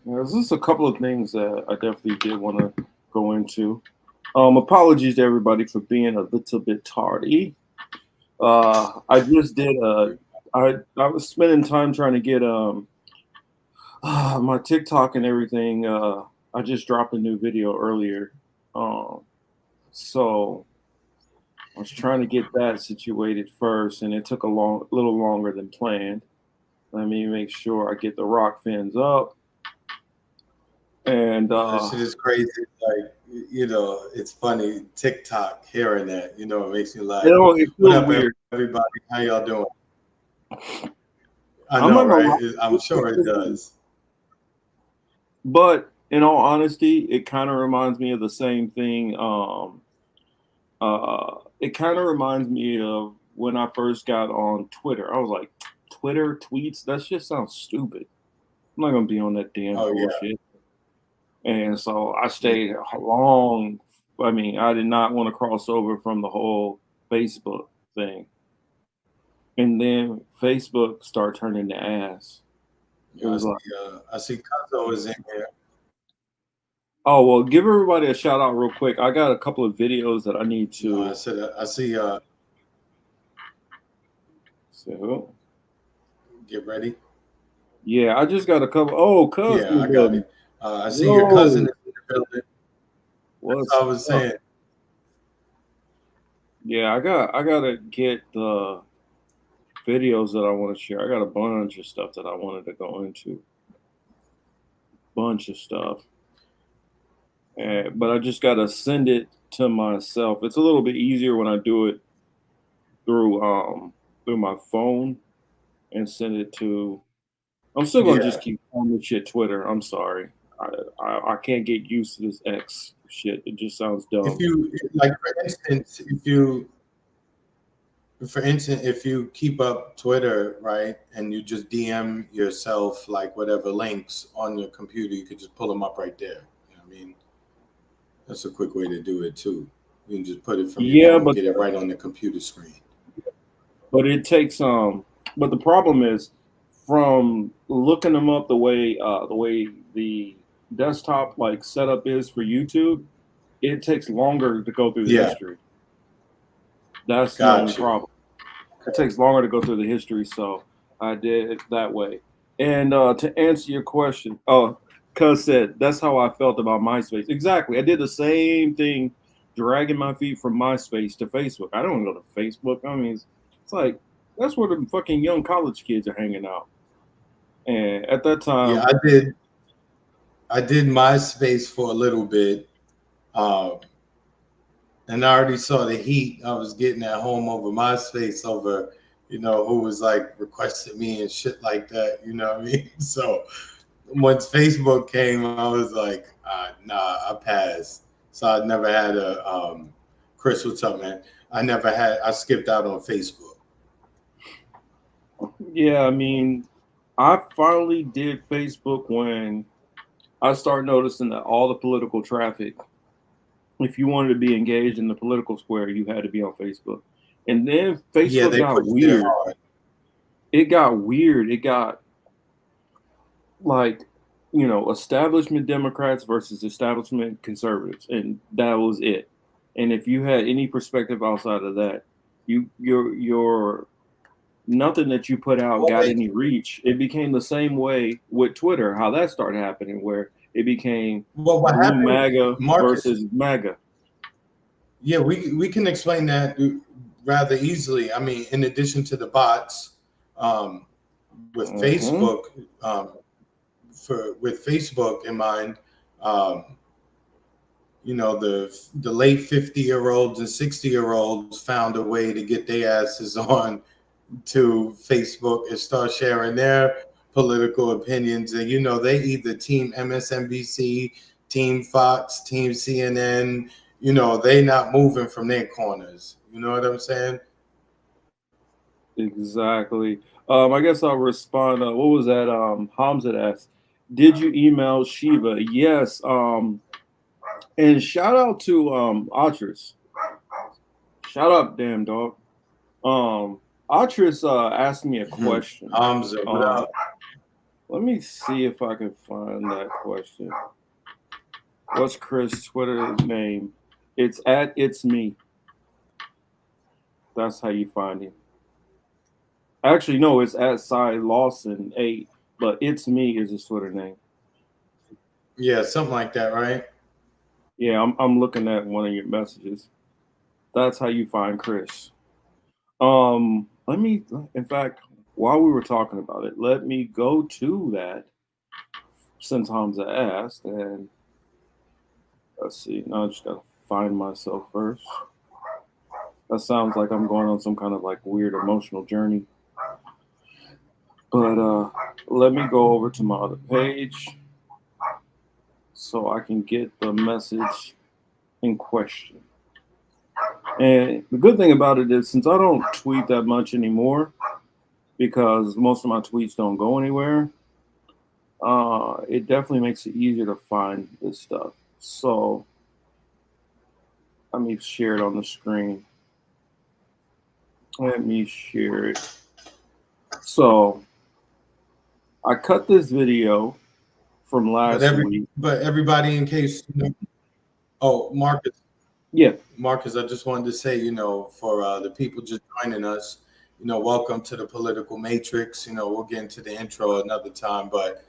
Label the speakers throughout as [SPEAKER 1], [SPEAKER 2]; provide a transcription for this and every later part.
[SPEAKER 1] There's just a couple of things that I definitely did want to go into. Apologies to everybody for being a little bit tardy. I just did I was spending time trying to get my TikTok and everything. I just dropped a new video earlier, um, so I was trying to get that situated first, and it took little longer than planned. Let me make sure I get the rock fins up, and
[SPEAKER 2] That shit is crazy. Like, it's funny. TikTok, hearing that, it makes me like,
[SPEAKER 1] it
[SPEAKER 2] what
[SPEAKER 1] feels
[SPEAKER 2] up,
[SPEAKER 1] weird.
[SPEAKER 2] everybody? How y'all doing? I know,
[SPEAKER 1] I'm not
[SPEAKER 2] right?
[SPEAKER 1] gonna lie.
[SPEAKER 2] I'm sure it does.
[SPEAKER 1] But in all honesty, it kind of reminds me of the same thing. It kind of reminds me of when I first got on Twitter. I was like, Twitter tweets, that shit sounds stupid. I'm not gonna be on that damn
[SPEAKER 2] Oh, yeah.
[SPEAKER 1] bullshit. And so I
[SPEAKER 2] Yeah.
[SPEAKER 1] stayed long. I mean, I did not want to cross over from the whole Facebook thing. And then Facebook started turning to ass. It
[SPEAKER 2] Yeah,
[SPEAKER 1] was like,
[SPEAKER 2] I see Kazo is in here.
[SPEAKER 1] oh well, give everybody a shout out real quick. I got a couple of videos that I need
[SPEAKER 2] No,
[SPEAKER 1] to.
[SPEAKER 2] I see,
[SPEAKER 1] So
[SPEAKER 2] get ready.
[SPEAKER 1] yeah, I just got a couple. Oh, cuz in
[SPEAKER 2] Yeah,
[SPEAKER 1] the
[SPEAKER 2] I got
[SPEAKER 1] building.
[SPEAKER 2] it. I see your cousin
[SPEAKER 1] Yo,
[SPEAKER 2] is in the building. That's
[SPEAKER 1] what's
[SPEAKER 2] what I was
[SPEAKER 1] up?
[SPEAKER 2] saying.
[SPEAKER 1] Yeah, I gotta get the videos that I want to share. I got a bunch of stuff that I wanted to go into, bunch of stuff, but I just gotta send it to myself. It's a little bit easier when I do it through through my phone and send it to. I'm still gonna
[SPEAKER 2] Yeah.
[SPEAKER 1] just keep calling this shit Twitter. I'm sorry. I can't get used to this X shit. It just sounds
[SPEAKER 2] If
[SPEAKER 1] dumb.
[SPEAKER 2] you, like, for instance, if you keep up Twitter, right, and you just DM yourself like whatever links on your computer, you could just pull them up right there. You know what I mean? That's a quick way to do it too. You can just put it from your
[SPEAKER 1] Yeah,
[SPEAKER 2] phone, get it right on the computer screen.
[SPEAKER 1] but it takes but the problem is from looking them up the way the desktop like setup is for YouTube, it takes longer to go through the
[SPEAKER 2] Yeah,
[SPEAKER 1] history. That's the only
[SPEAKER 2] got you.
[SPEAKER 1] problem. It takes longer to go through the history, so I did it that way. And to answer your question, oh, Cuz said that's how I felt about MySpace. Exactly. I did the same thing, dragging my feet from MySpace to Facebook. I don't go to Facebook. I mean, it's like that's where the fucking young college kids are hanging out. And at that
[SPEAKER 2] Yeah,
[SPEAKER 1] time,
[SPEAKER 2] I did MySpace for a little bit, um, and I already saw the heat I was getting at home over MySpace over, who was like requesting me and shit like that. You know what I mean? So once Facebook came, I was like, nah, I passed. So I never had a Chris, what's up, man? I skipped out on Facebook.
[SPEAKER 1] yeah, I mean, I finally did Facebook when I started noticing that all the political traffic, if you wanted to be engaged in the political square, you had to be on Facebook. And then
[SPEAKER 2] Yeah,
[SPEAKER 1] Facebook
[SPEAKER 2] they
[SPEAKER 1] got
[SPEAKER 2] pushed it
[SPEAKER 1] weird.
[SPEAKER 2] hard.
[SPEAKER 1] It got weird. It got like, establishment Democrats versus establishment conservatives, and that was it. And if you had any perspective outside of that, your nothing that you put out
[SPEAKER 2] What
[SPEAKER 1] got
[SPEAKER 2] makes
[SPEAKER 1] any reach. It became the same way with Twitter, how that started happening, where it became
[SPEAKER 2] well, what
[SPEAKER 1] blue
[SPEAKER 2] happened,
[SPEAKER 1] MAGA
[SPEAKER 2] Marcus?
[SPEAKER 1] versus MAGA.
[SPEAKER 2] Yeah, we can explain that rather easily. I mean, in addition to the bots, um, with
[SPEAKER 1] Hmm.
[SPEAKER 2] Facebook, with Facebook in mind, um, the late 50-year-olds and 60-year-olds found a way to get their asses on to Facebook and start sharing their political opinions. And they either team MSNBC, team Fox, team CNN. They not moving from their corners. You know what I'm saying?
[SPEAKER 1] Exactly. I guess I'll respond. What was that? Hamza asked, "Did you email Shiva?" Yes. And shout out to Atris. Shout out, damn dog. Um, Atris asked me a question.
[SPEAKER 2] Hamza, what
[SPEAKER 1] Uh,
[SPEAKER 2] up?
[SPEAKER 1] Let me see if I can find that question. What's Chris' Twitter name? It's at It's Me. That's how you find him. Actually, no, it's at Cy Lawson 8, but It's Me is his Twitter name.
[SPEAKER 2] Yeah, something like that, right?
[SPEAKER 1] Yeah, I'm looking at one of your messages. That's how you find Chris. Let me, in fact, while we were talking about it, let me go to that since Hamza asked, and let's see. Now I just gotta find myself first. That sounds like I'm going on some kind of like weird emotional journey. But let me go over to my other page so I can get the message in question. And the good thing about it is, since I don't tweet that much anymore, because most of my tweets don't go anywhere, it definitely makes it easier to find this stuff. So let me share it on the screen. Let me share it. So I cut this video from last week.
[SPEAKER 2] But everybody, in case oh,
[SPEAKER 1] Yeah.
[SPEAKER 2] Marcus, I just wanted to say, for the people just joining us, welcome to the Political Matrix. We'll get into the intro another time, but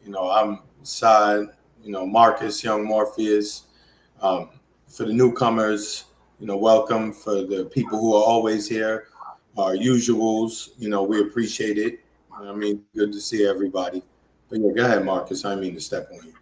[SPEAKER 2] I'm Side, Marcus, Young Morpheus. For the newcomers, welcome. For the people who are always here, our usuals, we appreciate it. I mean, good to see everybody. But yeah, go ahead, Marcus. I mean to step on you.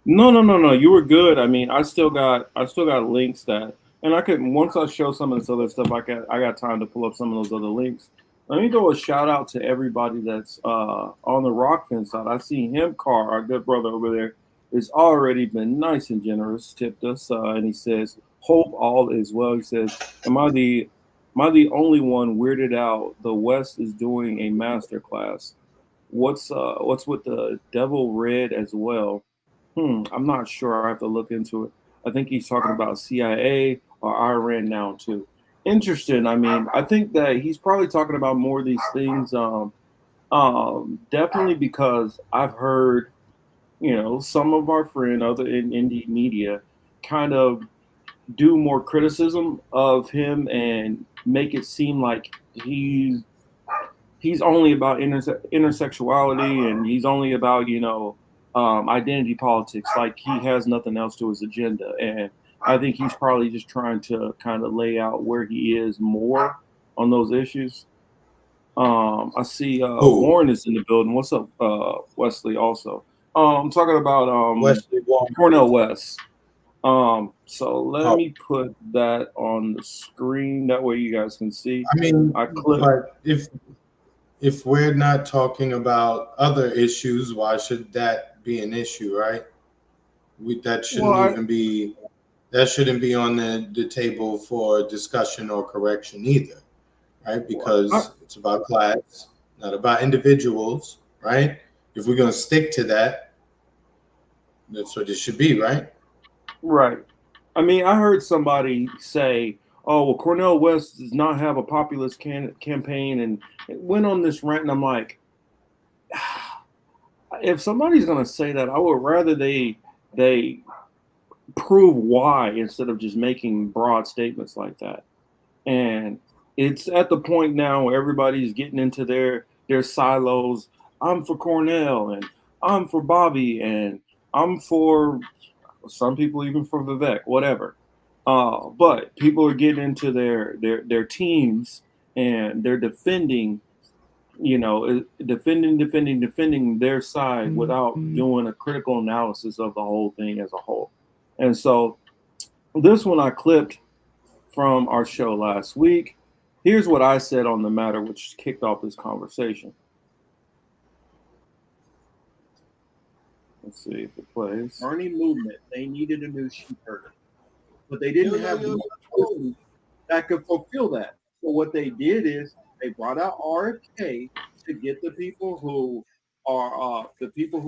[SPEAKER 1] No. You were good. I mean, I still got links that, and I could once I show some of this other stuff, I got time to pull up some of those other links. Let me throw a shout out to everybody that's on the Rockfin side. I see him, Carr, our good brother over there, has already been nice and generous, tipped us, and he says, "Hope all is well." He says, "Am I the only one weirded out? The West is doing a master class. What's with the Devil Red as well?" I'm not sure. I have to look into it. I think he's talking about CIA or Iran now too. Interesting. I mean, I think that he's probably talking about more of these things. Definitely because I've heard, some of our friend other in indie media kind of do more criticism of him and make it seem like he's only about intersexuality and he's only about identity politics, like he has nothing else to his agenda. And I think he's probably just trying to kind of lay out where he is more on those issues. I see
[SPEAKER 2] Who?
[SPEAKER 1] Warren is in the building. What's up, Wesley? Also, I'm talking about
[SPEAKER 2] Wesley Warren.
[SPEAKER 1] Cornel West. So let
[SPEAKER 2] Oh,
[SPEAKER 1] me put that on the screen, that way you guys can see.
[SPEAKER 2] I mean,
[SPEAKER 1] I clip.
[SPEAKER 2] but if we're not talking about other issues, why should that be an issue, right? That
[SPEAKER 1] Well,
[SPEAKER 2] shouldn't even be on the table for discussion or correction either, right?
[SPEAKER 1] I,
[SPEAKER 2] Because it's about class, not about individuals, right? If we're gonna stick to that, that's what it should be, right?
[SPEAKER 1] right. I mean, I heard somebody say, "Oh, well, Cornel West does not have a populist campaign," and it went on this rant. And I'm like, if somebody's going to say that, I would rather they prove why instead of just making broad statements like that. And it's at the point now where everybody's getting into their silos. I'm for Cornell, and I'm for Bobby, and I'm for some people even for Vivek, whatever. But people are getting into their teams and they're defending, defending their side without doing a critical analysis of the whole thing as a whole. And so this one I clipped from our show last week. Here's what I said on the matter, which kicked off this conversation. Let's see if it plays. Bernie movement, they needed a new sheep herder, but they didn't have the person that could fulfill that. So what they did is they brought out RFK to get the people who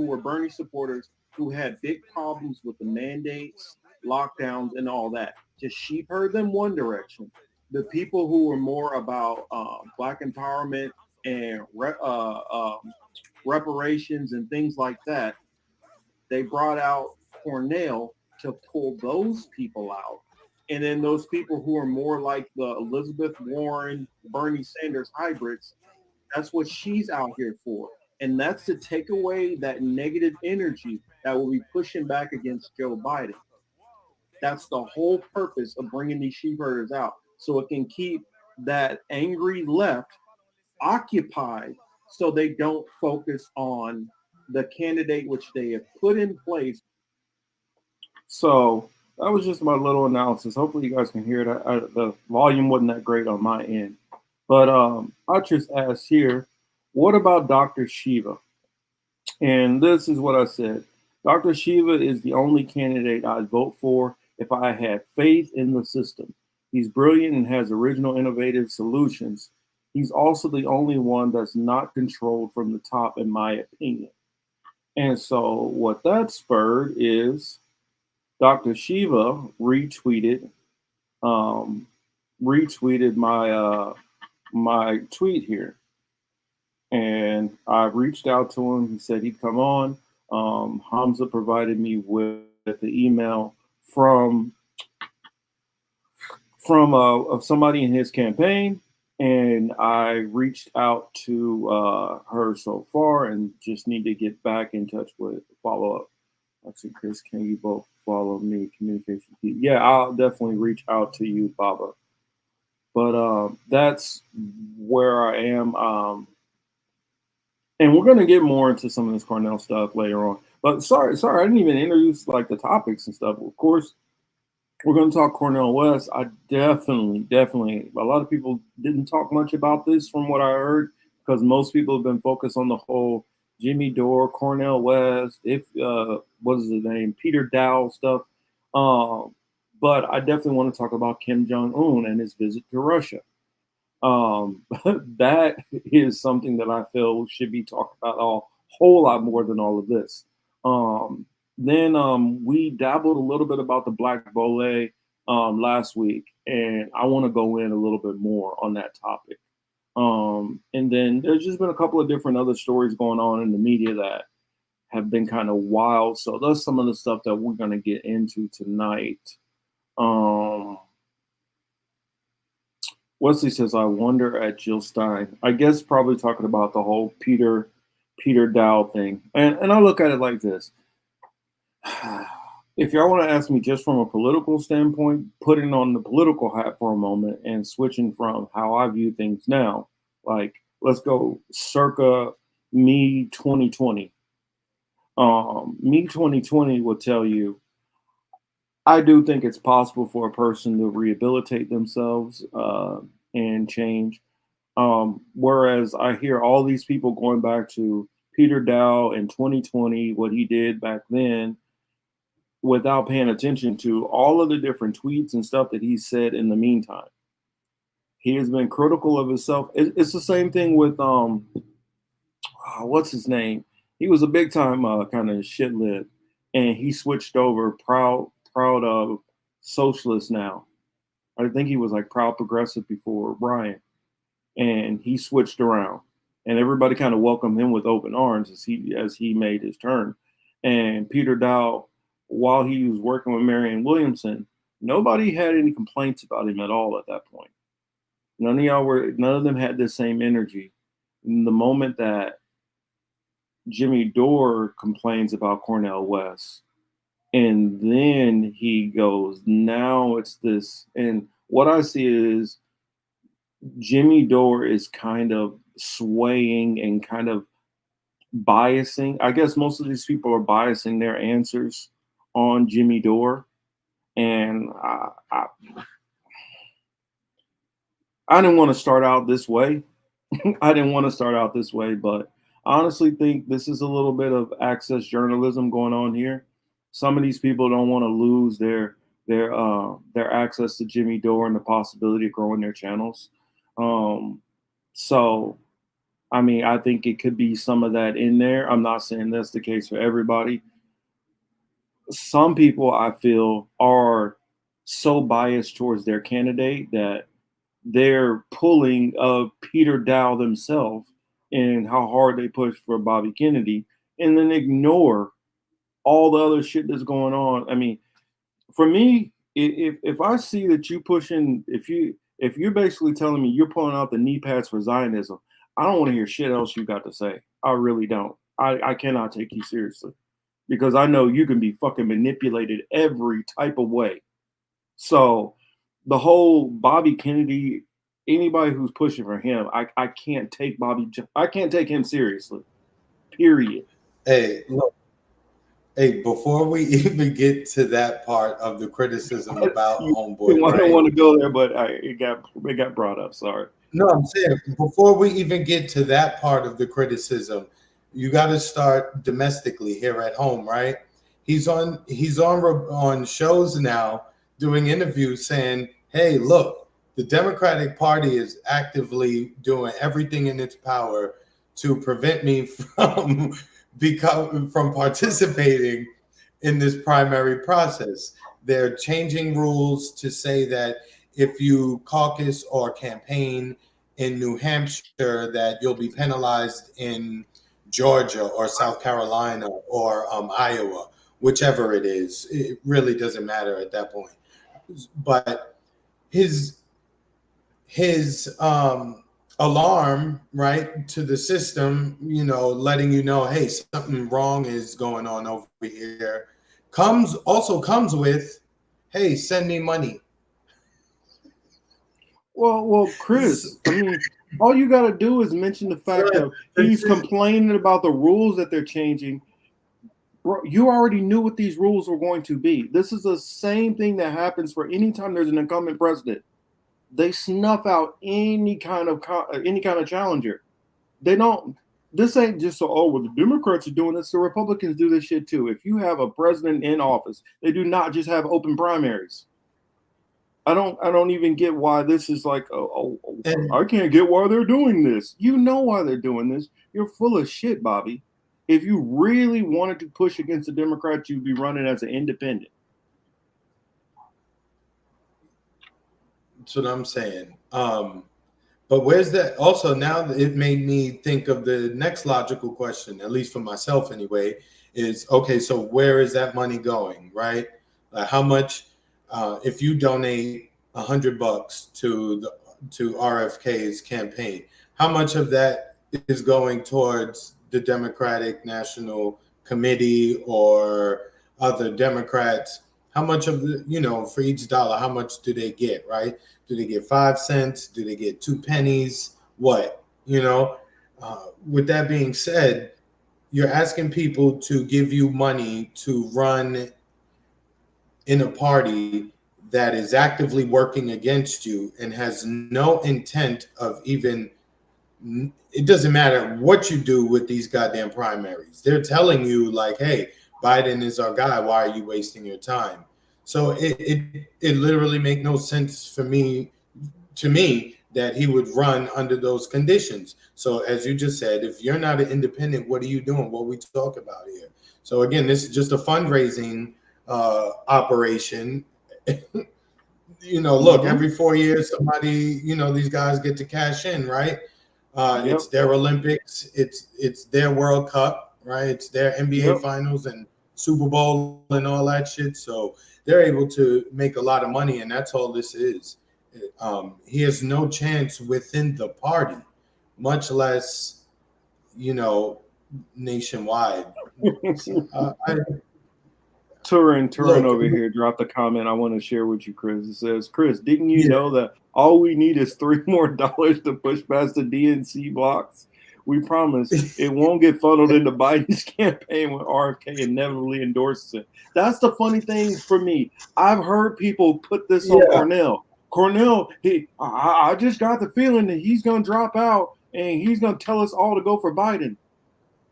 [SPEAKER 1] were Bernie supporters who had big problems with the mandates, lockdowns, and all that. To sheep herd them one direction. The people who were more about black empowerment and reparations and things like that, they brought out Cornel to pull those people out. And then those people who are more like the Elizabeth Warren, Bernie Sanders hybrids, that's what she's out here for. And that's to take away that negative energy that will be pushing back against Joe Biden. That's the whole purpose of bringing these sheep herders out. So it can keep that angry left occupied so they don't focus on the candidate which they have put in place. So that was just my little analysis. Hopefully you guys can hear it. The volume wasn't that great on my end. But I just asked here, what about Dr. Shiva? And this is what I said. Dr. Shiva is the only candidate I'd vote for if I had faith in the system. He's brilliant and has original, innovative solutions. He's also the only one that's not controlled from the top, in my opinion. And so what that spurred is Dr. Shiva retweeted my tweet here. And I reached out to him. He said he'd come on. Hamza provided me with the email from somebody in his campaign, and I reached out to her so far, and just need to get back in touch with follow up. Let's see, Chris, can you both follow me? Communication. Yeah, I'll definitely reach out to you, Baba. But that's where I am. And we're gonna get more into some of this Cornel stuff later on. But sorry, I didn't even introduce like the topics and stuff. Of course, we're gonna talk Cornel West. I definitely. A lot of people didn't talk much about this from what I heard, because most people have been focused on the whole Jimmy Dore, Cornel West, what is his name, Peter Dow stuff. But I definitely want to talk about Kim Jong-un and his visit to Russia. That is something that I feel should be talked about a whole lot more than all of this. Then we dabbled a little bit about the Black Boule last week, and I want to go in a little bit more on that topic. And then there's just been a couple of different other stories going on in the media that have been kind of wild. So that's some of the stuff that we're going to get into tonight. Wesley says, I wonder at Jill Stein. I guess probably talking about the whole Peter Dow thing. And I look at it like this. If y'all want to ask me just from a political standpoint, putting on the political hat for a moment and switching from how I view things now, like let's go circa me 2020. Me 2020 will tell you, I do think it's possible for a person to rehabilitate themselves and change. Whereas I hear all these people going back to Peter Dow in 2020, what he did back then, without paying attention to all of the different tweets and stuff that he said in the meantime. He has been critical of himself. It's the same thing with what's his name? He was a big time kind of shit lib, and he switched over proud socialist now. I think he was like proud progressive before Brian, and he switched around, and everybody kind of welcomed him with open arms as he made his turn. And Peter Dow, while he was working with Marianne Williamson, nobody had any complaints about him at all at that point. None of them had the same energy. In the moment that Jimmy Dore complains about Cornel West, and then he goes, now it's this. And what I see is Jimmy Dore is kind of swaying and kind of biasing. I guess most of these people are biasing their answers on Jimmy Dore. And I didn't want to start out this way. But I honestly think this is a little bit of access journalism going on here. Some of these people don't want to lose their access to Jimmy Dore and the possibility of growing their channels. So, I mean, I think it could be some of that in there. I'm not saying that's the case for everybody. Some people, I feel, are so biased towards their candidate that they're pulling Peter Dow themselves and how hard they push for Bobby Kennedy, and then ignore all the other shit that's going on. I mean, for me, if I see that you pushing, if you're basically telling me you're pulling out the knee pads for Zionism, I don't want to hear shit else you got to say. I really don't. I cannot take you seriously because I know you can be fucking manipulated every type of way. So the whole Bobby Kennedy, anybody who's pushing for him, I can't take I can't take him seriously. Period.
[SPEAKER 2] Hey, look. Hey, before we even get to that part of the criticism about Homeboy,
[SPEAKER 1] I
[SPEAKER 2] right?
[SPEAKER 1] don't want to go there, but it got brought up. Sorry.
[SPEAKER 2] No, I'm saying before we even get to that part of the criticism, you got to start domestically here at home, right? He's on shows now doing interviews saying, "Hey, look, the Democratic Party is actively doing everything in its power to prevent me from participating in this primary process. They're changing rules to say that if you caucus or campaign in New Hampshire, that you'll be penalized in Georgia or South Carolina or Iowa, whichever it is. It really doesn't matter at that point. But his alarm, right, to the system, letting you know, hey, something wrong is going on over here, comes with, hey, send me money.
[SPEAKER 1] Well, Chris, I mean, all you got to do is mention the fact that he's complaining about the rules that they're changing. Bro, you already knew what these rules were going to be. This is the same thing that happens for any time there's an incumbent president. They snuff out any kind of challenger. They don't. This ain't just so. Oh, well, the Democrats are doing this. The Republicans do this shit too. If you have a president in office, they do not just have open primaries. I don't even get why this is like. I can't get why they're doing this. You know why they're doing this. You're full of shit, Bobby. If you really wanted to push against the Democrats, you'd be running as an independent.
[SPEAKER 2] That's what I'm saying. But where's that? Also, now it made me think of the next logical question, at least for myself anyway, is okay, so where is that money going, right? How much, if you donate $100 to RFK's campaign, how much of that is going towards the Democratic National Committee or other Democrats? How much of the, for each dollar, how much do they get, right? Do they get 5 cents? Do they get 2 pennies? What? With that being said, you're asking people to give you money to run in a party that is actively working against you and has no intent of even, it doesn't matter what you do with these goddamn primaries. They're telling you like, hey, Biden is our guy. Why are you wasting your time? So it literally make no sense to me that he would run under those conditions. So as you just said, if you're not an independent, what are you doing? What we talk about here? So again, this is just a fundraising operation. Look, every 4 years, somebody, these guys get to cash in, right? It's their Olympics, it's their World Cup, right? It's their NBA finals and Super Bowl and all that shit. So they're able to make a lot of money, and that's all this is. He has no chance within the party, much less, nationwide.
[SPEAKER 1] Turin over here dropped a comment I want to share with you, Chris. It says, Chris, didn't you know that all we need is $3 more to push past the DNC blocks? We promise it won't get funneled into Biden's campaign when RFK inevitably endorses it. That's the funny thing for me. I've heard people put this on Cornel. Cornel, I just got the feeling that he's going to drop out and he's going to tell us all to go for Biden.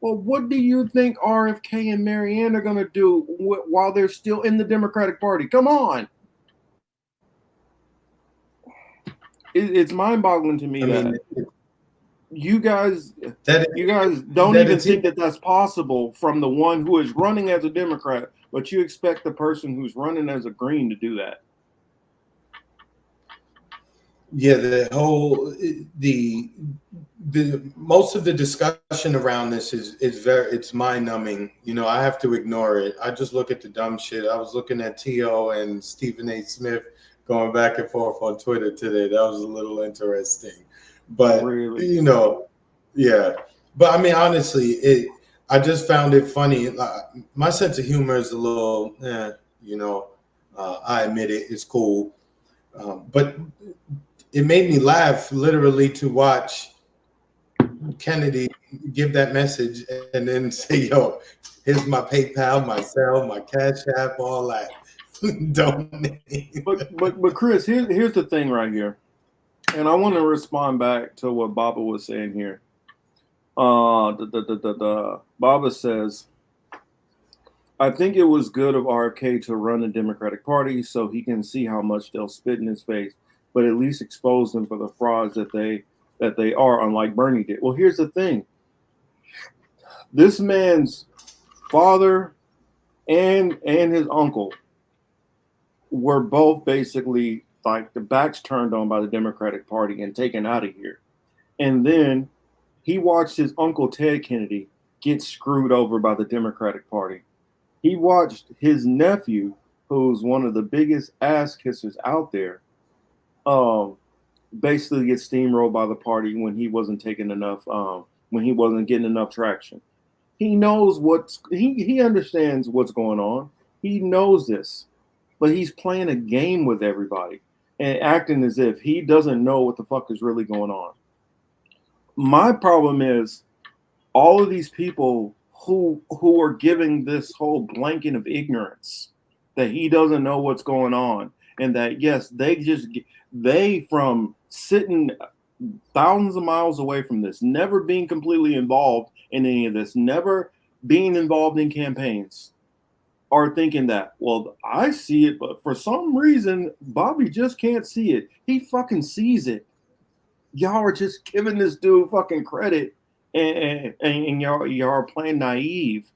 [SPEAKER 1] Well, what do you think RFK and Marianne are going to do while they're still in the Democratic Party? Come on. It's mind-boggling to me that you guys don't even think that that's possible from the one who is running as a Democrat, but you expect the person who's running as a Green to do that.
[SPEAKER 2] Yeah, the most of the discussion around this is it's mind numbing. You know, I have to ignore it. I just look at the dumb shit. I was looking at T.O. and Stephen A. Smith going back and forth on Twitter today. That was a little interesting. But
[SPEAKER 1] Really.
[SPEAKER 2] you know, yeah. But I mean, honestly, I just found it funny. My sense of humor is a little, you know. I admit it. It's cool. But it made me laugh literally to watch Kennedy give that message and then say, "Yo, here's my PayPal, my Zelle, my Cash App, all that." Donate.
[SPEAKER 1] But Chris, here's the thing right here, and I want to respond back to what Baba was saying here. Baba says, I think it was good of RFK to run the Democratic Party so he can see how much they'll spit in his face, but at least expose them for the frauds that they are, unlike Bernie did. Well, here's the thing. This man's father and his uncle were both basically like the backs turned on by the Democratic Party and taken out of here. And then he watched his uncle Ted Kennedy get screwed over by the Democratic Party. He watched his nephew, who's one of the biggest ass kissers out there, basically get steamrolled by the party when he wasn't taking enough, when he wasn't getting enough traction. He knows he understands what's going on. He knows this, but he's playing a game with everybody and acting as if he doesn't know what the fuck is really going on. My problem is all of these people who are giving this whole blanket of ignorance that he doesn't know what's going on, and that yes, they from sitting thousands of miles away from this, never being completely involved in any of this, never being involved in campaigns, are thinking that, well, I see it, but for some reason Bobby just can't see it. He fucking sees it. Y'all are just giving this dude fucking credit, and y'all are playing naive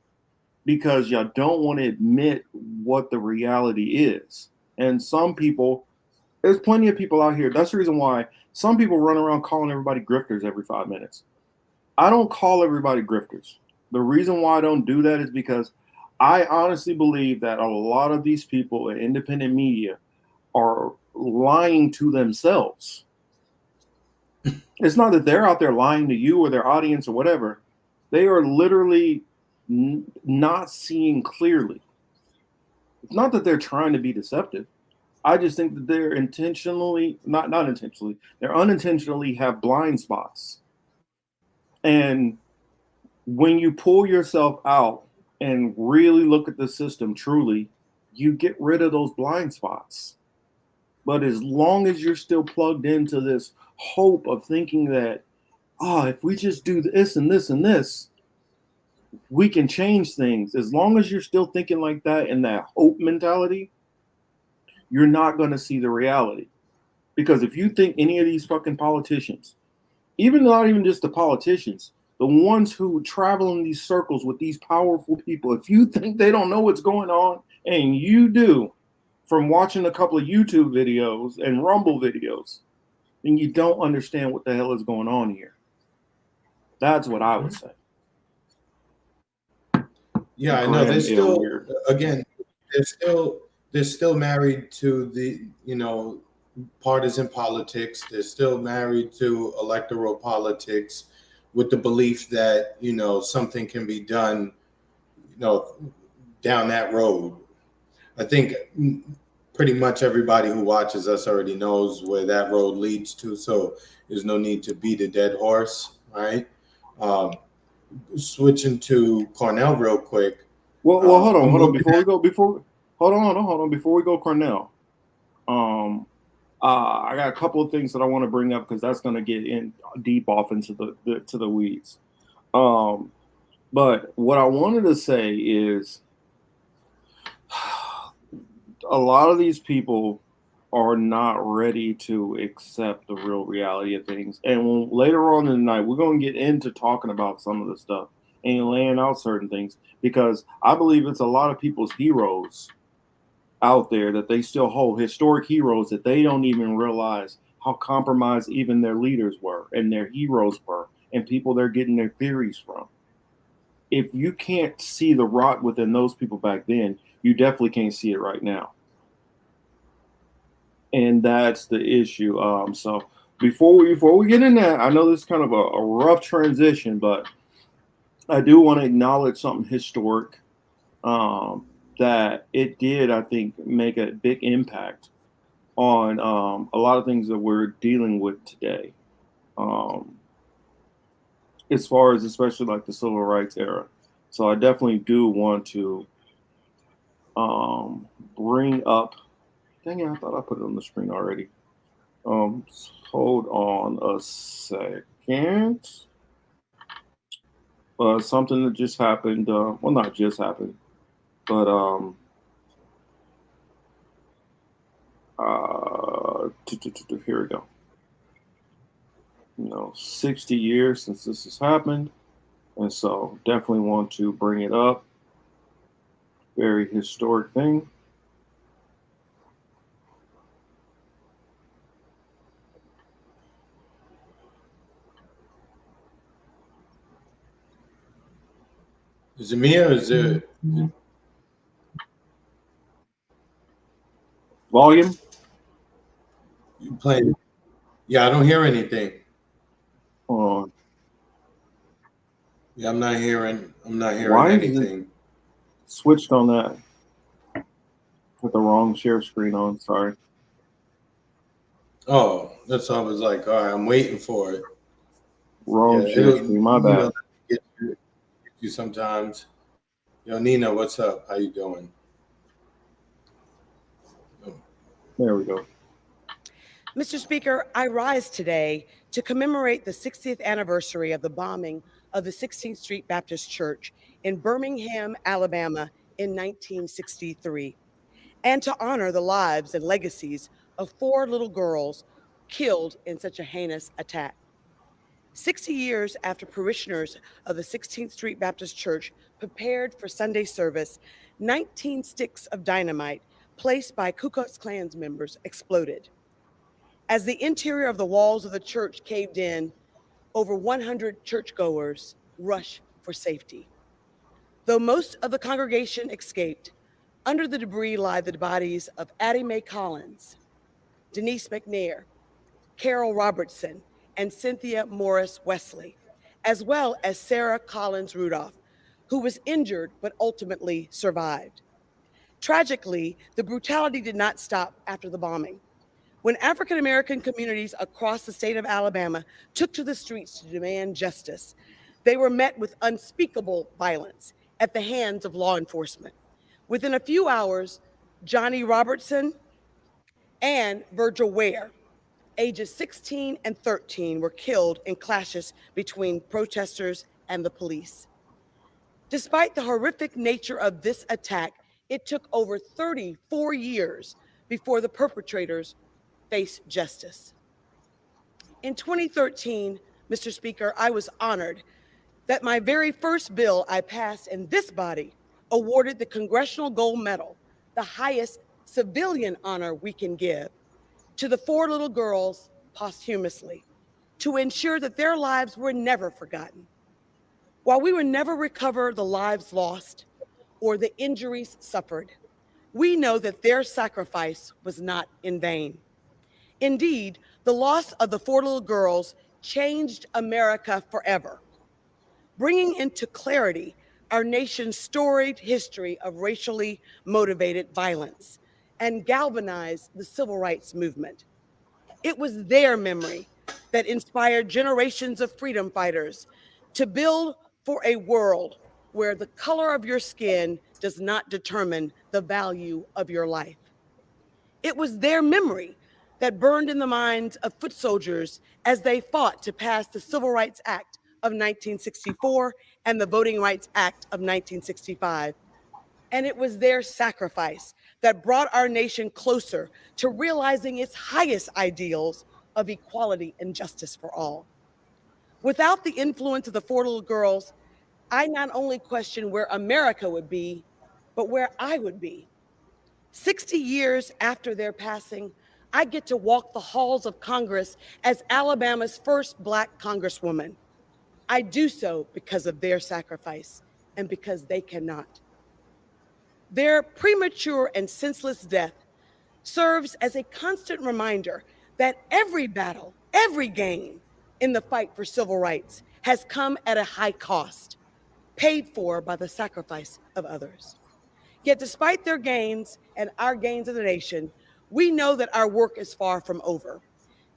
[SPEAKER 1] because y'all don't want to admit what the reality is. And some people, there's plenty of people out here. That's the reason why some people run around calling everybody grifters every 5 minutes. I don't call everybody grifters. The reason why I don't do that is because I honestly believe that a lot of these people in independent media are lying to themselves. It's not that they're out there lying to you or their audience or whatever. They are literally not seeing clearly. It's not that they're trying to be deceptive. I just think that they're intentionally, not intentionally, they're unintentionally have blind spots. And when you pull yourself out and really look at the system truly, you get rid of those blind spots. But as long as you're still plugged into this hope of thinking that, oh, if we just do this and this and this, we can change things. As long as you're still thinking like that in that hope mentality, you're not going to see the reality. Because if you think any of these fucking politicians, even not even just the politicians, the ones who travel in these circles with these powerful people, if you think they don't know what's going on, and you do, from watching a couple of YouTube videos and Rumble videos, then you don't understand what the hell is going on here. That's what I would say.
[SPEAKER 2] Yeah, I know. They're still, again, they're still married to the, you know, partisan politics. They're still married to electoral politics with the belief that, you know, something can be done, you know, down that road. I think pretty much everybody who watches us already knows where that road leads to. So there's no need to beat a dead horse, right? Switching to Cornel real quick.
[SPEAKER 1] Well, hold on. Before we go, Cornel. I got a couple of things that I want to bring up because that's going to get in deep off into the weeds. But what I wanted to say is, a lot of these people are not ready to accept the real reality of things. And later on in the night, we're going to get into talking about some of the stuff and laying out certain things, because I believe it's a lot of people's heroes out there that they still hold, historic heroes that they don't even realize how compromised even their leaders were and their heroes were and people they're getting their theories from. If you can't see the rot within those people back then, you definitely can't see it right now. And that's the issue. So before we get in that, I know this is kind of a rough transition, but I do want to acknowledge something historic, um, that it did, I think, make a big impact on a lot of things that we're dealing with today. Um, as far as especially like the civil rights era. So I definitely do want to um, bring up. Dang it, I thought I put it on the screen already. Hold on a second. Something that just happened. Well, not just happened, but here we go. 60 years since this has happened, and so definitely want to bring it up. Very historic thing.
[SPEAKER 2] Is it me or is it
[SPEAKER 1] Volume.
[SPEAKER 2] you playing? Yeah, I don't hear anything.
[SPEAKER 1] On.
[SPEAKER 2] Yeah, I'm not hearing. I'm not hearing
[SPEAKER 1] Why is it
[SPEAKER 2] anything.
[SPEAKER 1] switched on that? With the wrong share screen on. Sorry.
[SPEAKER 2] Oh, that's why I was like, all right, I'm waiting for it. Yeah,
[SPEAKER 1] Wrong share
[SPEAKER 2] it'll
[SPEAKER 1] screen. My bad.
[SPEAKER 2] get you sometimes. Yo, Nina, what's up? How you doing?
[SPEAKER 1] There we go.
[SPEAKER 3] Mr. Speaker, I rise today to commemorate the 60th anniversary of the bombing of the 16th Street Baptist Church in Birmingham, Alabama in 1963, and to honor the lives and legacies of 4 little girls killed in such a heinous attack. 60 years after parishioners of the 16th Street Baptist Church prepared for Sunday service, 19 sticks of dynamite placed by Ku Klux Klan's members exploded. As the interior of the walls of the church caved in, over 100 churchgoers rushed for safety. Though most of the congregation escaped, under the debris lie the bodies of Addie Mae Collins, Denise McNair, Carol Robertson, and Cynthia Morris Wesley, as well as Sarah Collins Rudolph, who was injured but ultimately survived. Tragically, the brutality did not stop after the bombing. When African American communities across the state of Alabama took to the streets to demand justice, they were met with unspeakable violence at the hands of law enforcement. Within a few hours, Johnny Robertson and Virgil Ware, ages 16 and 13, were killed in clashes between protesters and the police. Despite the horrific nature of this attack, it took over 34 years before the perpetrators face justice. In 2013, Mr. Speaker, I was honored that my very first bill I passed in this body awarded the Congressional Gold Medal, the highest civilian honor we can give, to the 4 little girls posthumously to ensure that their lives were never forgotten. While we will never recover the lives lost or the injuries suffered, we know that their sacrifice was not in vain. Indeed, the loss of the 4 little girls changed America forever, bringing into clarity our nation's storied history of racially motivated violence and galvanized the civil rights movement. It was their memory that inspired generations of freedom fighters to build for a world where the color of your skin does not determine the value of your life. It was their memory that burned in the minds of foot soldiers as they fought to pass the Civil Rights Act of 1964 and the Voting Rights Act of 1965. And it was their sacrifice that brought our nation closer to realizing its highest ideals of equality and justice for all. Without the influence of the 4 little girls, I not only question where America would be, but where I would be. 60 years after their passing, I get to walk the halls of Congress as Alabama's first Black Congresswoman. I do so because of their sacrifice and because they cannot. Their premature and senseless death serves as a constant reminder that every battle, every gain in the fight for civil rights has come at a high cost, paid for by the sacrifice of others. Yet, despite their gains and our gains as a nation, we know that our work is far from over.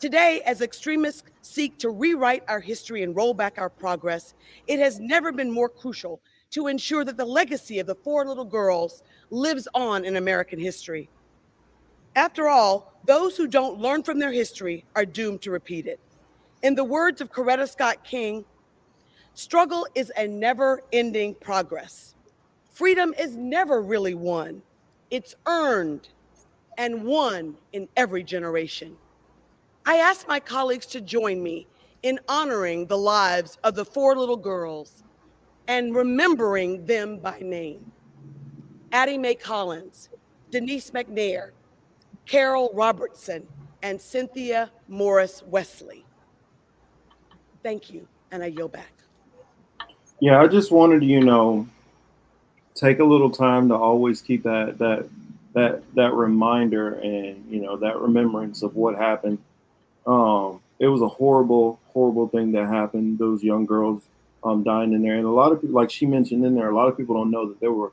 [SPEAKER 3] Today, as extremists seek to rewrite our history and roll back our progress, it has never been more crucial to ensure that the legacy of the four little girls lives on in American history. After all, those who don't learn from their history are doomed to repeat it. In the words of Coretta Scott King, struggle is a never-ending progress. Freedom is never really won. It's earned and won in every generation. I ask my colleagues to join me in honoring the lives of the four little girls and remembering them by name. Addie Mae Collins, Denise McNair, Carol Robertson, and Cynthia Morris Wesley. Thank you, and I yield back.
[SPEAKER 1] Yeah, I just wanted to, take a little time to always keep that reminder and that remembrance of what happened. It was a horrible thing that happened. Those young girls dying in there, and a lot of people, like she mentioned in there, a lot of people don't know that there were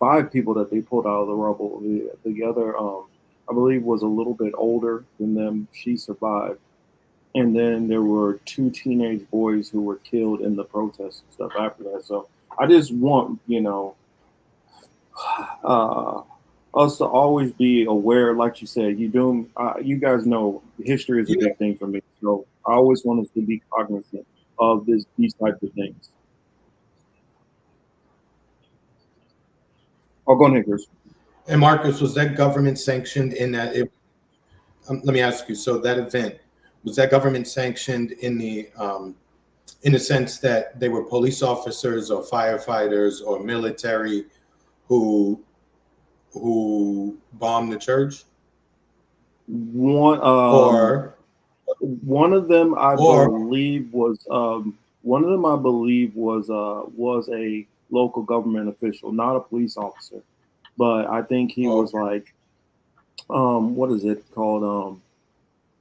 [SPEAKER 1] 5 people that they pulled out of the rubble. The other, I believe, was a little bit older than them. She survived, and then there were 2 teenage boys who were killed in the protests and stuff after that. So I just want uh, us to always be aware. Like you said, you guys know history is a big thing for me, so I always want us to be cognizant of these types of things. Oh, go ahead, Chris.
[SPEAKER 2] And Marcus, was that government sanctioned in that? Let me ask you. So that event, was that government sanctioned in the sense that they were police officers or firefighters or military who bombed the church?
[SPEAKER 1] One
[SPEAKER 2] Or
[SPEAKER 1] one of them I
[SPEAKER 2] or
[SPEAKER 1] believe was was a local government official, not a police officer, but I think he was
[SPEAKER 2] okay.
[SPEAKER 1] like what is it called,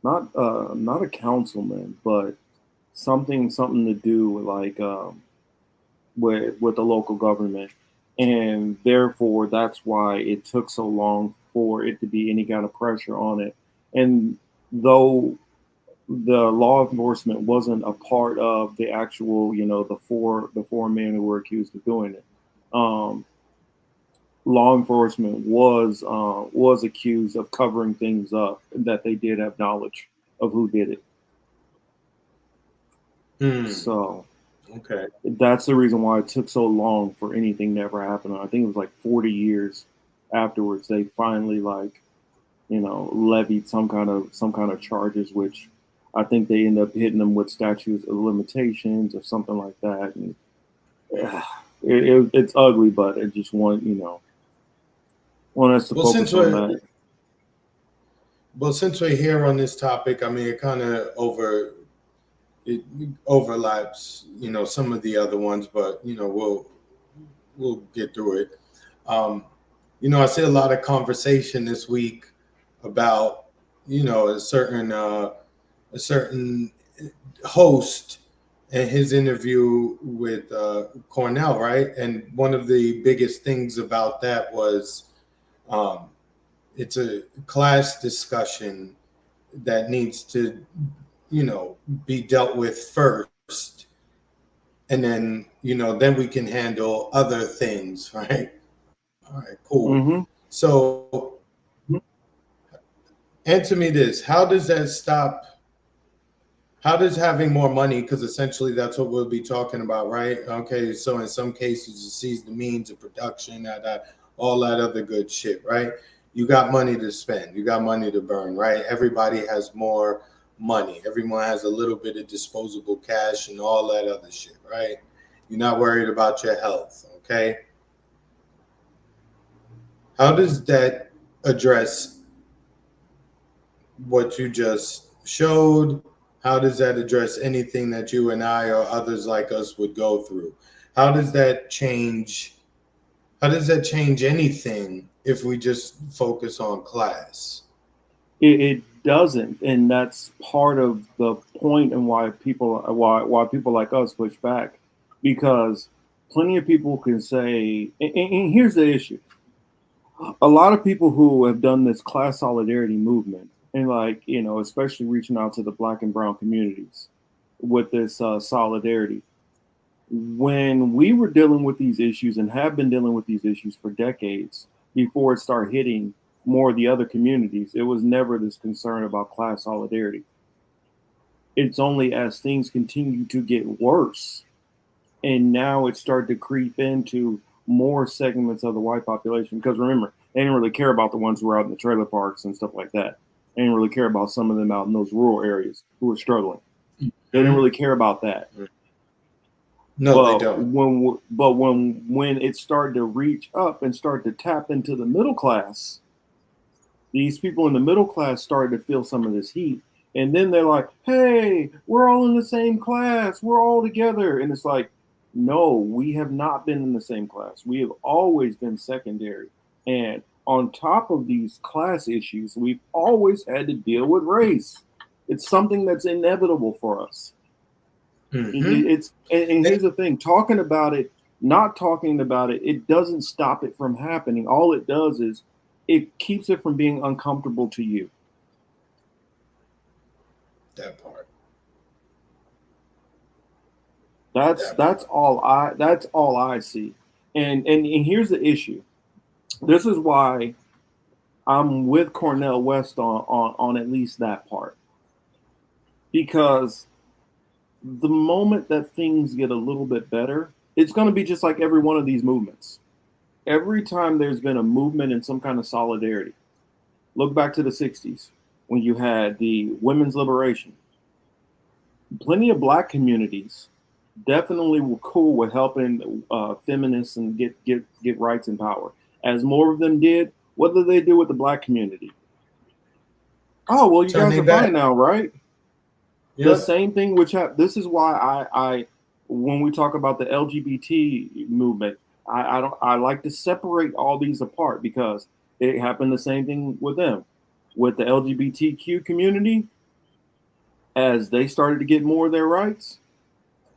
[SPEAKER 1] not a councilman, but something to do with like with the local government, and therefore that's why it took so long for it to be any kind of pressure on it. And though the law enforcement wasn't a part of the actual, the four men who were accused of doing it, um, law enforcement was accused of covering things up, that they did have knowledge of who did it. So
[SPEAKER 2] Okay.
[SPEAKER 1] that's the reason why it took so long for anything to ever happen. I think it was like 40 years afterwards they finally levied some kind of charges, which I think they end up hitting them with statutes of limitations or something like that. And it's ugly, but I just want us to
[SPEAKER 2] Well,
[SPEAKER 1] focus on that.
[SPEAKER 2] since we're here on this topic, I mean, it kind of it overlaps, some of the other ones, but we'll get through it. I see a lot of conversation this week about, a certain host and his interview with Cornel, right? And one of the biggest things about that was um, it's a class discussion that needs to, be dealt with first, and then we can handle other things, right? All right, cool.
[SPEAKER 1] Mm-hmm.
[SPEAKER 2] So answer me this: how does that stop? How does having more money, because essentially that's what we'll be talking about, right? Okay, so in some cases it sees the means of production, all that other good shit, right? You got money to spend, you got money to burn, right? Everybody has more money. Everyone has a little bit of disposable cash and all that other shit, right? You're not worried about your health, okay? How does that address what you just showed? How does that address anything that you and I or others like us would go through? How does that change? How does that change anything if we just focus on class?
[SPEAKER 1] It doesn't, and that's part of the point and why people like us push back, because plenty of people can say, and here's the issue: a lot of people who have done this class solidarity movement, and especially reaching out to the Black and Brown communities with this solidarity. When we were dealing with these issues and have been dealing with these issues for decades before it started hitting more of the other communities, it was never this concern about class solidarity. It's only as things continue to get worse and now it started to creep into more segments of the white population. Because remember, they didn't really care about the ones who were out in the trailer parks and stuff like that. They didn't really care about some of them out in those rural areas who were struggling. They didn't really care about that.
[SPEAKER 2] No, they don't.
[SPEAKER 1] When it started to reach up and start to tap into the middle class, these people in the middle class started to feel some of this heat. And then they're like, hey, we're all in the same class. We're all together. And it's like, no, we have not been in the same class. We have always been secondary. And on top of these class issues, we've always had to deal with race. It's something that's inevitable for us. And here's the thing: talking about it, not talking about it, it doesn't stop it from happening. All it does is it keeps it from being uncomfortable to you.
[SPEAKER 2] That part.
[SPEAKER 1] That's all I see. And here's the issue. This is why I'm with Cornel West on at least that part. Because the moment that things get a little bit better, it's going to be just like every one of these movements. Every time there's been a movement in some kind of solidarity, look back to the 60s when you had the women's liberation. Plenty of Black communities definitely were cool with helping feminists and get rights and power. As more of them did, what did they do with the Black community? Oh, well, you guys are fine now, right? Yep. The same thing which this is why I when we talk about the LGBT movement, I like to separate all these apart, because it happened the same thing with them. With the LGBTQ community, as they started to get more of their rights,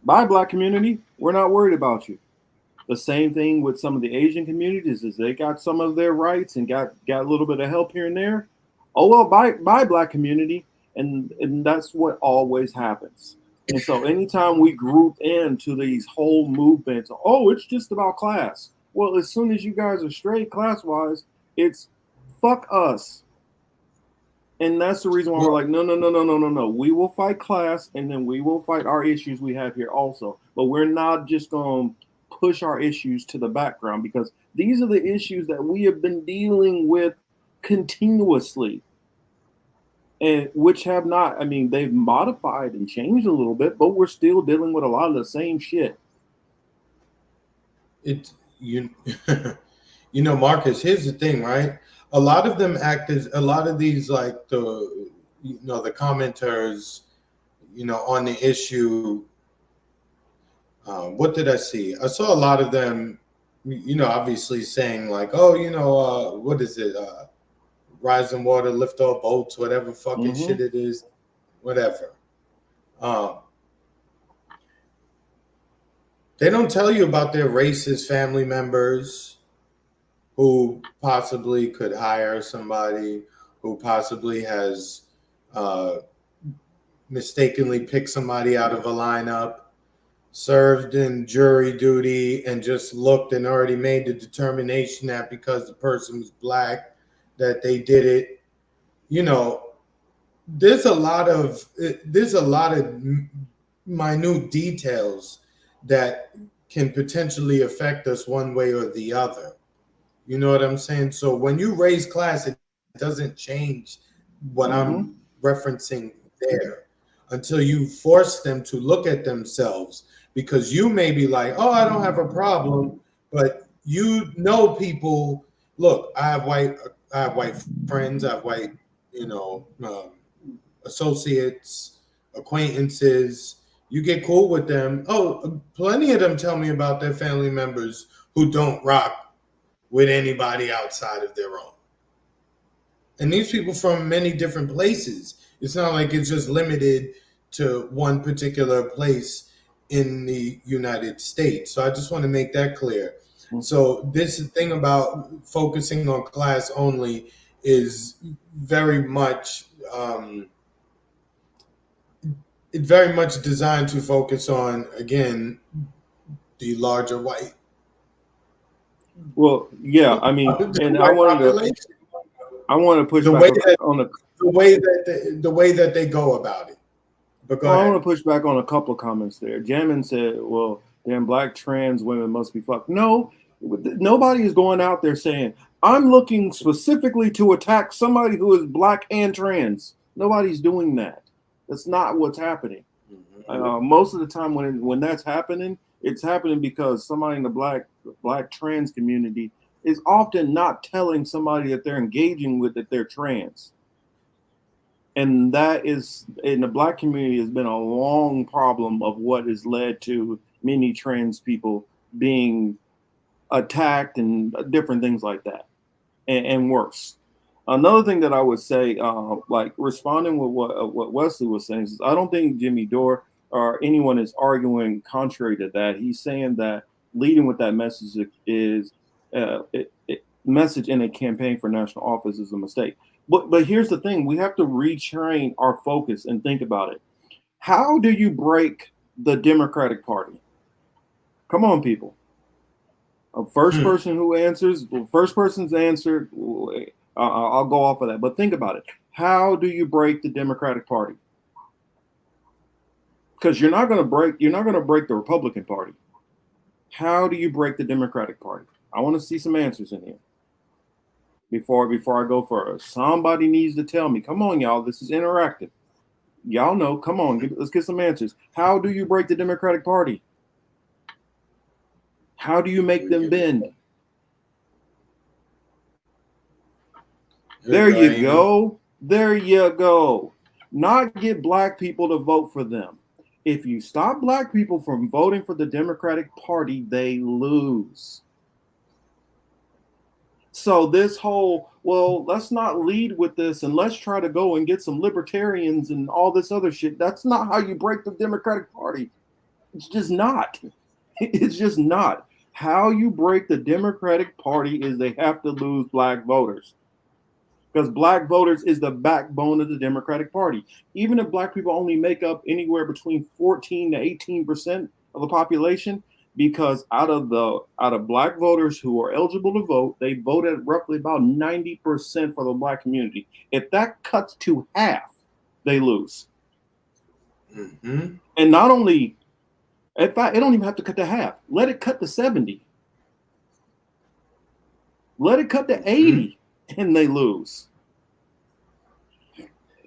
[SPEAKER 1] by Black community, we're not worried about you. The same thing with some of the Asian communities, is they got some of their rights and got a little bit of help here and there. Oh, well, by Black community. And that's what always happens. And so anytime we group into these whole movements, oh, it's just about class. Well, as soon as you guys are straight class-wise, it's fuck us. And that's the reason why we're like, no. We will fight class, and then we will fight our issues we have here also. But we're not just going to push our issues to the background, because these are the issues that we have been dealing with continuously. And which have not, they've modified and changed a little bit, but we're still dealing with a lot of the same shit.
[SPEAKER 2] Marcus, here's the thing, right? A lot of them act as a lot of these, like the commenters, on the issue. What did I see? I saw a lot of them, obviously saying like, oh, what is it? Rising water, lift all boats, whatever fucking shit it is, whatever. They don't tell you about their racist family members who possibly could hire somebody who possibly has mistakenly picked somebody out of a lineup, served in jury duty, and just looked and already made the determination that because the person was Black, that they did it. There's a lot of minute details that can potentially affect us one way or the other. You know what I'm saying? So when you raise class, it doesn't change what I'm referencing there until you force them to look at themselves, because you may be like, oh, I don't have a problem, but people, look, I have white friends, I have white, associates, acquaintances. You get cool with them. Oh, plenty of them tell me about their family members who don't rock with anybody outside of their own. And these people from many different places. It's not like it's just limited to one particular place in the United States. So I just want to make that clear. So this thing about focusing on class only is very much it's very much designed to focus on, again, the larger white.
[SPEAKER 1] Well, yeah, I mean, and I want to push
[SPEAKER 2] the
[SPEAKER 1] back
[SPEAKER 2] way that
[SPEAKER 1] on the
[SPEAKER 2] the way that they go about it. But go
[SPEAKER 1] Well, I
[SPEAKER 2] ahead.
[SPEAKER 1] want to push back on a couple of comments there. Jammin said, well, damn, black trans women must be fucked. No, nobody is going out there saying, I'm looking specifically to attack somebody who is black and trans. Nobody's doing that. That's not what's happening. Most of the time when that's happening, it's happening because somebody in the black trans community is often not telling somebody that they're engaging with that they're trans. And that is, in the black community, has been a long problem of what has led to many trans people being attacked and different things like that, and worse. Another thing that I would say, like responding with what Wesley was saying, is I don't think Jimmy Dore or anyone is arguing contrary to that. He's saying that leading with that message is message in a campaign for national office is a mistake. But here's the thing: we have to retrain our focus and think about it. How do you break the Democratic Party? Come on, people. First person's answer. I'll go off of that. But think about it. How do you break the Democratic Party? Because you're not going to break the Republican Party. How do you break the Democratic Party? I want to see some answers in here. Before I go further, somebody needs to tell me. Come on, y'all. This is interactive. Y'all know. Come on. Let's get some answers. How do you break the Democratic Party? How do you make them bend? There you go. There you go. Not get black people to vote for them. If you stop black people from voting for the Democratic Party, they lose. So this whole, well, let's not lead with this and let's try to go and get some libertarians and all this other shit. That's not how you break the Democratic Party. It's just not. It's just not. How you break the Democratic Party is they have to lose black voters. Because black voters is the backbone of the Democratic Party. Even if black people only make up anywhere between 14 to 18% of the population, because out of black voters who are eligible to vote, they vote at roughly about 90% for the black community. If that cuts to half, they lose. Mm-hmm. And not only, in fact, it don't even have to cut to half. Let it cut to 70. Let it cut to 80, and they lose.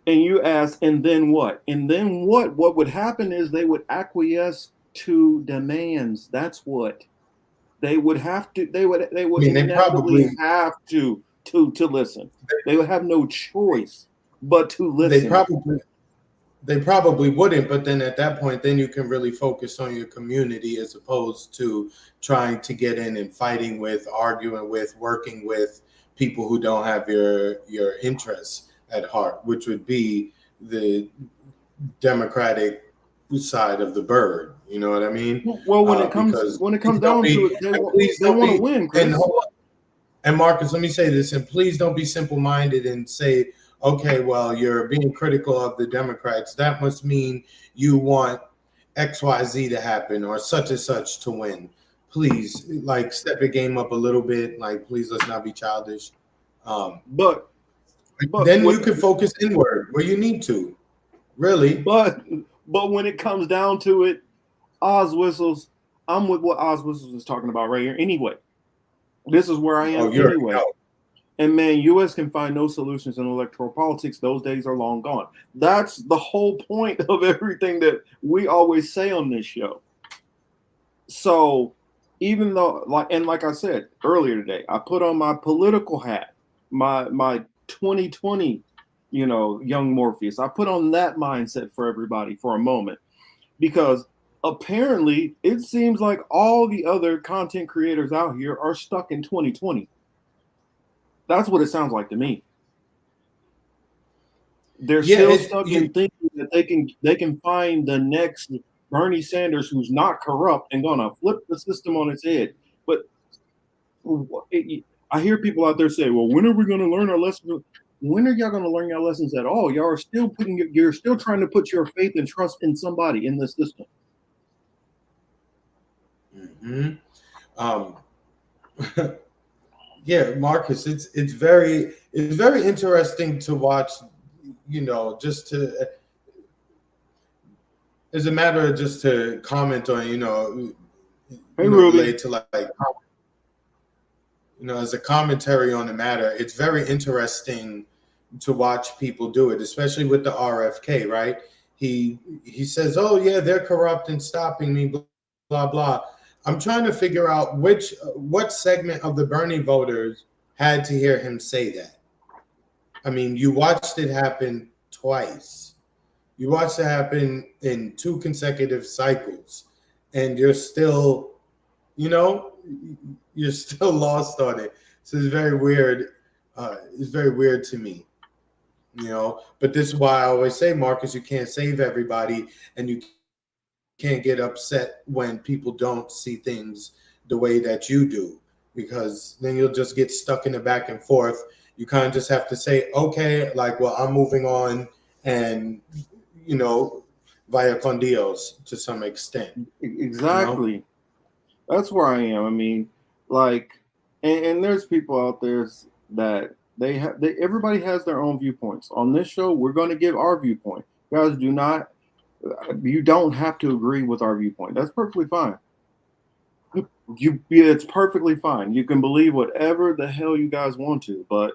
[SPEAKER 1] And you ask, and then what? And then what? What would happen is they would acquiesce to demands. That's what they would have to. They would inevitably have to listen. They would have no choice but to listen.
[SPEAKER 2] They probably wouldn't, but then at that point, then you can really focus on your community as opposed to trying to get in and fighting with, arguing with, working with people who don't have your interests at heart, which would be the Democratic side of the bird. You know what I mean?
[SPEAKER 1] Well, when it comes down to it, they want to win, Chris.
[SPEAKER 2] And Marcus, let me say this, and please don't be simple-minded and say, okay, well, you're being critical of the Democrats. That must mean you want XYZ to happen or such and such to win. Please, like, step your game up a little bit. Like, please, let's not be childish.
[SPEAKER 1] But
[SPEAKER 2] then you can focus inward where you need to, really.
[SPEAKER 1] But when it comes down to it, Oz Whistles, I'm with what Oz Whistles is talking about right here. Anyway, this is where I am anyway. And man, U.S. can find no solutions in electoral politics. Those days are long gone. That's the whole point of everything that we always say on this show. So even though, like I said earlier today, I put on my political hat, my 2020 young Morpheus. I put on that mindset for everybody for a moment, because apparently it seems like all the other content creators out here are stuck in 2020. That's what it sounds like to me. They're still stuck in thinking that they can find the next Bernie Sanders who's not corrupt and gonna flip the system on its head. But I hear people out there say, "Well, when are we gonna learn our lessons?" When are y'all gonna learn your lessons at all? Y'all are still you're still trying to put your faith and trust in somebody in this system.
[SPEAKER 2] Mm-hmm. Yeah, Marcus, it's very interesting to watch. Just to, as a matter of just to comment on, relate to like, as a commentary on the matter. It's very interesting to watch people do it, especially with the RFK. Right? He says, "Oh yeah, they're corrupt and stopping me." Blah blah. I'm trying to figure out what segment of the Bernie voters had to hear him say that. I mean, you watched it happen twice. You watched it happen in 2 consecutive cycles, and you're still, you're still lost on it. So it's very weird. It's very weird to me, But this is why I always say, Marcus, you can't save everybody, and you can't get upset when people don't see things the way that you do, because then you'll just get stuck in the back and forth. You kind of just have to say, okay, like, well, I'm moving on, and via con Dios to some extent.
[SPEAKER 1] Exactly. That's where I am. I mean, like, and there's people out there that everybody has their own viewpoints. On this show, we're going to give our viewpoint. You guys you don't have to agree with our viewpoint. That's perfectly fine. It's perfectly fine. You can believe whatever the hell you guys want to, but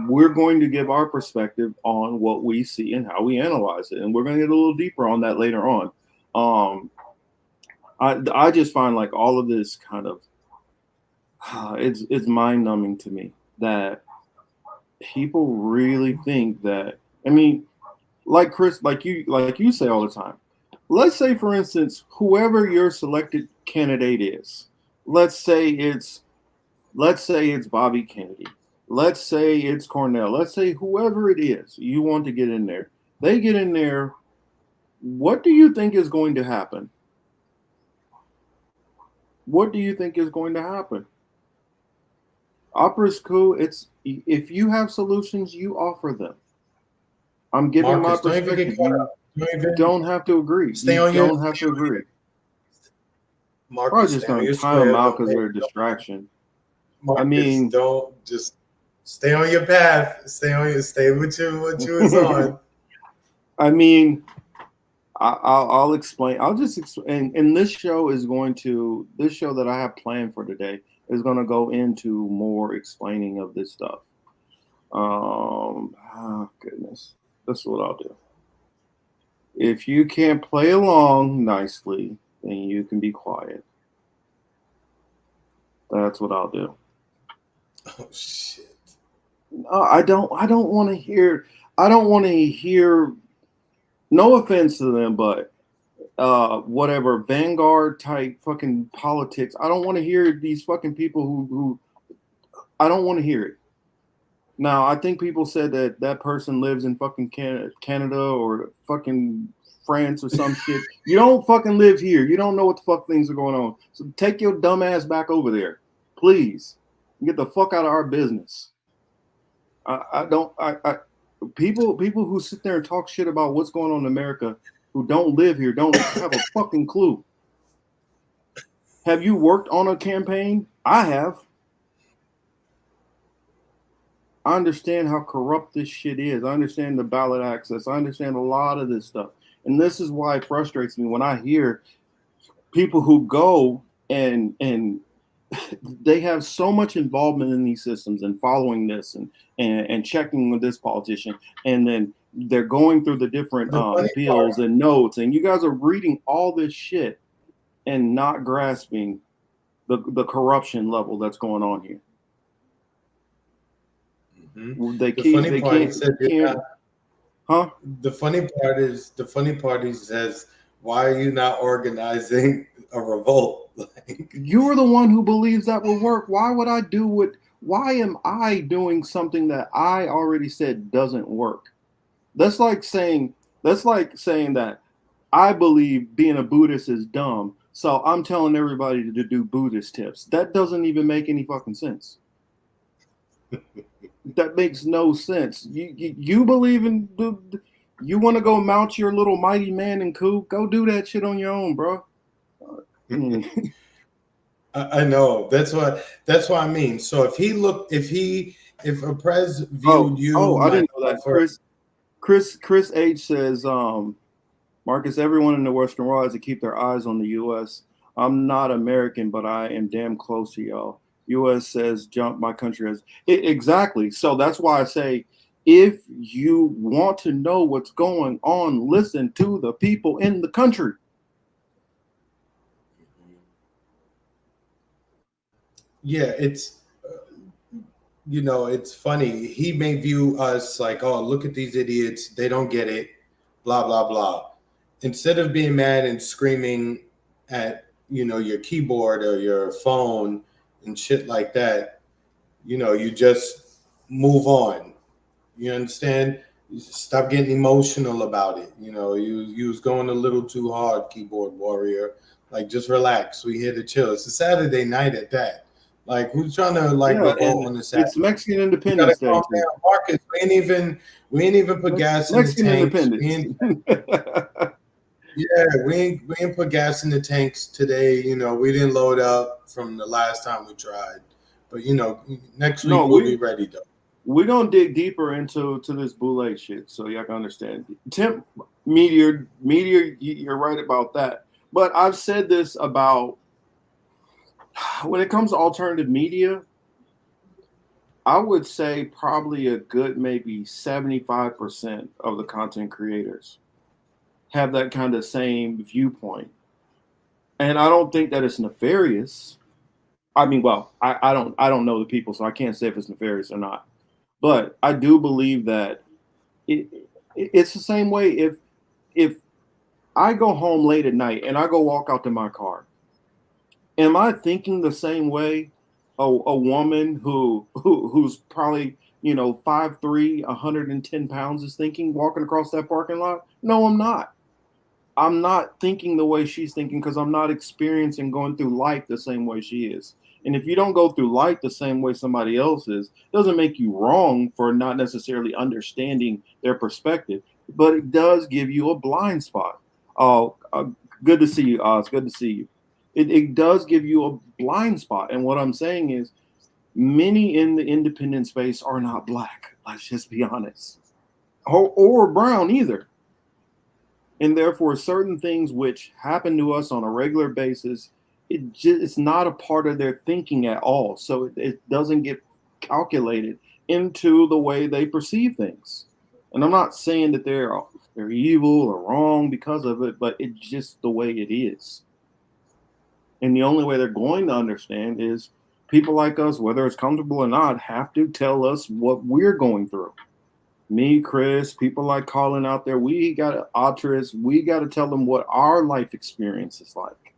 [SPEAKER 1] we're going to give our perspective on what we see and how we analyze it, and we're going to get a little deeper on that later on. I just find like all of this kind of it's mind numbing to me that people really think that. I mean, like Chris, like you say all the time. Let's say, for instance, whoever your selected candidate is. Let's say it's Bobby Kennedy. Let's say it's Cornel. Let's say whoever it is you want to get in there. They get in there. What do you think is going to happen? What do you think is going to happen? Opera's cool. It's if you have solutions, you offer them. I'm giving
[SPEAKER 2] Marcus,
[SPEAKER 1] my perspective. You don't have to agree. You don't have to agree.
[SPEAKER 2] Marcus,
[SPEAKER 1] Probably just going to time them out because they're a distraction.
[SPEAKER 2] Marcus,
[SPEAKER 1] I mean,
[SPEAKER 2] don't just stay on your path. Stay with what you was on.
[SPEAKER 1] I mean, I'll explain. I'll just explain. And this show that I have planned for today is going to go into more explaining of this stuff. Oh goodness, this is what I'll do. If you can't play along nicely, then you can be quiet. That's what I'll do.
[SPEAKER 2] Oh shit.
[SPEAKER 1] No, I don't want to hear. I don't want to hear. No offense to them, but whatever Vanguard type fucking politics. I don't want to hear these fucking people who I don't want to hear it. Now, I think people said that person lives in fucking Canada or fucking France or some shit. You don't fucking live here. You don't know what the fuck things are going on. So take your dumb ass back over there, please. Get the fuck out of our business. People who sit there and talk shit about what's going on in America who don't live here don't have a fucking clue. Have you worked on a campaign? I have. I understand how corrupt this shit is. I understand the ballot access. I understand a lot of this stuff. And this is why it frustrates me when I hear people who go and they have so much involvement in these systems and following this and checking with this politician. And then they're going through the different bills and notes. And you guys are reading all this shit and not grasping the corruption level that's going on here. They
[SPEAKER 2] The
[SPEAKER 1] keep
[SPEAKER 2] funny
[SPEAKER 1] they
[SPEAKER 2] part, he
[SPEAKER 1] can't
[SPEAKER 2] said,
[SPEAKER 1] can't huh?
[SPEAKER 2] the funny part, he says, why are you not organizing a revolt? Like,
[SPEAKER 1] You're the one who believes that will work. Why would I do what? Why am I doing something that I already said doesn't work? That's like saying that I believe being a Buddhist is dumb, so I'm telling everybody to do Buddhist tips. That doesn't even make any fucking sense. That makes no sense. You believe in you want to go mount your little mighty man and coup? Go do that shit on your own, bro.
[SPEAKER 2] I know. That's what I mean. So if a pres viewed
[SPEAKER 1] Oh,
[SPEAKER 2] you,
[SPEAKER 1] I didn't know that.
[SPEAKER 2] myself, or
[SPEAKER 1] Chris H says, Marcus, everyone in the Western world has to keep their eyes on the U.S. I'm not American, but I am damn close to y'all. U.S. says jump, my country has exactly. So that's why I say, if you want to know what's going on, listen to the people in the country.
[SPEAKER 2] yeah, it's funny. He may view us like, oh, look at these idiots. They don't get it. Blah, blah, blah. Instead of being mad and screaming at, your keyboard or your phone and shit like that, you just move on. You understand? You stop getting emotional about it. You was going a little too hard, keyboard warrior. Like, just relax. We here to chill. It's a Saturday night at that. Like, who's trying to
[SPEAKER 1] Yeah,
[SPEAKER 2] revolt
[SPEAKER 1] and
[SPEAKER 2] on the Saturday?
[SPEAKER 1] it's Mexican
[SPEAKER 2] You gotta
[SPEAKER 1] Independence Day.
[SPEAKER 2] calm down, Marcus. We ain't even put gas in the
[SPEAKER 1] Mexican
[SPEAKER 2] tanks.
[SPEAKER 1] Independence.
[SPEAKER 2] We ain't put gas in the tanks today. We didn't load up from the last time we tried. But next week
[SPEAKER 1] No,
[SPEAKER 2] we'll be ready though.
[SPEAKER 1] we're gonna dig deeper into this Boule shit, so y'all can understand. Temp meteor, you're right about that. But I've said this about when it comes to alternative media, I would say probably a good maybe 75% of the content creators have that kind of same viewpoint. And I don't think that it's nefarious. I mean, well, I don't know the people, so I can't say if it's nefarious or not. But I do believe that it's the same way if I go home late at night and I go walk out to my car, am I thinking the same way a woman who's probably 5'3", 110 pounds is thinking walking across that parking lot? No, I'm not. I'm not thinking the way she's thinking because I'm not experiencing going through life the same way she is. And if you don't go through life the same way somebody else is, it doesn't make you wrong for not necessarily understanding their perspective, but it does give you a blind spot. Oh, good to see you, Oz. Good to see you. It does give you a blind spot. And what I'm saying is, many in the independent space are not black. Let's just be honest, or brown either. And therefore certain things which happen to us on a regular basis, it's not a part of their thinking at all, so it doesn't get calculated into the way they perceive things. And I'm not saying that they're evil or wrong because of it, but it's just the way it is. And the only way they're going to understand is people like us, whether it's comfortable or not, have to tell us what we're going through. Me, Chris, people like Colin out there, we got to authors, we got to tell them what our life experience is like.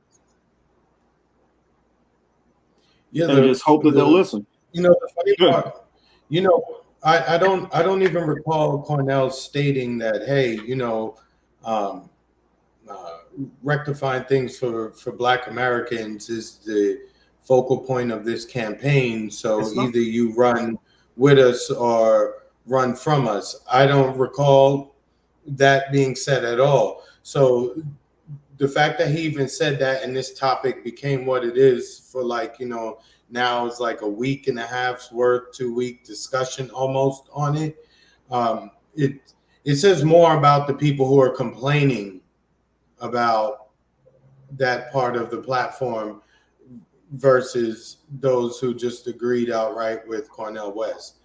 [SPEAKER 2] Yeah,
[SPEAKER 1] and just hope that they'll listen.
[SPEAKER 2] The funny part, I don't even recall Cornel stating that, hey, um, rectifying things for Black Americans is the focal point of this campaign. So either you run with us or run from us. I don't recall that being said at all. So the fact that he even said that and this topic became what it is for now it's like a week and a half's worth, 2-week discussion almost on it. It says more about the people who are complaining about that part of the platform versus those who just agreed outright with Cornel West.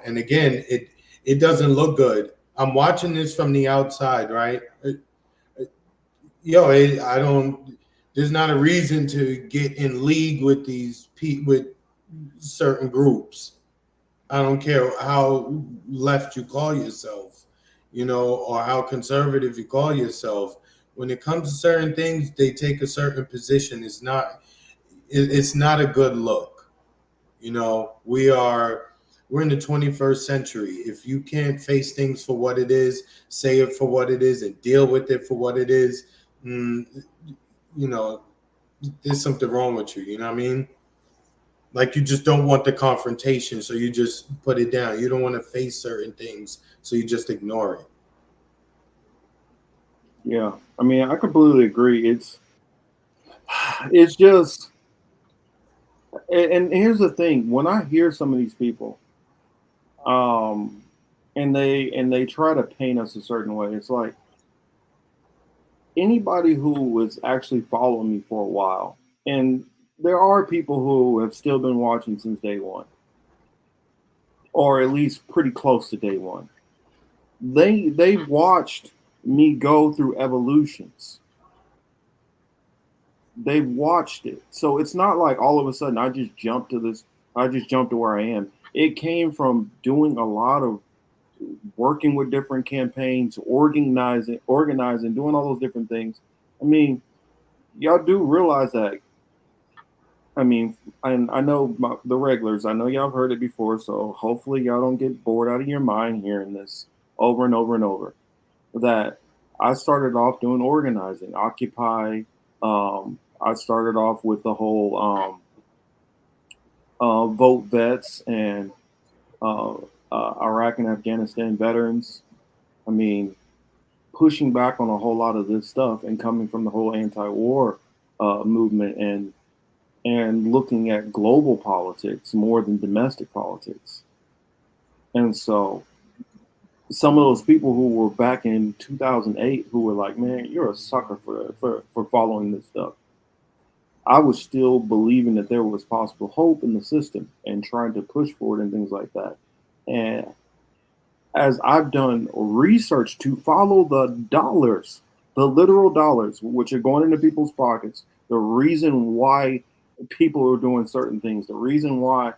[SPEAKER 2] And again, it doesn't look good. I'm watching this from the outside, right? I don't. There's not a reason to get in league with with certain groups. I don't care how left you call yourself, or how conservative you call yourself. When it comes to certain things, they take a certain position. It's not a good look. We're in the 21st century. If you can't face things for what it is, say it for what it is, and deal with it for what it is, mm, you know, there's something wrong with you. You know what I mean? Like you just don't want the confrontation, so you just put it down. You don't want to face certain things, so you just ignore it.
[SPEAKER 1] Yeah, I mean, I completely agree. It's just, and here's the thing: when I hear some of these people, um, and they try to paint us a certain way, it's like anybody who was actually following me for a while, and there are people who have still been watching since day one, or at least pretty close to day one. They've watched me go through evolutions. They've watched it. So it's not like all of a sudden I just jumped to where I am. It came from doing a lot of working with different campaigns, organizing, doing all those different things. I mean, y'all do realize that. I mean, and I know the regulars, I know y'all have heard it before, so hopefully y'all don't get bored out of your mind hearing this over and over and over. That I started off doing organizing, Occupy. I started off with the whole vote vets and uh, Iraq and Afghanistan veterans. I mean, pushing back on a whole lot of this stuff and coming from the whole anti-war movement and looking at global politics more than domestic politics. And so some of those people who were back in 2008 who were like, man, you're a sucker for following this stuff. I was still believing that there was possible hope in the system and trying to push for it and things like that. And as I've done research to follow the dollars, the literal dollars, which are going into people's pockets, the reason why people are doing certain things, the reason why,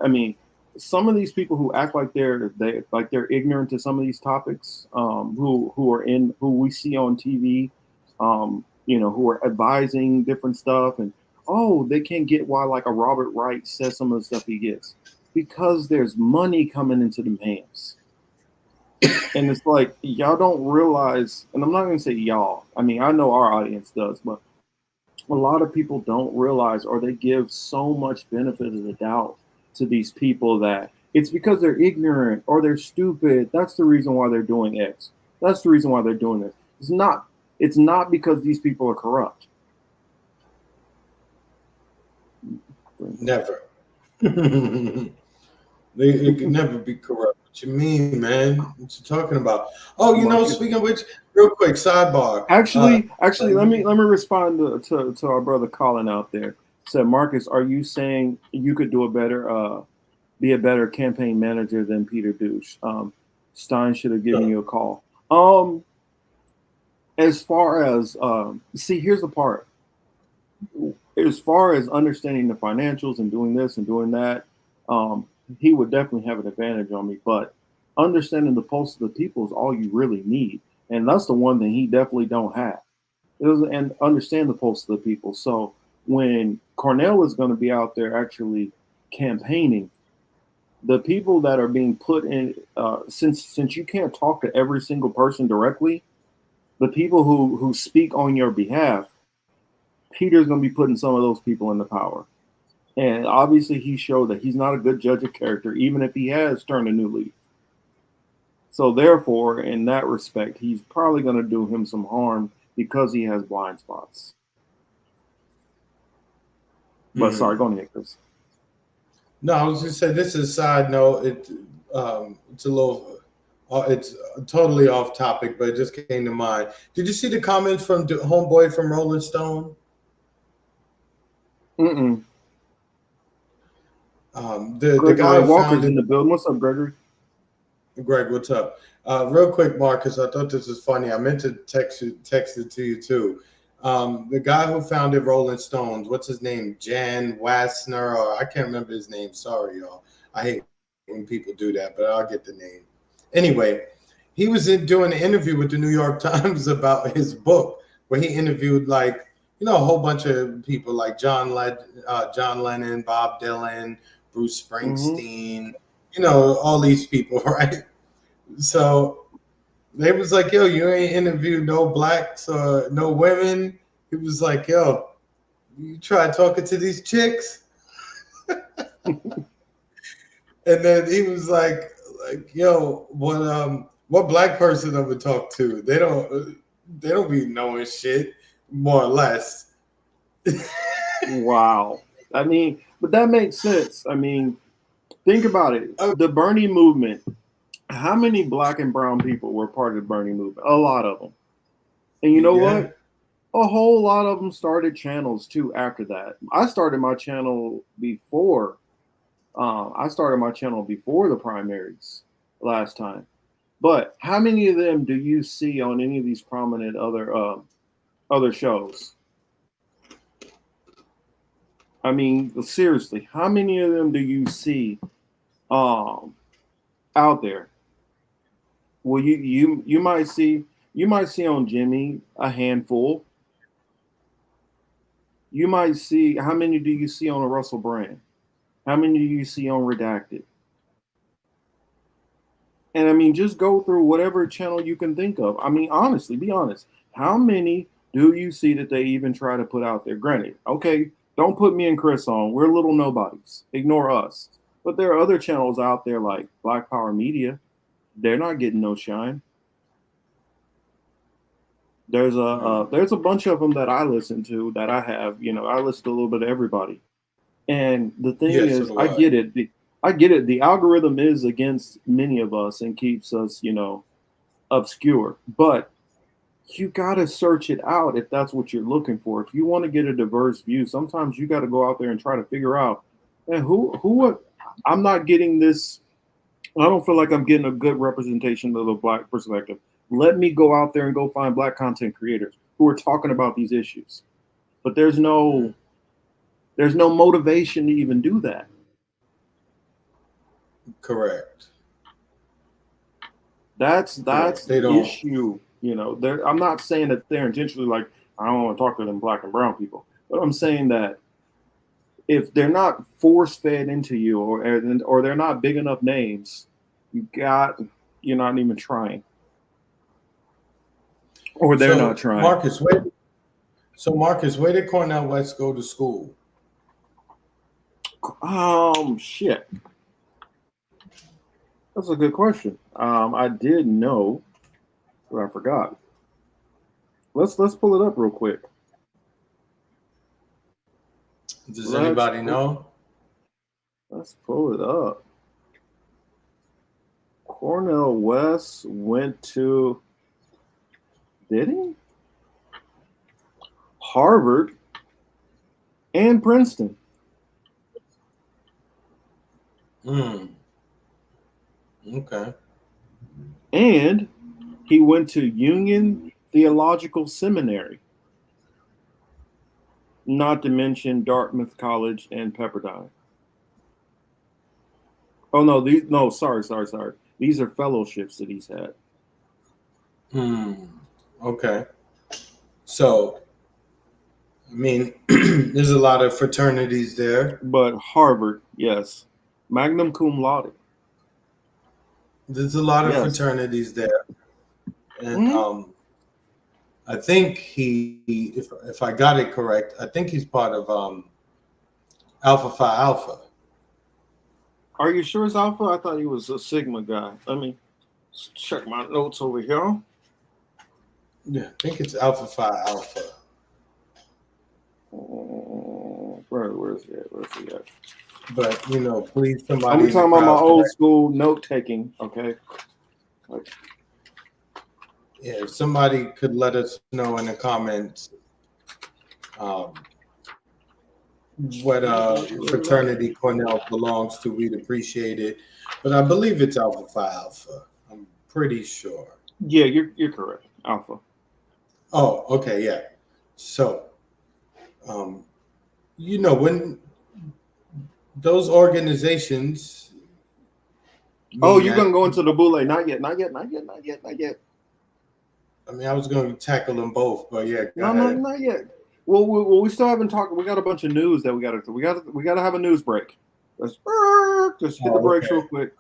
[SPEAKER 1] I mean, some of these people who act like they're ignorant to some of these topics, who we see on TV, who are advising different stuff, and oh, they can't get why like a Robert Wright says some of the stuff he gets because there's money coming into them hands. And it's like y'all don't realize, and I'm not gonna say y'all. I mean, I know our audience does, but a lot of people don't realize, or they give so much benefit of the doubt to these people that it's because they're ignorant or they're stupid. That's the reason why they're doing X. That's the reason why they're doing this. It's not. It's not because these people are corrupt.
[SPEAKER 2] Never. It can never be corrupt. What you mean, man? What you talking about? Oh, speaking of which, real quick sidebar.
[SPEAKER 1] Actually, let me respond to our brother Colin out there. Said Marcus, are you saying you could do be a better campaign manager than Peter Douche? Stein should have given you a call. As far as see, here's the part. As far as understanding the financials and doing this and doing that, he would definitely have an advantage on me. But understanding the pulse of the people is all you really need, and that's the one thing he definitely don't have. It doesn't and understand the pulse of the people. So when Cornel is going to be out there actually campaigning, the people that are being put in, since you can't talk to every single person directly, the people who speak on your behalf, Peter's going to be putting some of those people into power. And obviously, he showed that he's not a good judge of character, even if he has turned a new leaf. So therefore, in that respect, he's probably going to do him some harm because he has blind spots. But sorry, go ahead, Chris.
[SPEAKER 2] No, I was just saying, this is a side note. It's a little, it's totally off topic, but it just came to mind. Did you see the comments from the homeboy from Rolling Stone?
[SPEAKER 1] Mm-mm.
[SPEAKER 2] The guy who
[SPEAKER 1] Walker's in the building. What's up, Gregory?
[SPEAKER 2] Greg, what's up? Real quick, Marcus, I thought this was funny. I meant to text it to you too. The guy who founded Rolling Stones, what's his name? Jan Wassner, or I can't remember his name. Sorry, y'all. I hate when people do that, but I'll get the name. Anyway, he was doing an interview with the New York Times about his book, where he interviewed a whole bunch of people like John Lennon, Bob Dylan, Bruce Springsteen, all these people, right? So they was like, yo, you ain't interviewed no blacks or no women. He was like, yo, you try talking to these chicks? And then he was like, yo, what black person I would talk to? They don't be knowing shit, more or less.
[SPEAKER 1] Wow. I mean, but that makes sense. I mean, think about it. The Bernie movement. How many black and brown people were part of the Bernie movement? A lot of them. And you know what? A whole lot of them started channels too after that. I started my channel before. The primaries last time. But how many of them do you see on any of these prominent other shows? I mean, seriously, how many of them do you see out there? Well, you might see on Jimmy a handful. You might see, how many do you see on a Russell Brand? How many do you see on Redacted? And I mean, just go through whatever channel you can think of. I mean, honestly, be honest. How many do you see that they even try to put out there? Granted, okay, don't put me and Chris on. We're little nobodies. Ignore us. But there are other channels out there like Black Power Media. They're not getting no shine. There's a bunch of them that I listen to that I have. I listen to a little bit of everybody. And the thing is, I get it. I get it. The algorithm is against many of us and keeps us, obscure. But you got to search it out if that's what you're looking for. If you want to get a diverse view, sometimes you got to go out there and try to figure out, and I'm not getting this. I don't feel like I'm getting a good representation of the black perspective. Let me go out there and go find black content creators who are talking about these issues. But there's no motivation to even do that.
[SPEAKER 2] Correct.
[SPEAKER 1] That's the issue. I'm not saying that they're intentionally like, I don't want to talk to them black and brown people, but I'm saying that if they're not force fed into you or they're not big enough names, you're not even trying. Or they're not trying.
[SPEAKER 2] Marcus, where did Cornel West go to school?
[SPEAKER 1] Shit. That's a good question. I did know, but I forgot. Let's pull it up real quick.
[SPEAKER 2] Does anybody know?
[SPEAKER 1] Let's pull it up. Cornel West went to, did he? Harvard and Princeton.
[SPEAKER 2] Okay.
[SPEAKER 1] And he went to Union Theological Seminary. Not to mention Dartmouth College and Pepperdine. Oh no, sorry. These are fellowships that he's had.
[SPEAKER 2] Okay. So, I mean, there's a lot of fraternities there.
[SPEAKER 1] But Harvard, yes. Magna cum laude.
[SPEAKER 2] There's a lot of fraternities there. And I think if I got it correct, I think he's part of Alpha Phi Alpha.
[SPEAKER 1] Are you sure it's Alpha? I thought he was a Sigma guy. Let me check my notes over here.
[SPEAKER 2] Yeah, I think it's Alpha Phi Alpha.
[SPEAKER 1] Where's he at?
[SPEAKER 2] But please, somebody.
[SPEAKER 1] I'm talking about my old school note taking. Okay.
[SPEAKER 2] Yeah, if somebody could let us know in the comments what fraternity Cornel belongs to, we'd appreciate it. But I believe it's Alpha Phi Alpha. I'm pretty sure.
[SPEAKER 1] Yeah, you're correct. Alpha.
[SPEAKER 2] Oh, okay, yeah. So, when those organizations,
[SPEAKER 1] Oh,
[SPEAKER 2] me.
[SPEAKER 1] you're gonna go into the Boule? Not yet. Not yet. Not yet. Not yet. Not yet.
[SPEAKER 2] I mean, I was going to tackle them both, but yeah, go
[SPEAKER 1] No, no,
[SPEAKER 2] ahead.
[SPEAKER 1] not yet. Well, we still haven't talked. We got a bunch of news that we got to have a news break. Let's just hit the brakes real quick.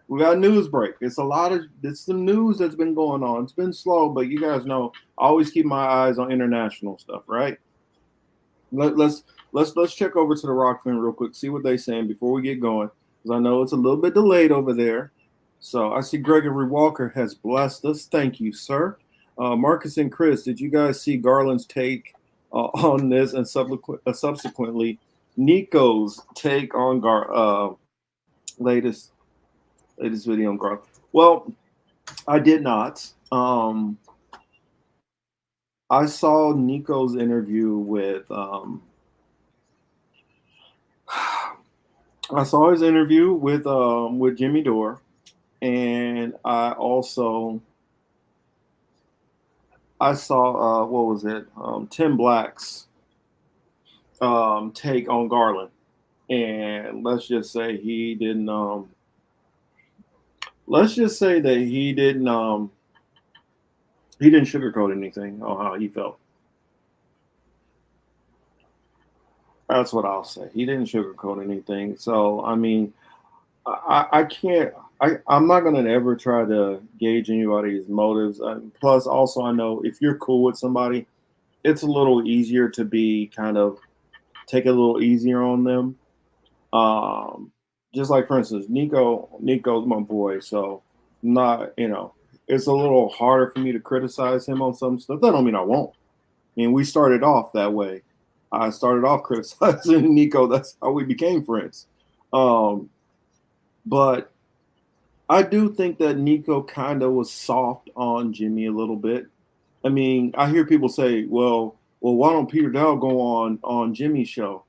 [SPEAKER 1] We got a news break. It's some news that's been going on. It's been slow, but you guys know I always keep my eyes on international stuff, right? Let's check over to the Rockfin real quick, see what they're saying before we get going, because I know it's a little bit delayed over there. So I see Gregory Walker has blessed us. Thank you, sir. Marcus and Chris, did you guys see Garland's take on this, and subsequently Nico's take on latest video on Garland? Well, I did not. I saw Nico's interview with I saw his interview with Jimmy Dore, and I saw what was it? Tim Black's take on Garland, and let's just say he didn't. Let's just say that he didn't sugarcoat anything on how he felt. That's what I'll say. He didn't sugarcoat anything. So I mean, I can't. I'm not gonna ever try to gauge anybody's motives. Plus, also I know if you're cool with somebody, it's a little easier to be kind of take it a little easier on them. Just like for instance, Nico's my boy, so not it's a little harder for me to criticize him on some stuff. That don't mean I won't. I mean, we started off that way. I started off criticizing Nico. That's how we became friends. But I do think that Nico kind of was soft on Jimmy a little bit. I mean, I hear people say, well, why don't Peter Dell go on Jimmy's show?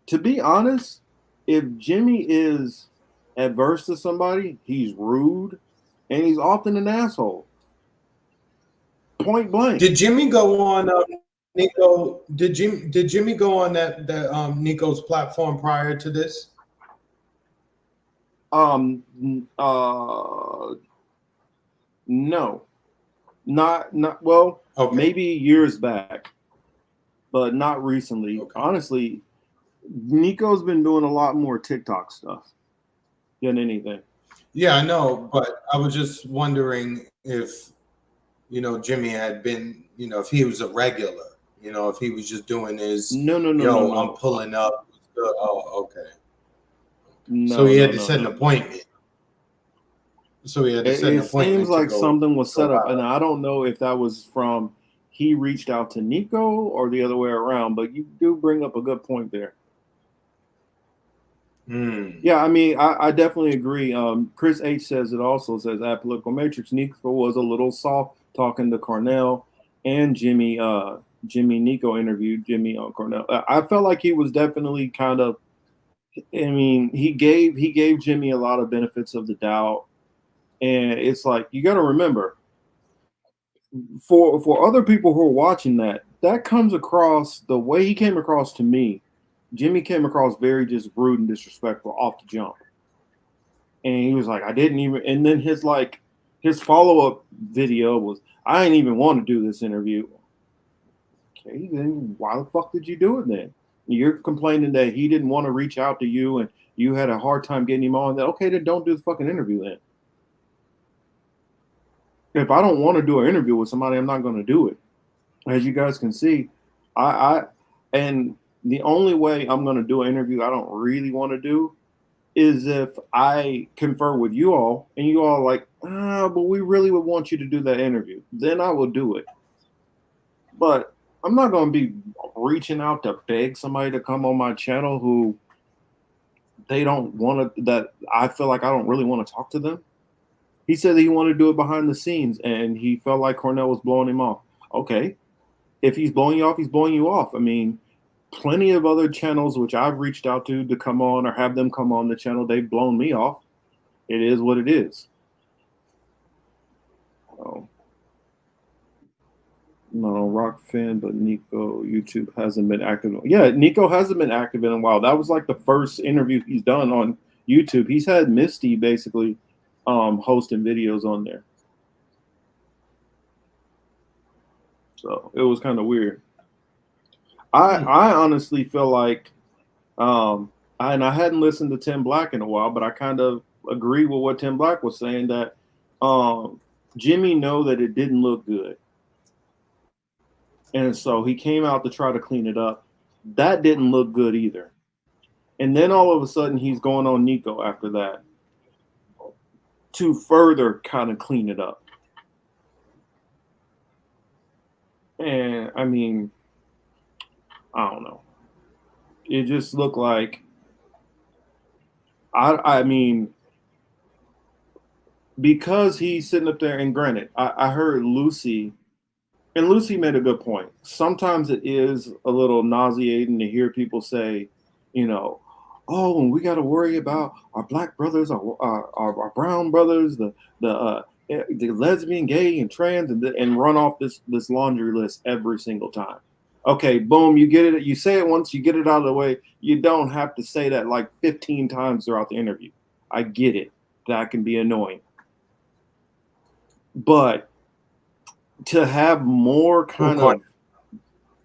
[SPEAKER 1] To be honest, if Jimmy is adverse to somebody, he's rude and he's often an asshole. Point blank.
[SPEAKER 2] Did Jimmy go on Nico? Did Jimmy go on that Nico's platform prior to this?
[SPEAKER 1] No, not well. Okay. Maybe years back, but not recently. Okay. Honestly, Nico's been doing a lot more TikTok stuff than anything.
[SPEAKER 2] Yeah, I know, but I was just wondering if Jimmy had been, if he was a regular, if he was just doing his no. I'm pulling up. Oh, okay. No, so he had to set an appointment. So he had to set an appointment.
[SPEAKER 1] It seems like something was set up, and I don't know if that was from he reached out to Nico or the other way around, but you do bring up a good point there. Yeah, I mean, I definitely agree. Chris H says it also says at Political Matrix, Nico was a little soft talking to Cornel and Jimmy. Nico interviewed Jimmy on Cornel. I felt like he was definitely kind of. I mean, he gave Jimmy a lot of benefits of the doubt, and it's like you got to remember for other people who are watching that comes across the way he came across to me. Jimmy came across very just rude and disrespectful off the jump. And he was like, I didn't even, and then his follow-up video was, I didn't even want to do this interview. Okay, then why the fuck did you do it then? You're complaining that he didn't want to reach out to you and you had a hard time getting him on. Okay, then don't do the fucking interview then. If I don't want to do an interview with somebody, I'm not going to do it. As you guys can see, and the only way I'm going to do an interview I don't really want to do is if I confer with you all and you all like, but we really would want you to do that interview. Then I will do it. But I'm not going to be reaching out to beg somebody to come on my channel who they don't want to, that I feel like I don't really want to talk to them. He said that he wanted to do it behind the scenes and he felt like Cornel was blowing him off. Okay. If he's blowing you off, he's blowing you off. I mean, plenty of other channels which I've reached out to come on or have them come on the channel, they've blown me off. It is what it is. No, Rock fan, but Nico YouTube hasn't been active. Yeah, Nico hasn't been active in a while. That was like the first interview he's done on YouTube. He's had Misty basically hosting videos on there. So it was kind of weird. I honestly feel like, and I hadn't listened to Tim Black in a while, but I kind of agree with what Tim Black was saying, that Jimmy know that it didn't look good. And so he came out to try to clean it up. That didn't look good either. And then all of a sudden he's going on Nico after that to further kind of clean it up. And I mean, I don't know. It just looked like, I mean, because he's sitting up there, and granted, I heard Lucy, and Lucy made a good point. Sometimes it is a little nauseating to hear people say, you know, oh, we got to worry about our black brothers, our brown brothers, the lesbian, gay, and trans, and run off this laundry list every single time. Okay, boom, you get it. You say it once, you get it out of the way. You don't have to say that like 15 times throughout the interview. I get it. That can be annoying. But to have more kind of,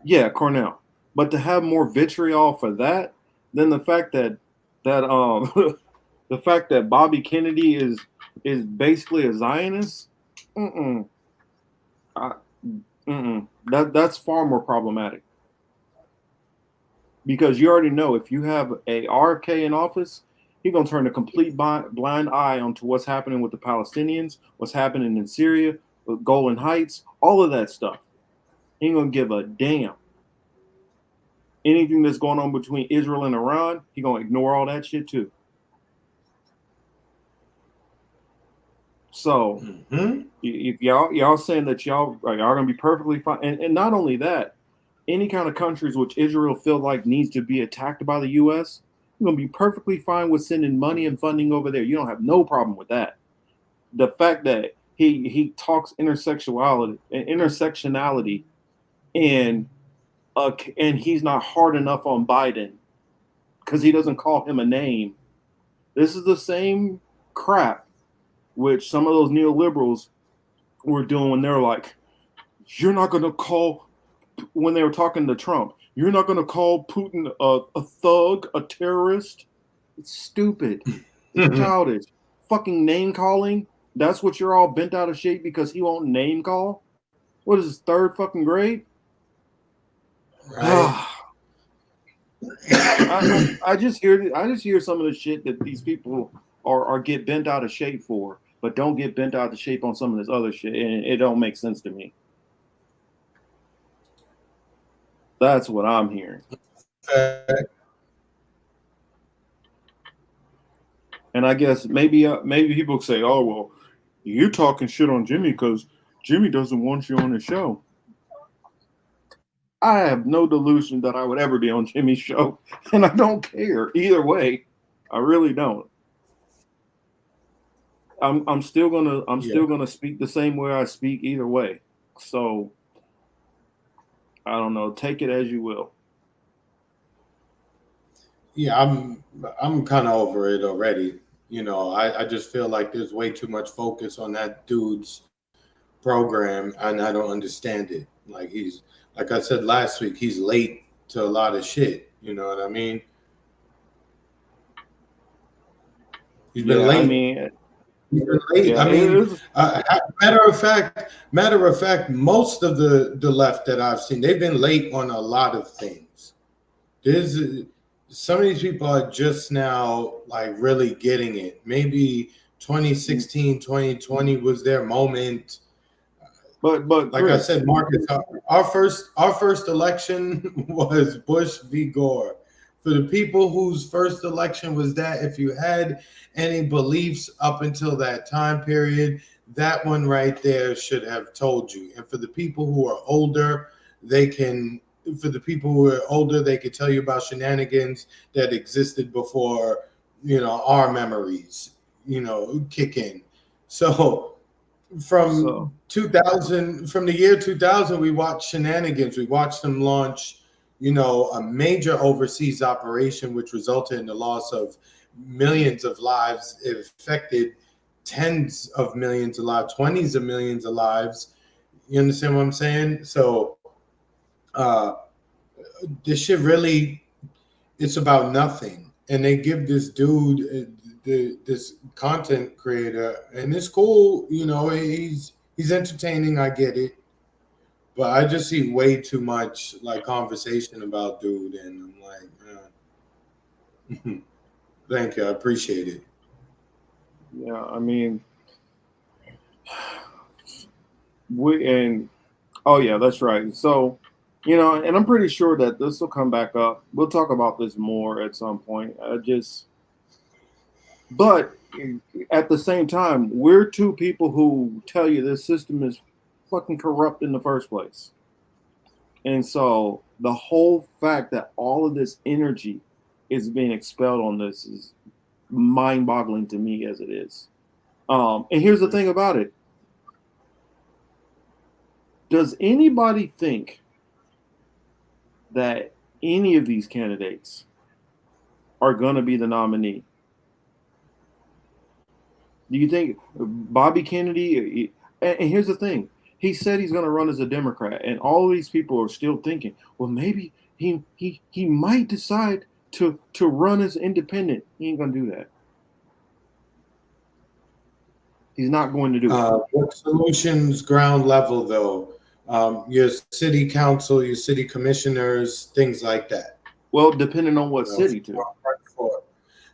[SPEAKER 1] yeah, Cornel, but to have more vitriol for that than the fact that the fact that Bobby Kennedy is basically a Zionist, that's far more problematic. Because you already know, if you have a RFK in office, he's gonna turn a complete blind eye onto what's happening with the Palestinians, what's happening in Syria, with Golan Heights, all of that stuff. He ain't gonna give a damn. Anything that's going on between Israel and Iran, he gonna ignore all that shit too. So if y'all saying that y'all are gonna be perfectly fine, and not only that, any kind of countries which Israel feel like needs to be attacked by the U.S., you're gonna be perfectly fine with sending money and funding over there. You don't have no problem with that. The fact that he talks intersectionality, and he's not hard enough on Biden because he doesn't call him a name. This is the same crap which some of those neoliberals were doing when they're like, you're not going to call, when they were talking to Trump, you're not going to call Putin a thug, a terrorist. It's stupid. It's childish. Fucking name calling. That's what you're all bent out of shape because he won't name call. What is his, third fucking grade? Right. I just hear some of the shit that these people are get bent out of shape for, but don't get bent out of shape on some of this other shit, and it don't make sense to me. That's what I'm hearing. And I guess maybe people say, oh, well, you're talking shit on Jimmy because Jimmy doesn't want you on the show. I have no delusion that I would ever be on Jimmy's show, and I don't care either way. I really don't. I'm still gonna speak the same way I speak either way. So I don't know. Take it as you will.
[SPEAKER 2] Yeah, I'm kind of over it already. You know, I just feel like there's way too much focus on that dude's program, and I don't understand it. Like like I said last week, he's late to a lot of shit. You know what I mean? He's been late. He's been late. Yeah, matter of fact, most of the left that I've seen, they've been late on a lot of things. Some of these people are just now like really getting it. Maybe 2016, 2020 was their moment. But like Chris, I said, Marcus, our first election was Bush v. Gore. For the people whose first election was that, if you had any beliefs up until that time period, that one right there should have told you. And for the people who are older, they could tell you about shenanigans that existed before, our memories, kick in. So from the year 2000, we watched shenanigans. We watched them launch, a major overseas operation, which resulted in the loss of millions of lives. It affected tens of millions of lives, 20s of millions of lives. You understand what I'm saying? So this shit really, it's about nothing. And they give this dude, this content creator, and it's cool, you know, he's entertaining, I get it. But I just see way too much like conversation about dude, and I'm like, thank you, I appreciate it.
[SPEAKER 1] Yeah, I mean, oh yeah, that's right. So, you know, and I'm pretty sure that this will come back up. We'll talk about this more at some point. But at the same time, we're two people who tell you this system is fucking corrupt in the first place. And so the whole fact that all of this energy is being expelled on this is mind-boggling to me as it is. And here's the thing about it. Does anybody think that any of these candidates are going to be the nominee? Do you think Bobby Kennedy? And here's the thing. He said he's going to run as a Democrat, and all of these people are still thinking, well, maybe he might decide to run as independent. He ain't going to do that. He's not going to do it.
[SPEAKER 2] What solutions ground level though? Your city council, your city commissioners, things like that.
[SPEAKER 1] Well, depending on what city too.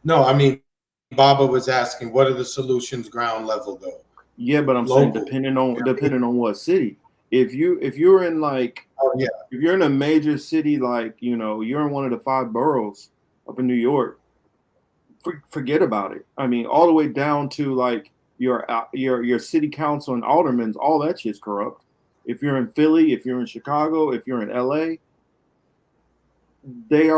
[SPEAKER 2] No, I mean, Baba was asking, what are the solutions ground level though?
[SPEAKER 1] Yeah, but I'm saying depending on what city. If you're in like, if you're in a major city, like, you know, you're in one of the 5 boroughs up in New York, forget about it. I mean, all the way down to like your city council and aldermen, all that shit's corrupt. If you're in Philly, if you're in Chicago, if you're in LA, they're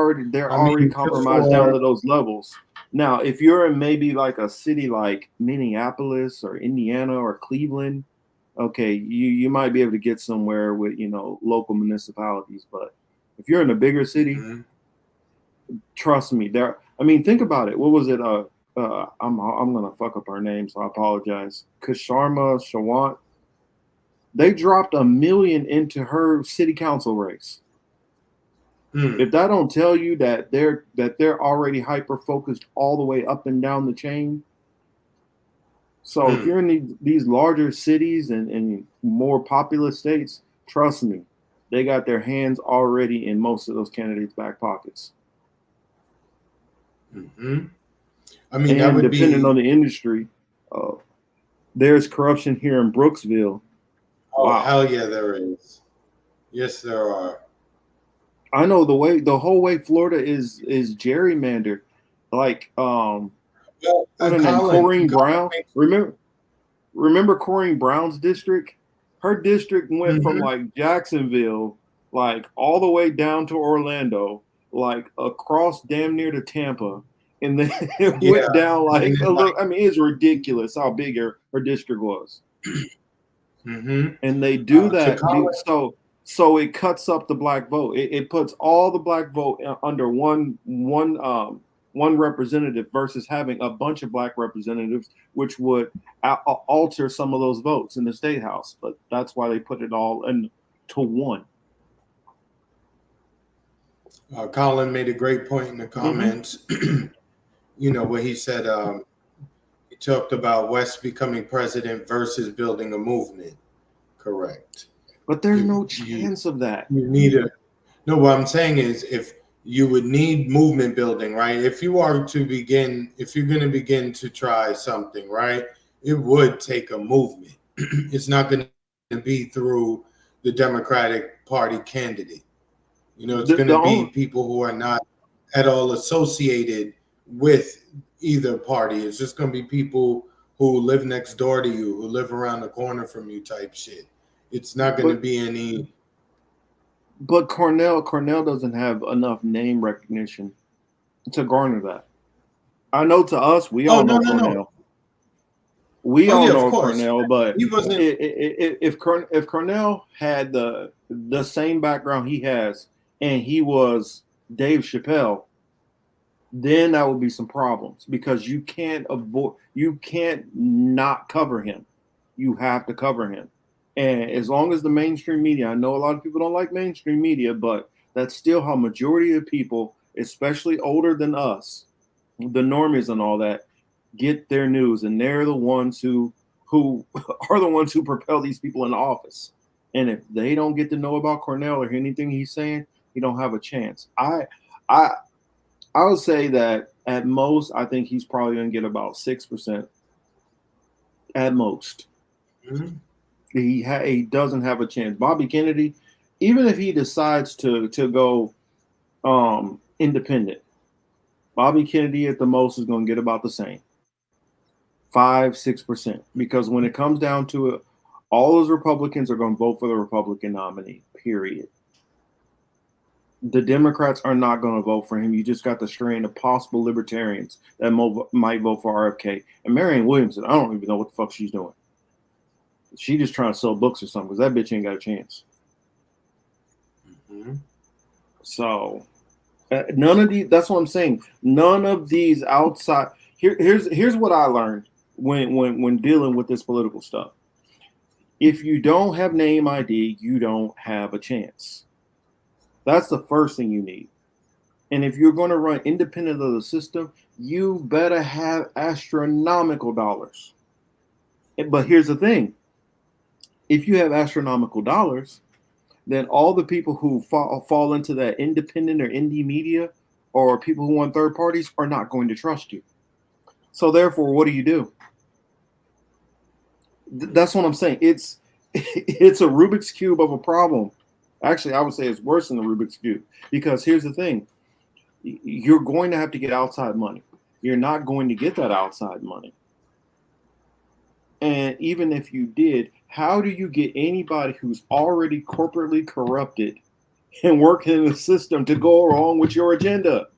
[SPEAKER 1] already compromised down to those levels. Now, if you're in maybe like a city like Minneapolis or Indiana or Cleveland, okay, you might be able to get somewhere with, you know, local municipalities. But if you're in a bigger city, trust me, I mean, think about it. What was it? I'm gonna fuck up her name, so I apologize. Kasharma Shawant. They dropped $1 million into her city council race. If that don't tell you that they're already hyper focused all the way up and down the chain. So if you're in these larger cities and more populous states, trust me, they got their hands already in most of those candidates' back pockets.
[SPEAKER 2] I mean, that would
[SPEAKER 1] depending on the industry, there's corruption here in Brooksville.
[SPEAKER 2] Oh, wow. Hell yeah, there is. Yes, there are.
[SPEAKER 1] I know the whole way Florida is gerrymandered. Like, Corrine Brown. Remember Corrine Brown's district? Her district went from like Jacksonville, like all the way down to Orlando, like across damn near to Tampa, and then it went down like a little. I mean, it's ridiculous how big her district was. And they do that so it cuts up the black vote. It puts all the black vote under one representative versus having a bunch of black representatives, which would alter some of those votes in the state house. But that's why they put it all into one.
[SPEAKER 2] Colin made a great point in the comments. You know, where he said he talked about West becoming president versus building a movement. Correct.
[SPEAKER 1] But there's no chance of that.
[SPEAKER 2] You need no, what I'm saying is if you would need movement building, right? If you are to begin, if you're going to begin to try something, right, it would take a movement. It's not going to be through the Democratic Party candidate. You know, it's going to be people who are not at all associated with either party. It's just going to be people who live next door to you, who live around the corner from you type shit. It's not going to be any.
[SPEAKER 1] But Cornel doesn't have enough name recognition to garner that. I know to us, we all know Cornel. No. We all know Cornel, but he wasn't. If Cornel had the same background he has, and he was Dave Chappelle, then that would be some problems because you can't not cover him. You have to cover him. And as long as the mainstream media, I know a lot of people don't like mainstream media, but that's still how majority of people, especially older than us, the normies and all that, get their news, and they're the ones who are the ones who propel these people into office. And if they don't get to know about Cornel or hear anything he's saying, he don't have a chance. I I would say that at most, I think he's probably going to get about 6% at most.
[SPEAKER 2] Mhm.
[SPEAKER 1] He doesn't have a chance. Bobby Kennedy, even if he decides to go independent, Bobby Kennedy at the most is going to get about the same, 5-6%. Because when it comes down to it, all those Republicans are going to vote for the Republican nominee. Period. The Democrats are not going to vote for him. You just got the strain of possible libertarians that might vote for RFK. And Marianne Williamson, I don't even know what the fuck she's doing. She just trying to sell books or something because that bitch ain't got a chance.
[SPEAKER 2] Mm-hmm.
[SPEAKER 1] So none of these. That's what I'm saying. None of these outside. Here's what I learned when dealing with this political stuff. If you don't have name ID, you don't have a chance. That's the first thing you need. And if you're going to run independent of the system, you better have astronomical dollars. But here's the thing. If you have astronomical dollars, then all the people who fall into that independent or indie media or people who want third parties are not going to trust you. So therefore, what do? That's what I'm saying. It's a Rubik's Cube of a problem. Actually, I would say it's worse than the Rubik's Cube because here's the thing. You're going to have to get outside money. You're not going to get that outside money. And even if you did, how do you get anybody who's already corporately corrupted and working in the system to go along with your agenda?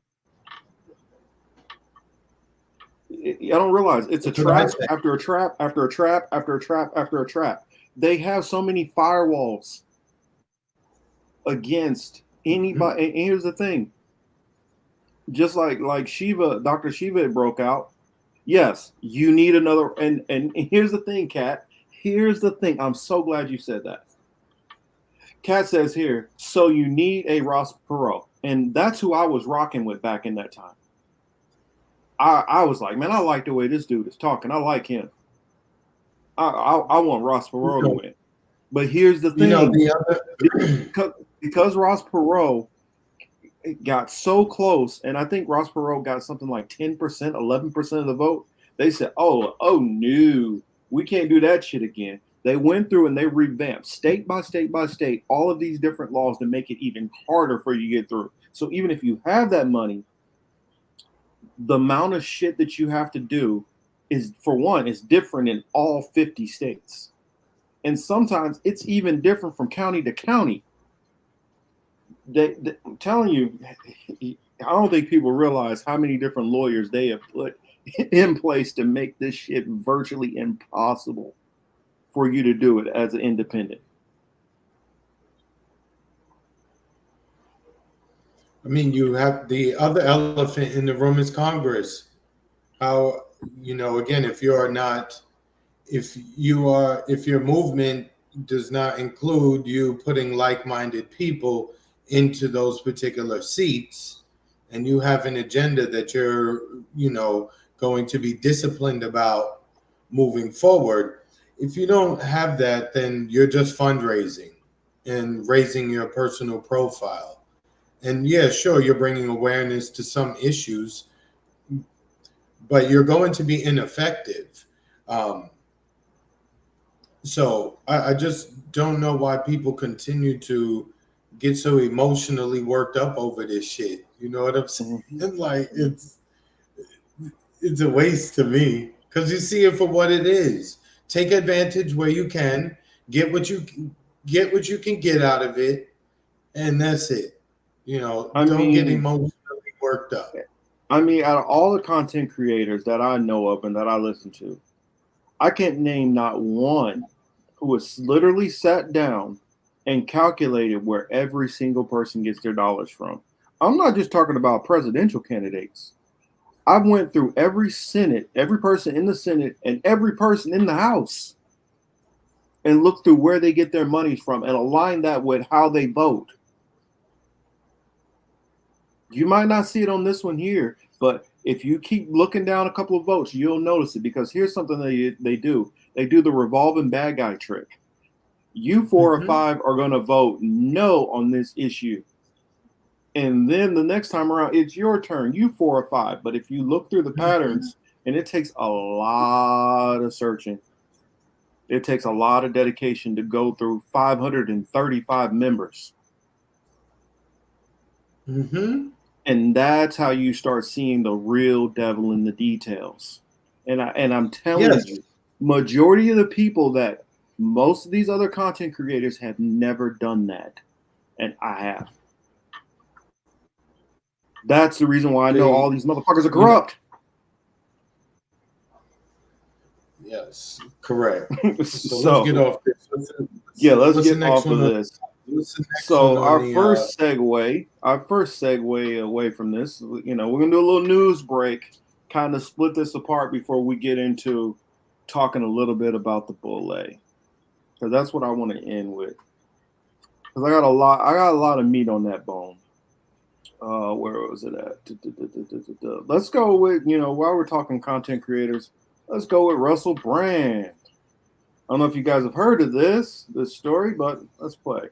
[SPEAKER 1] I don't realize it's a trap after a trap after a trap after a trap after a trap. They have so many firewalls against anybody. And here's the thing. Just like Shiva, Dr. Shiva had broke out. Yes, you need another. And here's the thing, Kat. Here's the thing. I'm so glad you said that. Kat says here, so you need a Ross Perot. And that's who I was rocking with back in that time. I was like, man, I like the way this dude is talking. I like him. I want Ross Perot to win. But here's the thing. Because Ross Perot got so close, and I think Ross Perot got something like 10%, 11% of the vote. They said, oh no, we can't do that shit again. They went through and they revamped state by state by state all of these different laws to make it even harder for you to get through. So even if you have that money, the amount of shit that you have to do is, for one, is different in all 50 states. And sometimes it's even different from county to county. I'm telling you, I don't think people realize how many different lawyers they have put in place to make this shit virtually impossible for you to do it as an independent.
[SPEAKER 2] I mean, you have the other elephant in the room is Congress. How, again, if your movement does not include you putting like-minded people into those particular seats, and you have an agenda that you're, going to be disciplined about moving forward. If you don't have that, then you're just fundraising and raising your personal profile. And yeah, sure, you're bringing awareness to some issues, but you're going to be ineffective. So I just don't know why people continue to get so emotionally worked up over this shit. You know what I'm saying? Like it's a waste to me because you see it for what it is. Take advantage where you can, get what you can get out of it, and that's it. Don't get emotionally worked up.
[SPEAKER 1] I mean, out of all the content creators that I know of and that I listen to, I can't name not one who has literally sat down and calculated where every single person gets their dollars from. I'm not just talking about presidential candidates. I went through every Senate, every person in the Senate, and every person in the House, and looked through where they get their money from and aligned that with how they vote. You might not see it on this one here, but if you keep looking down a couple of votes, you'll notice it, because here's something they do. They do the revolving bad guy trick. You 4 or 5 are going to vote no on this issue. And then the next time around, it's your turn. You 4 or 5. But if you look through the patterns, and it takes a lot of searching, it takes a lot of dedication to go through 535 members. And that's how you start seeing the real devil in the details. And I'm telling you, majority of the people that most of these other content creators have never done that. And I have. That's the reason why I know all these motherfuckers are corrupt.
[SPEAKER 2] Yes, correct.
[SPEAKER 1] So
[SPEAKER 2] let's get off this.
[SPEAKER 1] Let's get off of this. So our first segue away from this, we're gonna do a little news break, kind of split this apart before we get into talking a little bit about the Boule, because that's what I want to end with. Because I got a lot of meat on that bone. Where was it at? Let's go with, while we're talking content creators, let's go with Russell Brand. I don't know if you guys have heard of this story, but let's play.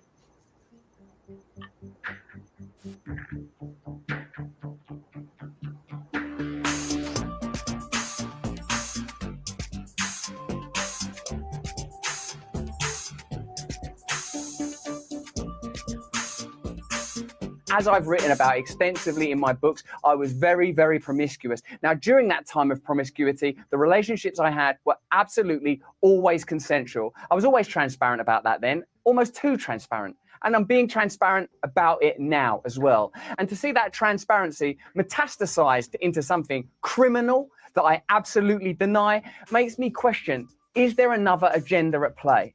[SPEAKER 4] As I've written about extensively in my books, I was very, very promiscuous. Now, during that time of promiscuity, the relationships I had were absolutely always consensual. I was always transparent about that then, almost too transparent. And I'm being transparent about it now as well. And to see that transparency metastasized into something criminal that I absolutely deny makes me question, is there another agenda at play?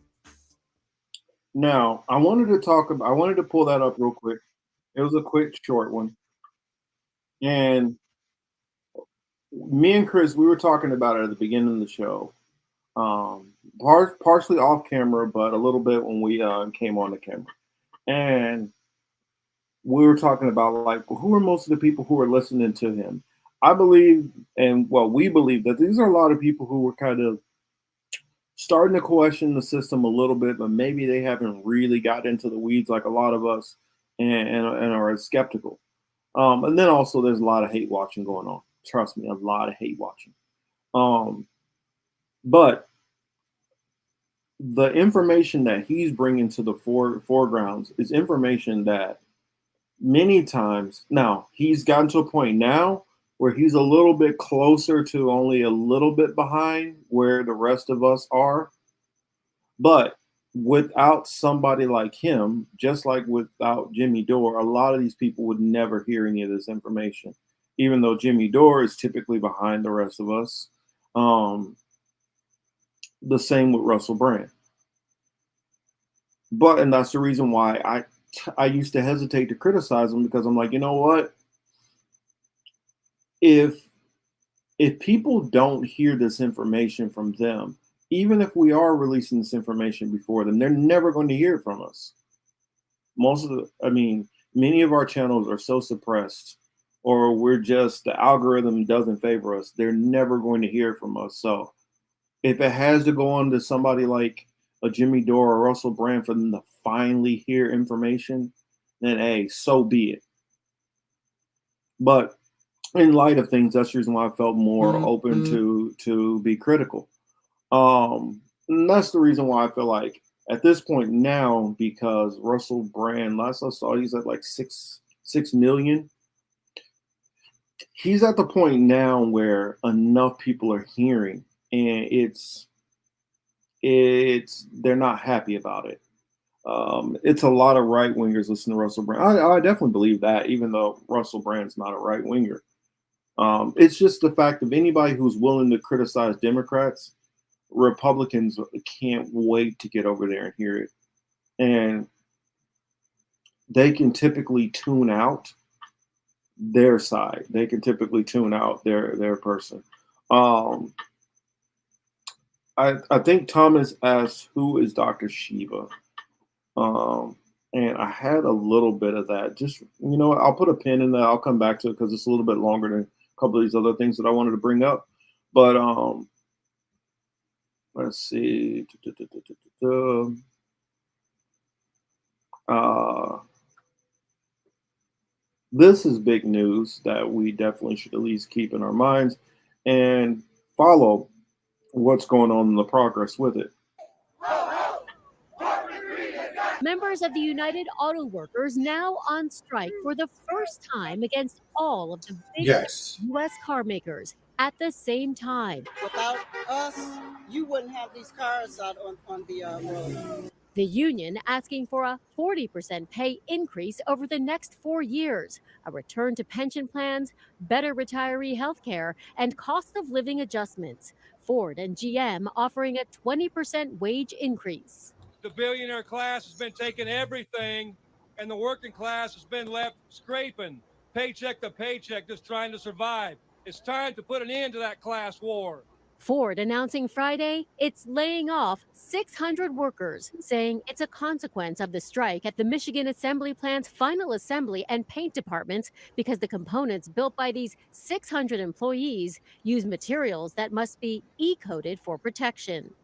[SPEAKER 1] Now, I wanted to pull that up real quick. It was a quick, short one. And me and Chris, we were talking about it at the beginning of the show. Partially off camera, but a little bit when we came on the camera. And we were talking about, like, who are most of the people who are listening to him? I believe, we believe that these are a lot of people who were kind of starting to question the system a little bit, but maybe they haven't really got into the weeds like a lot of us, and are skeptical. And then also there's a lot of hate watching going on. Trust me, a lot of hate watching. But the information that he's bringing to the foregrounds is information that many times now he's gotten to a point now where he's a little bit closer to only a little bit behind where the rest of us are. But without somebody like him, just like without Jimmy Dore, a lot of these people would never hear any of this information, even though Jimmy Dore is typically behind the rest of us. The same with Russell Brand. And that's the reason why I used to hesitate to criticize him, because I'm like, you know what? If people don't hear this information from them, even if we are releasing this information before them, they're never going to hear it from us. Many of our channels are so suppressed, or the algorithm doesn't favor us. They're never going to hear from us. So if it has to go on to somebody like a Jimmy Dore or Russell Brand for them to finally hear information, then hey, so be it. But in light of things, that's the reason why I felt more open to be critical. And that's the reason why I feel like at this point now, because Russell Brand, last I saw, he's at like 6 million. He's at the point now where enough people are hearing, and they're not happy about it. It's a lot of right wingers listening to Russell Brand. I definitely believe that, even though Russell Brand's not a right winger. It's just the fact of anybody who's willing to criticize Democrats, Republicans can't wait to get over there and hear it. And they can typically tune out their side. They can typically tune out their person. I think Thomas asked, who is Dr. Shiva? And I had a little bit of that. Just, I'll put a pin in that. I'll come back to it because it's a little bit longer than a couple of these other things that I wanted to bring up. But let's see. This is big news that we definitely should at least keep in our minds and follow what's going on in the progress with it.
[SPEAKER 5] Members of the United Auto Workers now on strike for the first time against all of the big U.S. car makers at the same time.
[SPEAKER 6] Without us, you wouldn't have these cars out on the road.
[SPEAKER 5] The union asking for a 40% pay increase over the next 4 years, a return to pension plans, better retiree health care, and cost of living adjustments. Ford and GM offering a 20% wage increase.
[SPEAKER 7] The billionaire class has been taking everything, and the working class has been left scraping paycheck to paycheck, just trying to survive. It's time to put an end to that class war.
[SPEAKER 5] Ford announcing Friday it's laying off 600 workers, saying it's a consequence of the strike at the Michigan assembly plant's final assembly and paint departments because the components built by these 600 employees use materials that must be E-coded for protection.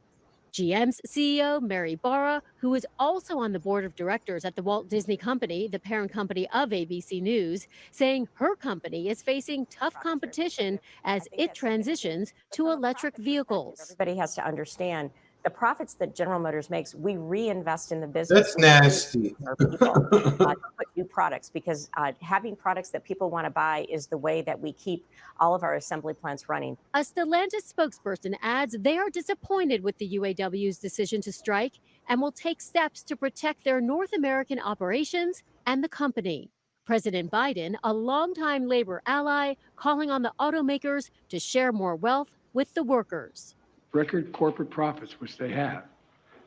[SPEAKER 5] GM's CEO, Mary Barra, who is also on the board of directors at the Walt Disney Company, the parent company of ABC News, saying her company is facing tough competition as it transitions to electric vehicles.
[SPEAKER 8] Everybody has to understand the profits that General Motors makes, we reinvest in the business.
[SPEAKER 2] That's nasty.
[SPEAKER 8] Put new products, because having products that people want to buy is the way that we keep all of our assembly plants running.
[SPEAKER 5] A Stellantis spokesperson adds they are disappointed with the UAW's decision to strike and will take steps to protect their North American operations and the company. President Biden, a longtime labor ally, calling on the automakers to share more wealth with the workers.
[SPEAKER 9] Record corporate profits, which they have,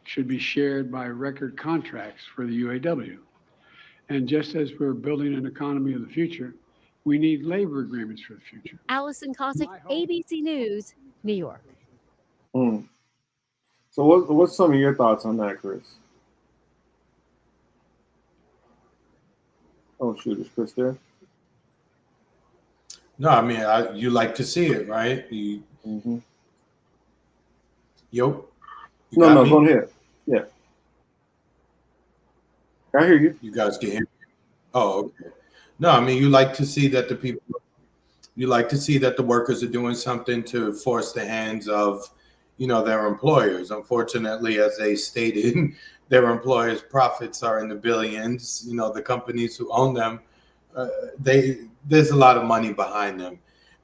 [SPEAKER 9] should be shared by record contracts for the UAW. And just as we're building an economy of the future, we need labor agreements for the future.
[SPEAKER 5] Allison Cossack, ABC News, New York.
[SPEAKER 1] So what's some of your thoughts on that, Chris? Oh, shoot, is Chris there?
[SPEAKER 2] No, I mean, you like to see it, right? Yo.
[SPEAKER 1] No, go ahead. Yeah. I hear you.
[SPEAKER 2] You guys can hear me? Oh, okay. No, I mean, you like to see that the workers are doing something to force the hands of, their employers. Unfortunately, as they stated, their employers' profits are in the billions. The companies who own them, there's a lot of money behind them.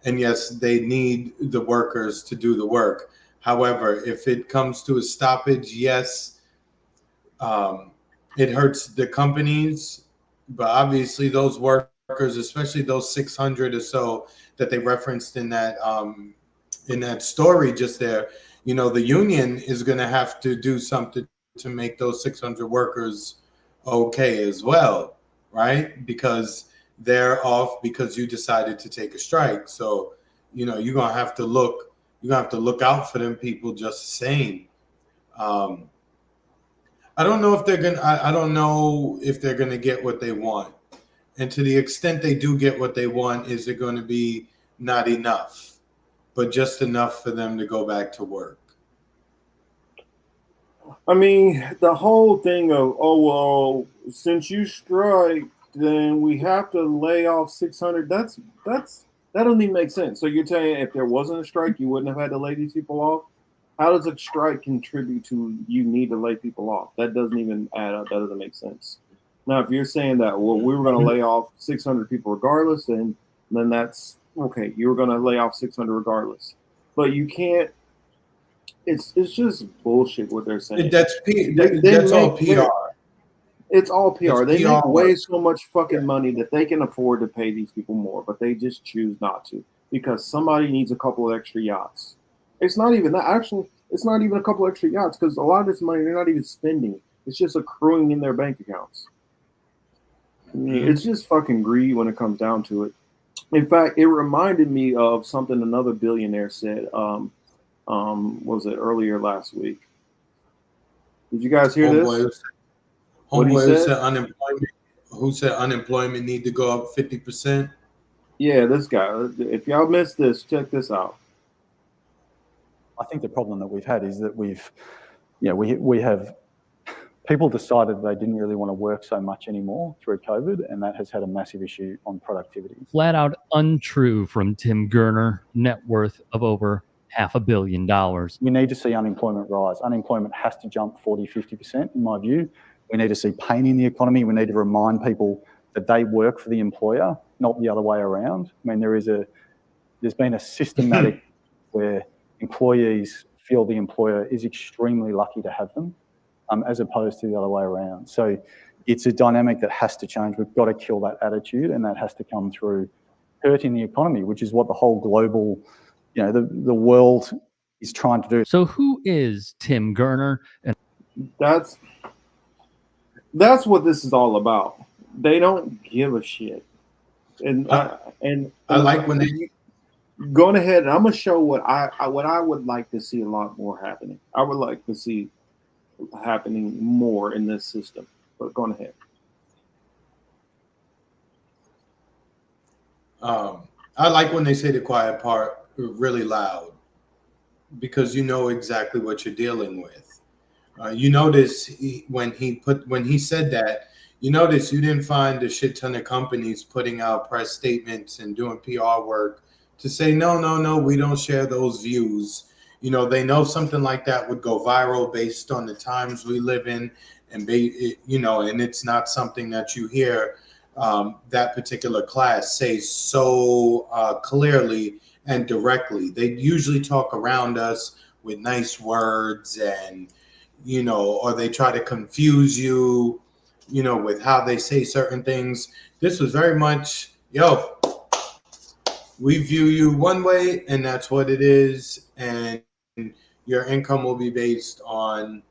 [SPEAKER 2] And yes, they need the workers to do the work. However, if it comes to a stoppage, yes, it hurts the companies, but obviously those workers, especially those 600 or so that they referenced in that story just there, the union is going to have to do something to make those 600 workers okay as well, right? Because they're off because you decided to take a strike. So, you're going to have to look. You have to look out for them people just the same. I don't know if they're gonna get what they want. And to the extent they do get what they want, is it going to be not enough, but just enough for them to go back to work?
[SPEAKER 1] I mean, the whole thing of, since you strike, then we have to lay off 600. That doesn't even make sense. So you're saying if there wasn't a strike, you wouldn't have had to lay these people off? How does a strike contribute to you need to lay people off? That doesn't even add up. That doesn't make sense. Now, if you're saying that, we were going to lay off 600 people regardless, then that's okay. You were going to lay off 600 regardless. But you can't. It's just bullshit what they're saying.
[SPEAKER 2] That's all PR.
[SPEAKER 1] It's all PR. They make way
[SPEAKER 2] work.
[SPEAKER 1] so much fucking money that they can afford to pay these people more, but they just choose not to because somebody needs a couple of extra yachts. It's not even that. Actually, it's not even a couple extra yachts because a lot of this money they're not even spending. It's just accruing in their bank accounts. I mean, it's just fucking greed when it comes down to it. In fact, it reminded me of something another billionaire said. Was it earlier last week? Did you guys hear
[SPEAKER 2] Homeboy,
[SPEAKER 1] this? What he
[SPEAKER 2] homeboy who
[SPEAKER 1] said?
[SPEAKER 2] said unemployment need to go up 50%.
[SPEAKER 1] Yeah, this guy. If y'all missed this, check this out.
[SPEAKER 10] I think the problem that we've had is that we have people decided they didn't really want to work so much anymore through COVID, and that has had a massive issue on productivity.
[SPEAKER 11] Flat out untrue from Tim Gurner, net worth of over $500 million.
[SPEAKER 10] We need to see unemployment rise. Unemployment has to jump 40, 50%, in my view. We need to see pain in the economy. We need to remind people that they work for the employer, not the other way around. I mean, there's been a systematic where employees feel the employer is extremely lucky to have them, as opposed to the other way around. So it's a dynamic that has to change. We've got to kill that attitude, and that has to come through hurting the economy, which is what the whole global, the world is trying to do.
[SPEAKER 11] So who is Tim Gurner? And
[SPEAKER 1] That's what this is all about. They don't give a shit. And
[SPEAKER 2] I like when they
[SPEAKER 1] going ahead, and I'm gonna show what I would like to see a lot more happening. I would like to see happening more in this system. But go ahead.
[SPEAKER 2] I like when they say the quiet part really loud, because you know exactly what you're dealing with. You notice when he said that, you notice you didn't find a shit ton of companies putting out press statements and doing PR work to say, no, we don't share those views. They know something like that would go viral based on the times we live in, and and it's not something that you hear that particular class say so clearly and directly. They usually talk around us with nice words, and or they try to confuse you, with how they say certain things. This was very much, we view you one way, and that's what it is, and your income will be based on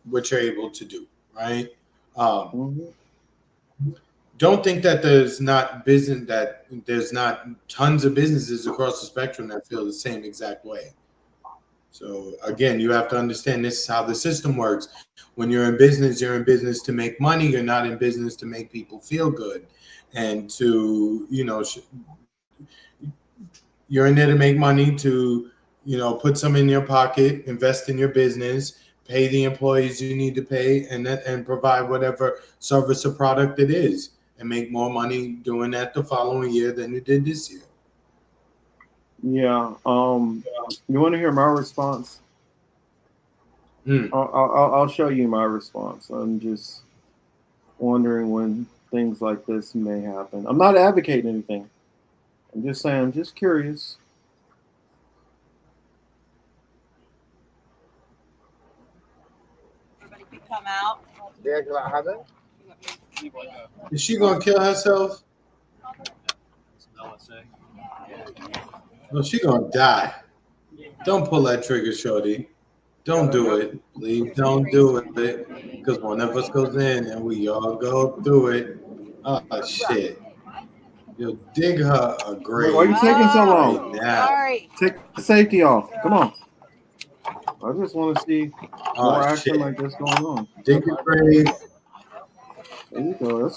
[SPEAKER 2] what you're able to do, right? Don't think that there's not tons of businesses across the spectrum that feel the same exact way. So again, you have to understand this is how the system works. When you're in business to make money. You're not in business to make people feel good, and to you're in there to make money, to put some in your pocket, invest in your business, pay the employees you need to pay, and provide whatever service or product it is, and make more money doing that the following year than you did this year.
[SPEAKER 1] Yeah. You want to hear my response? I'll show you my response. I'm just wondering when things like this may happen. I'm not advocating anything. I'm just saying, I'm just curious.
[SPEAKER 6] Everybody can come out.
[SPEAKER 2] Is she gonna kill herself? No, she gonna die. Don't pull that trigger, shorty. Don't do it. Please don't do it. Because one of us goes in and we all go through it. Oh, shit. You'll dig her a grave.
[SPEAKER 1] Why are you taking so long?
[SPEAKER 2] Right now.
[SPEAKER 6] Sorry.
[SPEAKER 1] Take the safety off. Come on. I just want to see more action
[SPEAKER 2] shit.
[SPEAKER 1] like this going on.
[SPEAKER 2] Dig your grave.
[SPEAKER 1] There you go.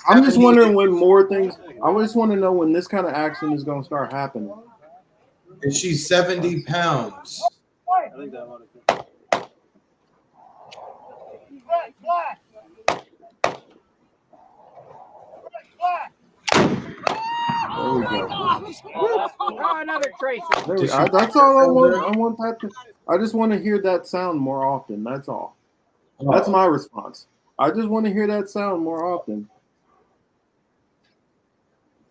[SPEAKER 2] I'm
[SPEAKER 1] just wondering when more things. I just want to know when this kind of action is going to start happening.
[SPEAKER 2] And she's 70 pounds.
[SPEAKER 1] There we go.
[SPEAKER 4] Another tracer.
[SPEAKER 1] That's all I want. I want that. I just want to hear that sound more often. That's all. That's my response. I just want to hear that sound more often.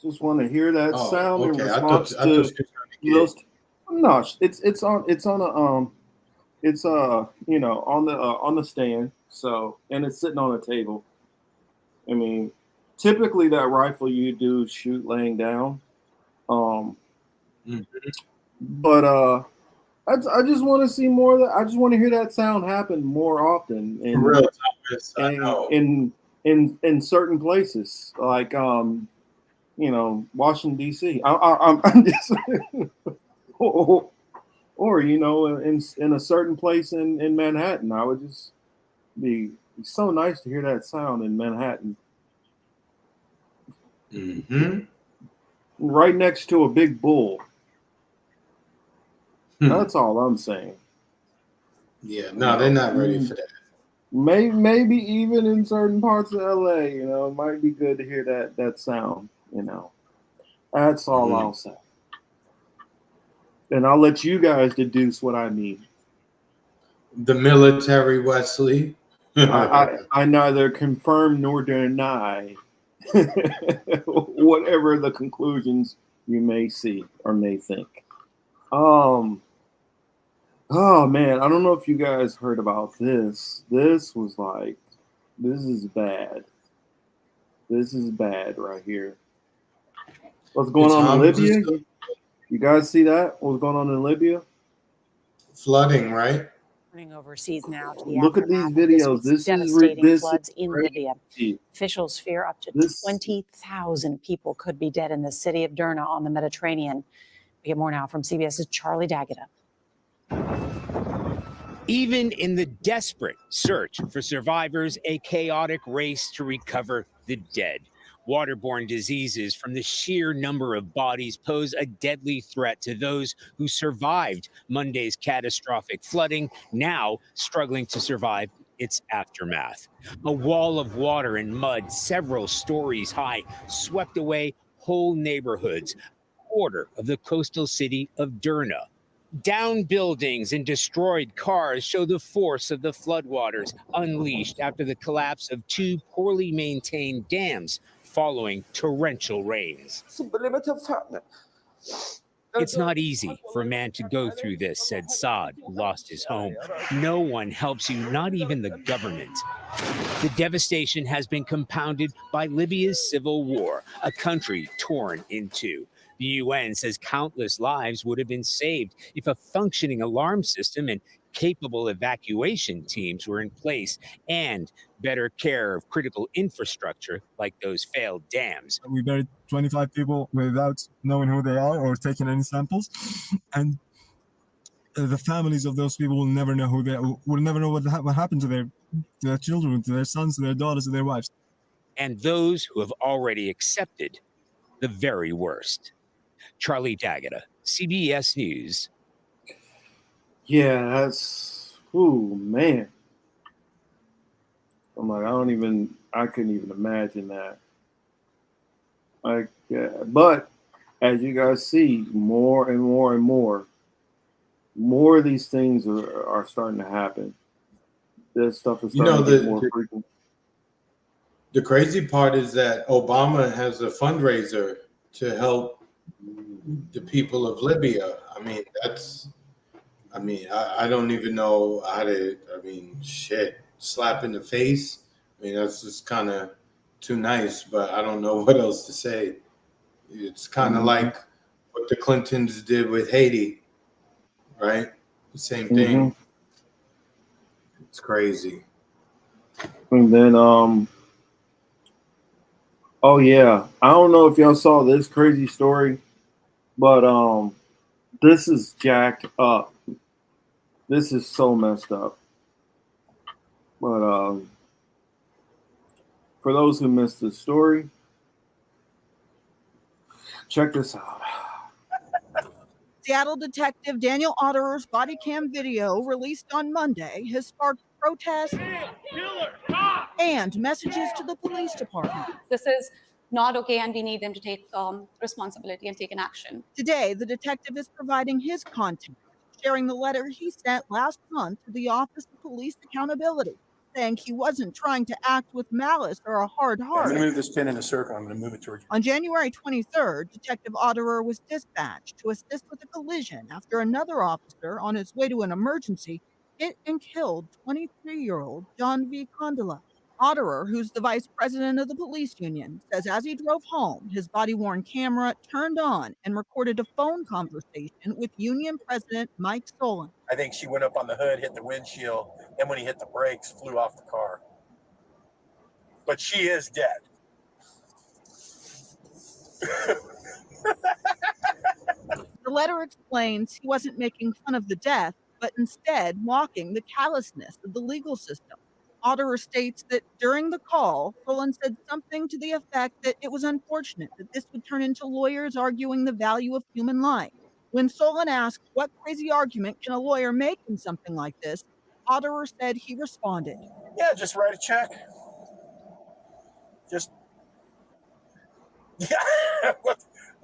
[SPEAKER 1] Just want to hear that sound in response to those. No, it's on on the stand. So, and it's sitting on a table. I mean, typically that rifle you do shoot laying down. But I just want to see more of that. I just want to hear that sound happen more often in certain places. Like Washington D.C. I'm just, or in a certain place in Manhattan. I would just be so nice to hear that sound in Manhattan, right next to a big bull. That's all I'm saying.
[SPEAKER 2] Yeah, no, they're not ready for that.
[SPEAKER 1] Maybe even in certain parts of LA, it might be good to hear that sound. That's all I'll say. And I'll let you guys deduce what I mean.
[SPEAKER 2] The military, Wesley.
[SPEAKER 1] I neither confirm nor deny whatever the conclusions you may see or may think. Oh man, I don't know if you guys heard about this. This is bad. This is bad right here. What's going on in Libya? You guys see that? What's going on in Libya?
[SPEAKER 2] Flooding, right?
[SPEAKER 12] Turning overseas now to the
[SPEAKER 1] Look at these videos. This
[SPEAKER 12] devastating
[SPEAKER 1] is
[SPEAKER 12] floods in Libya. Officials fear up to 20,000 people could be dead in the city of Derna on the Mediterranean. We get more now from CBS's Charlie D'Agata.
[SPEAKER 13] Even in the desperate search for survivors, a chaotic race to recover the dead. Waterborne diseases from the sheer number of bodies pose a deadly threat to those who survived Monday's catastrophic flooding, now struggling to survive its aftermath. A wall of water and mud several stories high swept away whole neighborhoods, a quarter of the coastal city of Derna. Downed buildings and destroyed cars show the force of the floodwaters unleashed after the collapse of two poorly maintained dams following torrential rains. It's not easy for a man to go through this, said Saad, who lost his home. No one helps you, not even the government. The devastation has been compounded by Libya's civil war, a country torn in two. The UN says countless lives would have been saved if a functioning alarm system and capable evacuation teams were in place and better care of critical infrastructure like those failed dams.
[SPEAKER 14] We buried 25 people without knowing who they are or taking any samples. And the families of those people will never know what happened to their children, to their sons, to their daughters, to their wives.
[SPEAKER 13] And those who have already accepted the very worst. Charlie D'Agata, CBS News.
[SPEAKER 1] Yeah, man. I'm like, I couldn't even imagine that. But as you guys see, more and more and more of these things are starting to happen. This stuff is starting to get more frequent.
[SPEAKER 2] The crazy part is that Obama has a fundraiser to help the people of Libya. I don't even know how to, slap in the face. That's just kind of too nice, but I don't know what else to say. It's kind of like what the Clintons did with Haiti, right? The same thing. It's crazy.
[SPEAKER 1] And then, oh yeah, I don't know if y'all saw this crazy story, but this is jacked up. This is so messed up. But for those who missed the story, check this out.
[SPEAKER 15] Seattle detective Daniel Otterer's body cam video released on Monday has sparked protests and messages to the police department.
[SPEAKER 16] This is not okay, and we need them to take responsibility and take an action.
[SPEAKER 15] Today, the detective is providing his content, sharing the letter he sent last month to the Office of Police Accountability, saying he wasn't trying to act with malice or a hard heart.
[SPEAKER 17] I'm going to move this pin in a circle. I'm going to move it towards you.
[SPEAKER 15] On January 23rd, Detective Otterer was dispatched to assist with a collision after another officer on his way to an emergency hit and killed 23-year-old John V. Condola. Otterer, who's the vice president of the police union, says as he drove home, his body-worn camera turned on and recorded a phone conversation with union president Mike Solon.
[SPEAKER 17] I think she went up on the hood, hit the windshield, and when he hit the brakes, flew off the car. But she is dead.
[SPEAKER 15] The letter explains he wasn't making fun of the death, but instead mocking the callousness of the legal system. Otterer states that during the call, Solon said something to the effect that it was unfortunate that this would turn into lawyers arguing the value of human life. When Solon asked, what crazy argument can a lawyer make in something like this, Otterer said he responded,
[SPEAKER 17] Yeah, just write a check. Just, yeah,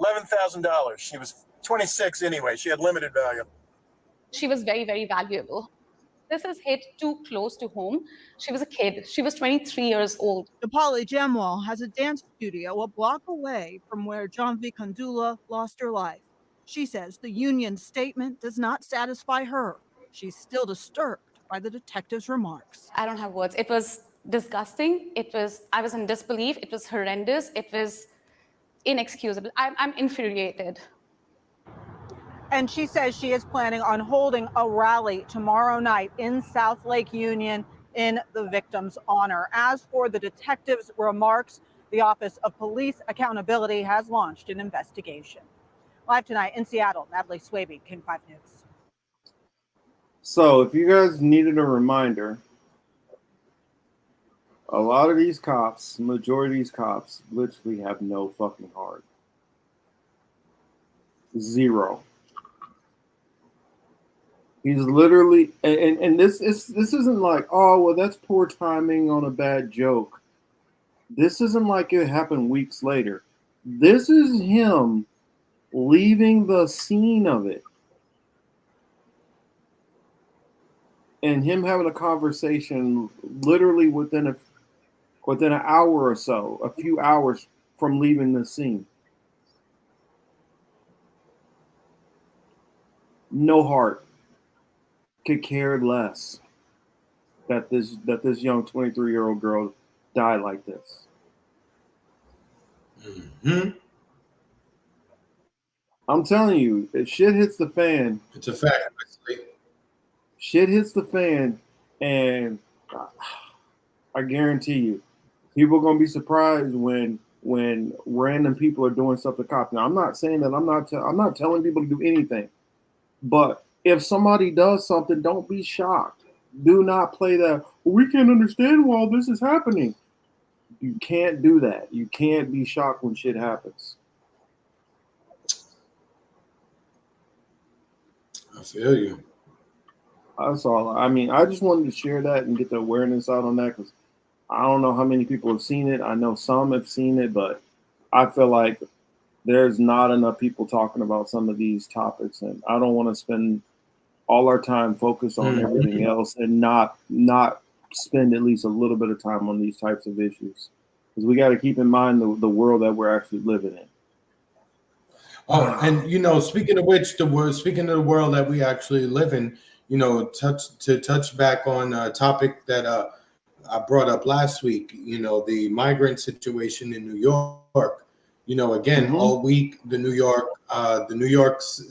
[SPEAKER 17] $11,000. She was 26 anyway. She had limited value.
[SPEAKER 16] She was very, very valuable. This is hit too close to home. She was a kid. She was 23 years old.
[SPEAKER 15] Dipali Jamwal has a dance studio a block away from where Janvi Kandula lost her life. She says the union's statement does not satisfy her. She's still disturbed by the detective's remarks.
[SPEAKER 16] I don't have words. It was disgusting. I was in disbelief. It was horrendous. It was inexcusable. I'm infuriated.
[SPEAKER 15] And she says she is planning on holding a rally tomorrow night in South Lake Union in the victim's honor. As for the detective's remarks, the Office of Police Accountability has launched an investigation. Live tonight in Seattle, Natalie Swaby, King 5 News.
[SPEAKER 1] So if you guys needed a reminder, a lot of these cops, majority of these cops, literally have no fucking heart. Zero. He's literally, and this isn't like, oh, well, that's poor timing on a bad joke. This isn't like it happened weeks later. This is him leaving the scene of it. And him having a conversation literally within an hour or so, a few hours from leaving the scene. No heart. Could care less that this young 23-year-old girl died like this.
[SPEAKER 2] Mm-hmm.
[SPEAKER 1] I'm telling you, if shit hits the fan,
[SPEAKER 2] it's a fact.
[SPEAKER 1] Shit hits the fan, and I guarantee you, people are gonna be surprised when random people are doing stuff to cops. Now, I'm not saying that I'm not telling people to do anything, but if somebody does something, don't be shocked. Do not play that. Well, we can't understand why this is happening. You can't do that. You can't be shocked when shit happens.
[SPEAKER 2] I feel you.
[SPEAKER 1] That's all. I mean, I just wanted to share that and get the awareness out on that because I don't know how many people have seen it. I know some have seen it, but I feel like there's not enough people talking about some of these topics, and I don't want to spend all our time focused on everything else and not spend at least a little bit of time on these types of issues, because we got to keep in mind the world that we're actually living in.
[SPEAKER 2] Oh, and speaking of which, speaking of the world that we actually live in, touch back on a topic that I brought up last week, the migrant situation in New York. Again, all week, New York's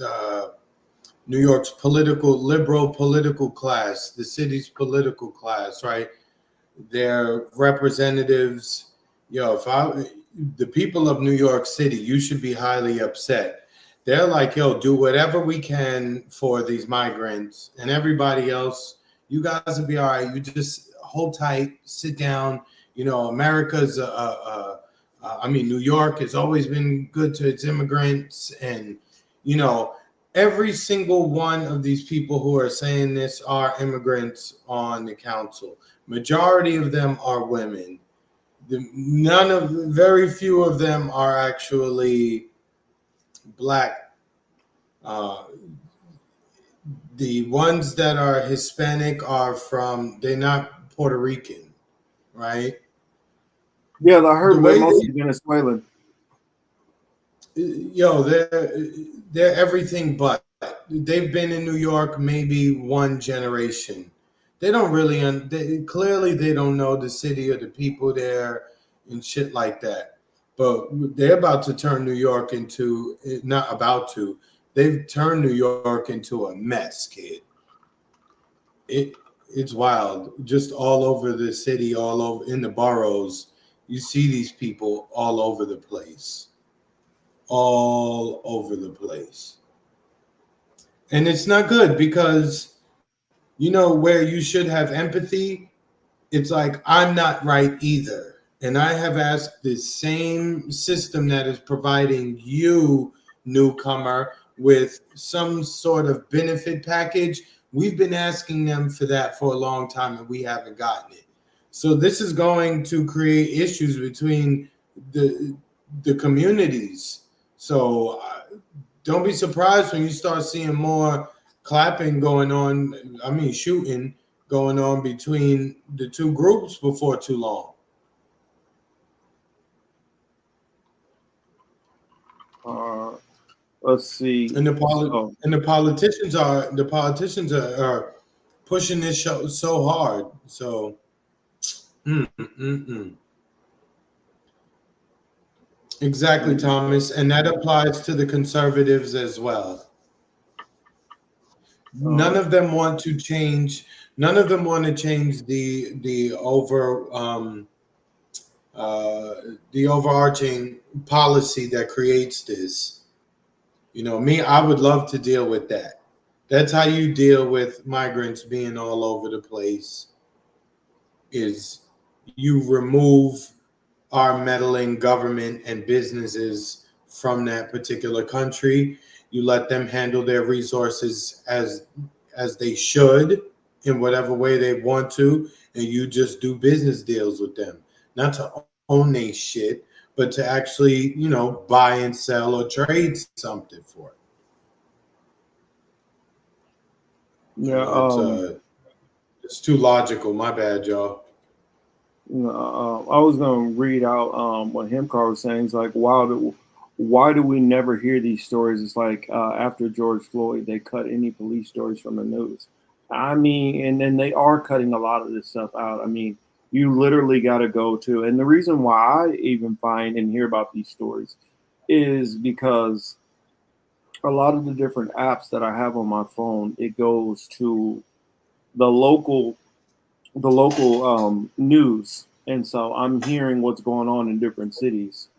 [SPEAKER 2] liberal political class, the city's political class, right? Their representatives, the people of New York City, you should be highly upset. They're like, do whatever we can for these migrants, and everybody else, you guys will be all right. You just hold tight, sit down. America's, New York has always been good to its immigrants, and every single one of these people who are saying this are immigrants on the council. Majority of them are women. Very few of them are actually Black. The ones that are Hispanic they're not Puerto Rican, right?
[SPEAKER 1] Yeah, I heard they're mostly Venezuelan.
[SPEAKER 2] They're everything but. They've been in New York maybe one generation. They don't really, clearly they don't know the city or the people there and shit like that. But they're about to turn New York into, not about to, they've turned New York into a mess, kid. It's wild. Just all over the city, all over in the boroughs, you see these people all over the place. all over the place. And it's not good because, you know, where you should have empathy, it's like, I'm not right either. And I have asked the same system that is providing you, newcomer, with some sort of benefit package. We've been asking them for that for a long time and we haven't gotten it. So this is going to create issues between the communities. So don't be surprised when you start seeing more clapping going on. I mean, shooting going on between the two groups before too long.
[SPEAKER 1] Let's see.
[SPEAKER 2] And the politicians are pushing this show so hard. So, Exactly, Thomas, and that applies to the conservatives as well. None of them want to change. None of them want to change the overarching policy that creates this. You know, me, I would love to deal with that. That's how you deal with migrants being all over the place, is you remove our meddling government and businesses from that particular country. You let them handle their resources as they should in whatever way they want to, and you just do business deals with them. Not to own their shit, but to actually, you know, buy and sell or trade something for it.
[SPEAKER 1] Yeah,
[SPEAKER 2] it's too logical. My bad, y'all.
[SPEAKER 1] I was going to read out what Hemcar was saying. It's like, why do we never hear these stories? It's like after George Floyd, they cut any police stories from the news. I mean, and then they are cutting a lot of this stuff out. I mean, you literally got to go to, and the reason why I even find and hear about these stories is because a lot of the different apps that I have on my phone, it goes to the local news, and so I'm hearing what's going on in different cities.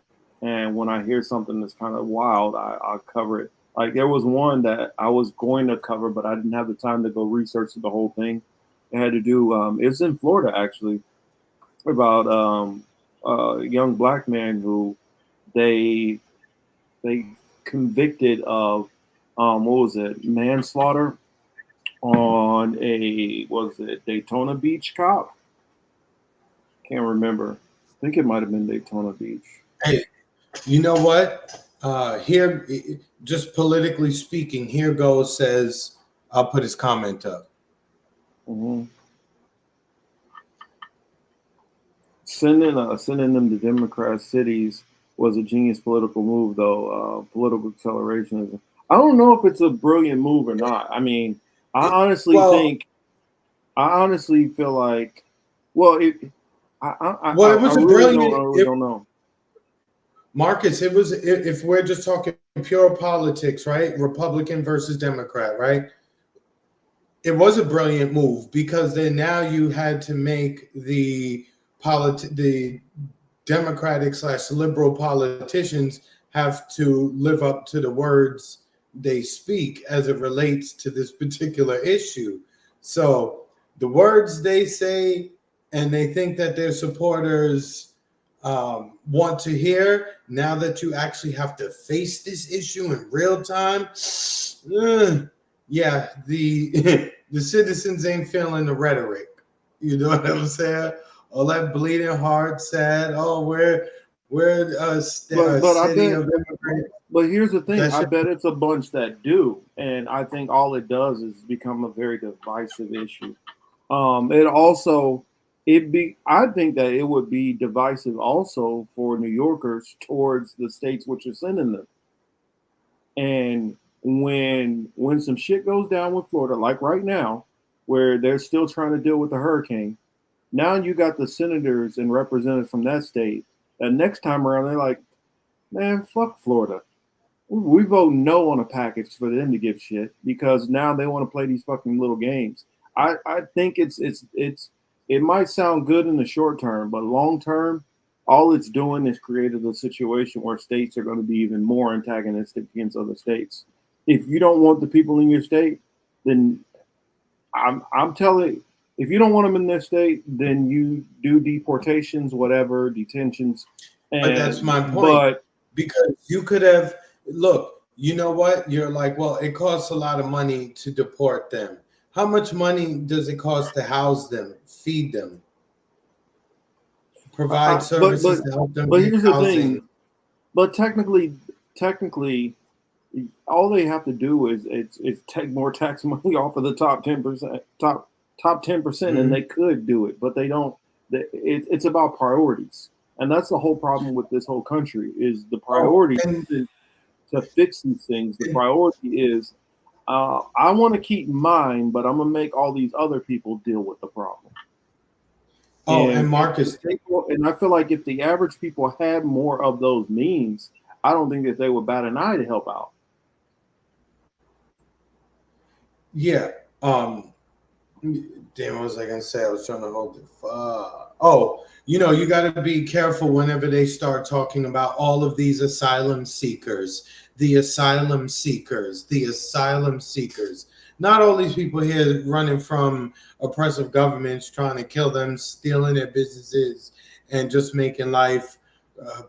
[SPEAKER 1] And when I hear something that's kind of wild, I'll cover it. Like there was one that I was going to cover, but I didn't have the time to go research the whole thing. It had to do. It's in Florida actually, about a young black man who they convicted of what was it, manslaughter on a Daytona Beach cop? Can't remember. I think it might have been Daytona Beach.
[SPEAKER 2] Hey, you know what? Here, just politically speaking, here goes says, I'll put his comment up.
[SPEAKER 1] Mm-hmm. Sending them to Democrat cities was a genius political move, though. Political acceleration. I don't know if it's a brilliant move or not. I mean, I honestly feel like, it was
[SPEAKER 2] a brilliant.
[SPEAKER 1] I really don't know.
[SPEAKER 2] Marcus, it was, if we're just talking pure politics, right? Republican versus Democrat, right? It was a brilliant move because then now you had to make the Democratic / liberal politicians have to live up to the words they speak as it relates to this particular issue. So the words they say and they think that their supporters want to hear, now that you actually have to face this issue in real time, yeah, the citizens ain't feeling the rhetoric. You know what I'm saying? All that bleeding heart, sad. Oh, we're a city of immigrants.
[SPEAKER 1] But here's the thing: I bet it's a bunch that do, and I think all it does is become a very divisive issue. I think that it would be divisive also for New Yorkers towards the states which are sending them. And when some shit goes down with Florida, like right now, where they're still trying to deal with the hurricane, now you got the senators and representatives from that state. And next time around, they're like, man, fuck Florida. We vote no on a package for them to give shit because now they want to play these fucking little games. I think it might sound good in the short term, but long term, all it's doing is created a situation where states are going to be even more antagonistic against other states. If you don't want the people in your state, then I'm telling, if you don't want them in their state, then you do deportations, whatever, detentions.
[SPEAKER 2] But that's my point.
[SPEAKER 1] But
[SPEAKER 2] because you could have, look, you know what? You're like, well, it costs a lot of money to deport them. How much money does it cost to house them, feed them, provide services to help them
[SPEAKER 1] but
[SPEAKER 2] get
[SPEAKER 1] here's the
[SPEAKER 2] housing?
[SPEAKER 1] thing. But technically, all they have to do is take more tax money off of the top 10%, top 10%, and they could do it, but they don't. It's about priorities, and that's the whole problem with this whole country is the priority to fix these things. The priority is I want to keep mine, but I'm gonna make all these other people deal with the problem.
[SPEAKER 2] And Marcus,
[SPEAKER 1] and I feel like if the average people had more of those means, I don't think that they would bat an eye to help out.
[SPEAKER 2] Yeah. Damn, what was I gonna say? I was trying to hold it. Oh, you know, you got to be careful whenever they start talking about all of these asylum seekers, the asylum seekers, the asylum seekers. Not all these people here running from oppressive governments trying to kill them, stealing their businesses, and just making life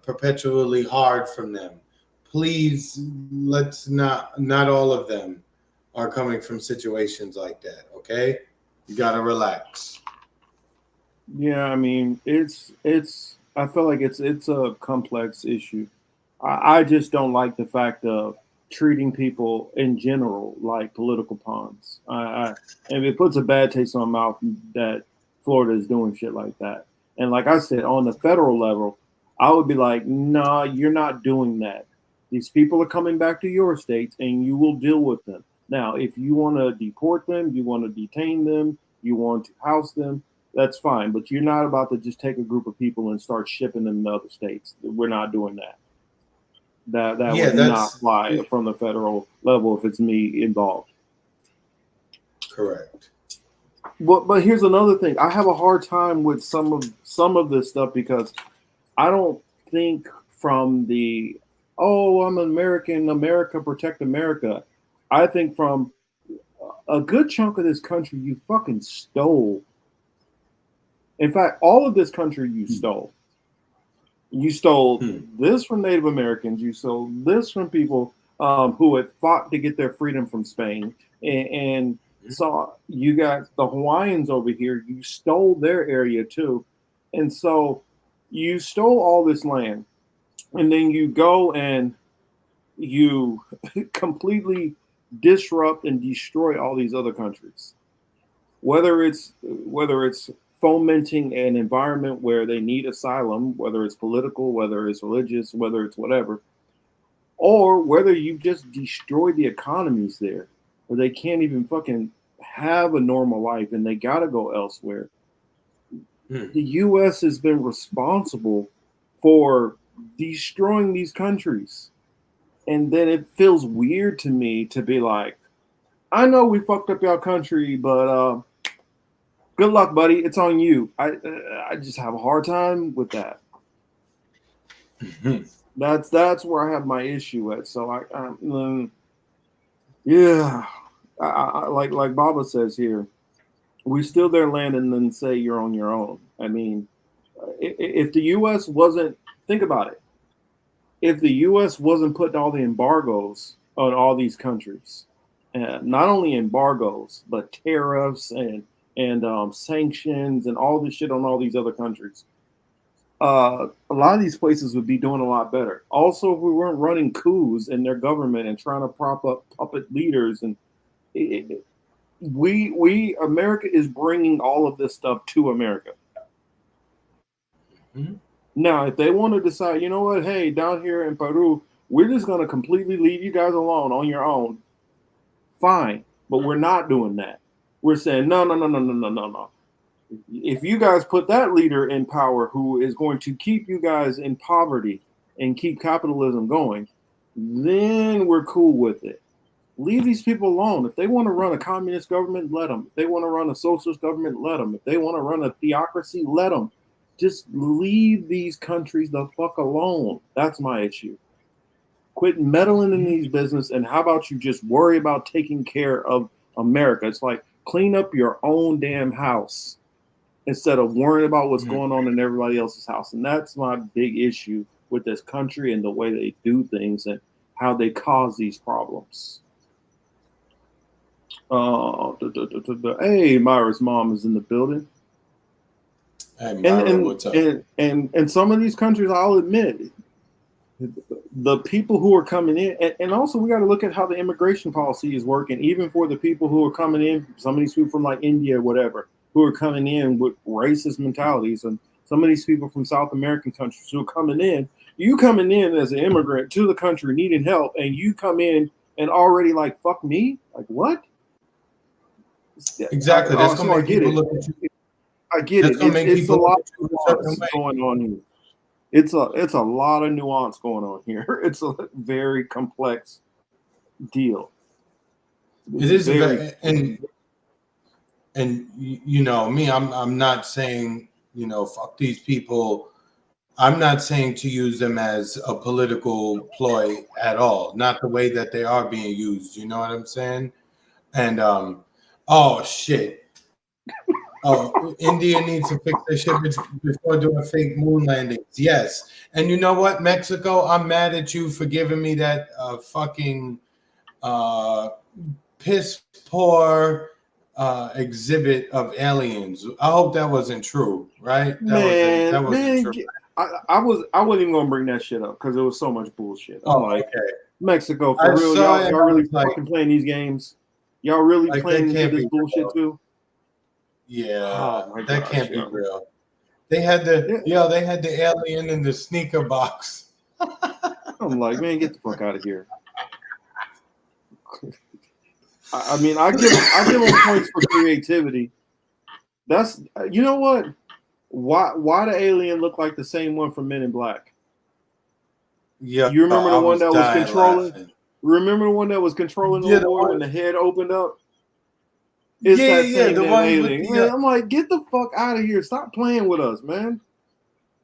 [SPEAKER 2] perpetually hard from them. Please, let's not all of them are coming from situations like that, okay? You got to relax.
[SPEAKER 1] Yeah, I mean, I feel like it's a complex issue. I just don't like the fact of treating people in general like political pawns. And it puts a bad taste in my mouth that Florida is doing shit like that. And like I said, on the federal level, I would be like, nah, you're not doing that. These people are coming back to your states and you will deal with them. Now, if you want to deport them, you want to detain them, you want to house them, that's fine. But you're not about to just take a group of people and start shipping them to other states. We're not doing that. That would not fly from the federal level if it's me involved.
[SPEAKER 2] Correct.
[SPEAKER 1] But here's another thing. I have a hard time with some of this stuff because I don't think from the I'm an American, America protect America. I think from a good chunk of this country you fucking stole. In fact, all of this country you stole. You stole this from Native Americans. You stole this from people who had fought to get their freedom from Spain. And so you got the Hawaiians over here. You stole their area too. And so you stole all this land. And then you go and you completely disrupt and destroy all these other countries. Whether it's fomenting an environment where they need asylum, whether it's political, whether it's religious, whether it's whatever, or whether you've just destroyed the economies there, where they can't even fucking have a normal life and they gotta go elsewhere. The U.S. has been responsible for destroying these countries. And then it feels weird to me to be like, I know we fucked up your country, but good luck, buddy. It's on you. I just have a hard time with that. That's where I have my issue at. So like Baba says here, we steal their land and then say you're on your own. I mean, if the U.S. wasn't, think about it. If the U.S. wasn't putting all the embargoes on all these countries, not only embargoes but tariffs and sanctions and all this shit on all these other countries, a lot of these places would be doing a lot better. Also, if we weren't running coups in their government and trying to prop up puppet leaders, and America is bringing all of this stuff to America. Now, if they want to decide, you know what, hey, down here in Peru, we're just going to completely leave you guys alone on your own, fine. But we're not doing that. We're saying, no. If you guys put that leader in power who is going to keep you guys in poverty and keep capitalism going, then we're cool with it. Leave these people alone. If they want to run a communist government, let them. If they want to run a socialist government, let them. If they want to run a theocracy, let them. Just leave these countries the fuck alone. That's my issue. Quit meddling in these business, and how about you just worry about taking care of America? It's like clean up your own damn house instead of worrying about what's going on in everybody else's house. And that's my big issue with this country and the way they do things and how they cause these problems. Hey, Myra's mom is in the building.
[SPEAKER 2] Hey, Myra, what's up?
[SPEAKER 1] And some of these countries, I'll admit, the people who are coming in, and also we got to look at how the immigration policy is working, even for the people who are coming in, some of these people from like India or whatever, who are coming in with racist mentalities, and some of these people from South American countries who are coming in. You coming in as an immigrant to the country needing help, and you come in and already like, fuck me? Like, what?
[SPEAKER 2] Exactly. That's going to make people look at you.
[SPEAKER 1] I get it. It's a lot of nuance going on here. It's a lot of nuance going on here. It's a very complex deal.
[SPEAKER 2] It is very, and you know me, I'm not saying, you know, fuck these people. I'm not saying to use them as a political ploy at all. Not the way that they are being used. You know what I'm saying? And oh shit. Oh, India needs to fix their shit before doing fake moon landings. Yes. And you know what, Mexico, I'm mad at you for giving me that fucking piss poor exhibit of aliens. I hope that wasn't true, right? That wasn't true.
[SPEAKER 1] I wasn't even gonna bring that shit up because there was so much bullshit. I'm like,
[SPEAKER 2] okay.
[SPEAKER 1] Mexico, for real, y'all really fucking playing these games? Y'all really playing into this bullshit too?
[SPEAKER 2] Yeah, that can't be real. They had the alien in the sneaker box.
[SPEAKER 1] I'm like, man, get the fuck out of here. I mean, I give them points for creativity. That's, you know what? Why the alien look like the same one from Men in Black?
[SPEAKER 2] Yeah,
[SPEAKER 1] you remember the one that was controlling?
[SPEAKER 2] Laughing.
[SPEAKER 1] Remember the one that was controlling the boy when the head opened up? It's that same
[SPEAKER 2] the one
[SPEAKER 1] alien. Man, I'm like, get the fuck out of here! Stop playing with us, man.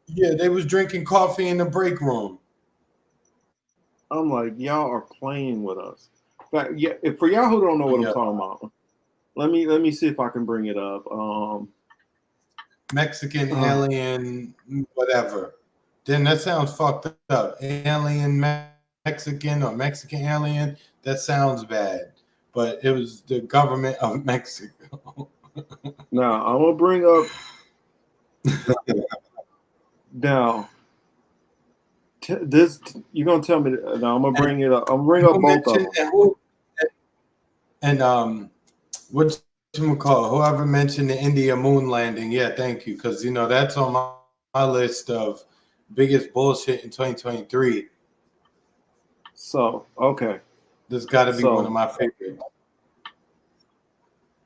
[SPEAKER 2] Yeah, they was drinking coffee in the break room.
[SPEAKER 1] I'm like, y'all are playing with us. But yeah, for y'all who don't know what I'm talking about, let me see if I can bring it up.
[SPEAKER 2] Mexican alien, whatever. Then that sounds fucked up. Alien Mexican or Mexican alien. That sounds bad. But it was the government of Mexico.
[SPEAKER 1] Now I'm gonna bring up. Now, this you're gonna tell me. Now I'm gonna bring it up. I'm gonna bring up both of them.
[SPEAKER 2] And what you call whoever mentioned the India moon landing? Yeah, thank you, because you know that's on my list of biggest bullshit in 2023.
[SPEAKER 1] So okay,
[SPEAKER 2] this got to be one of my favorites.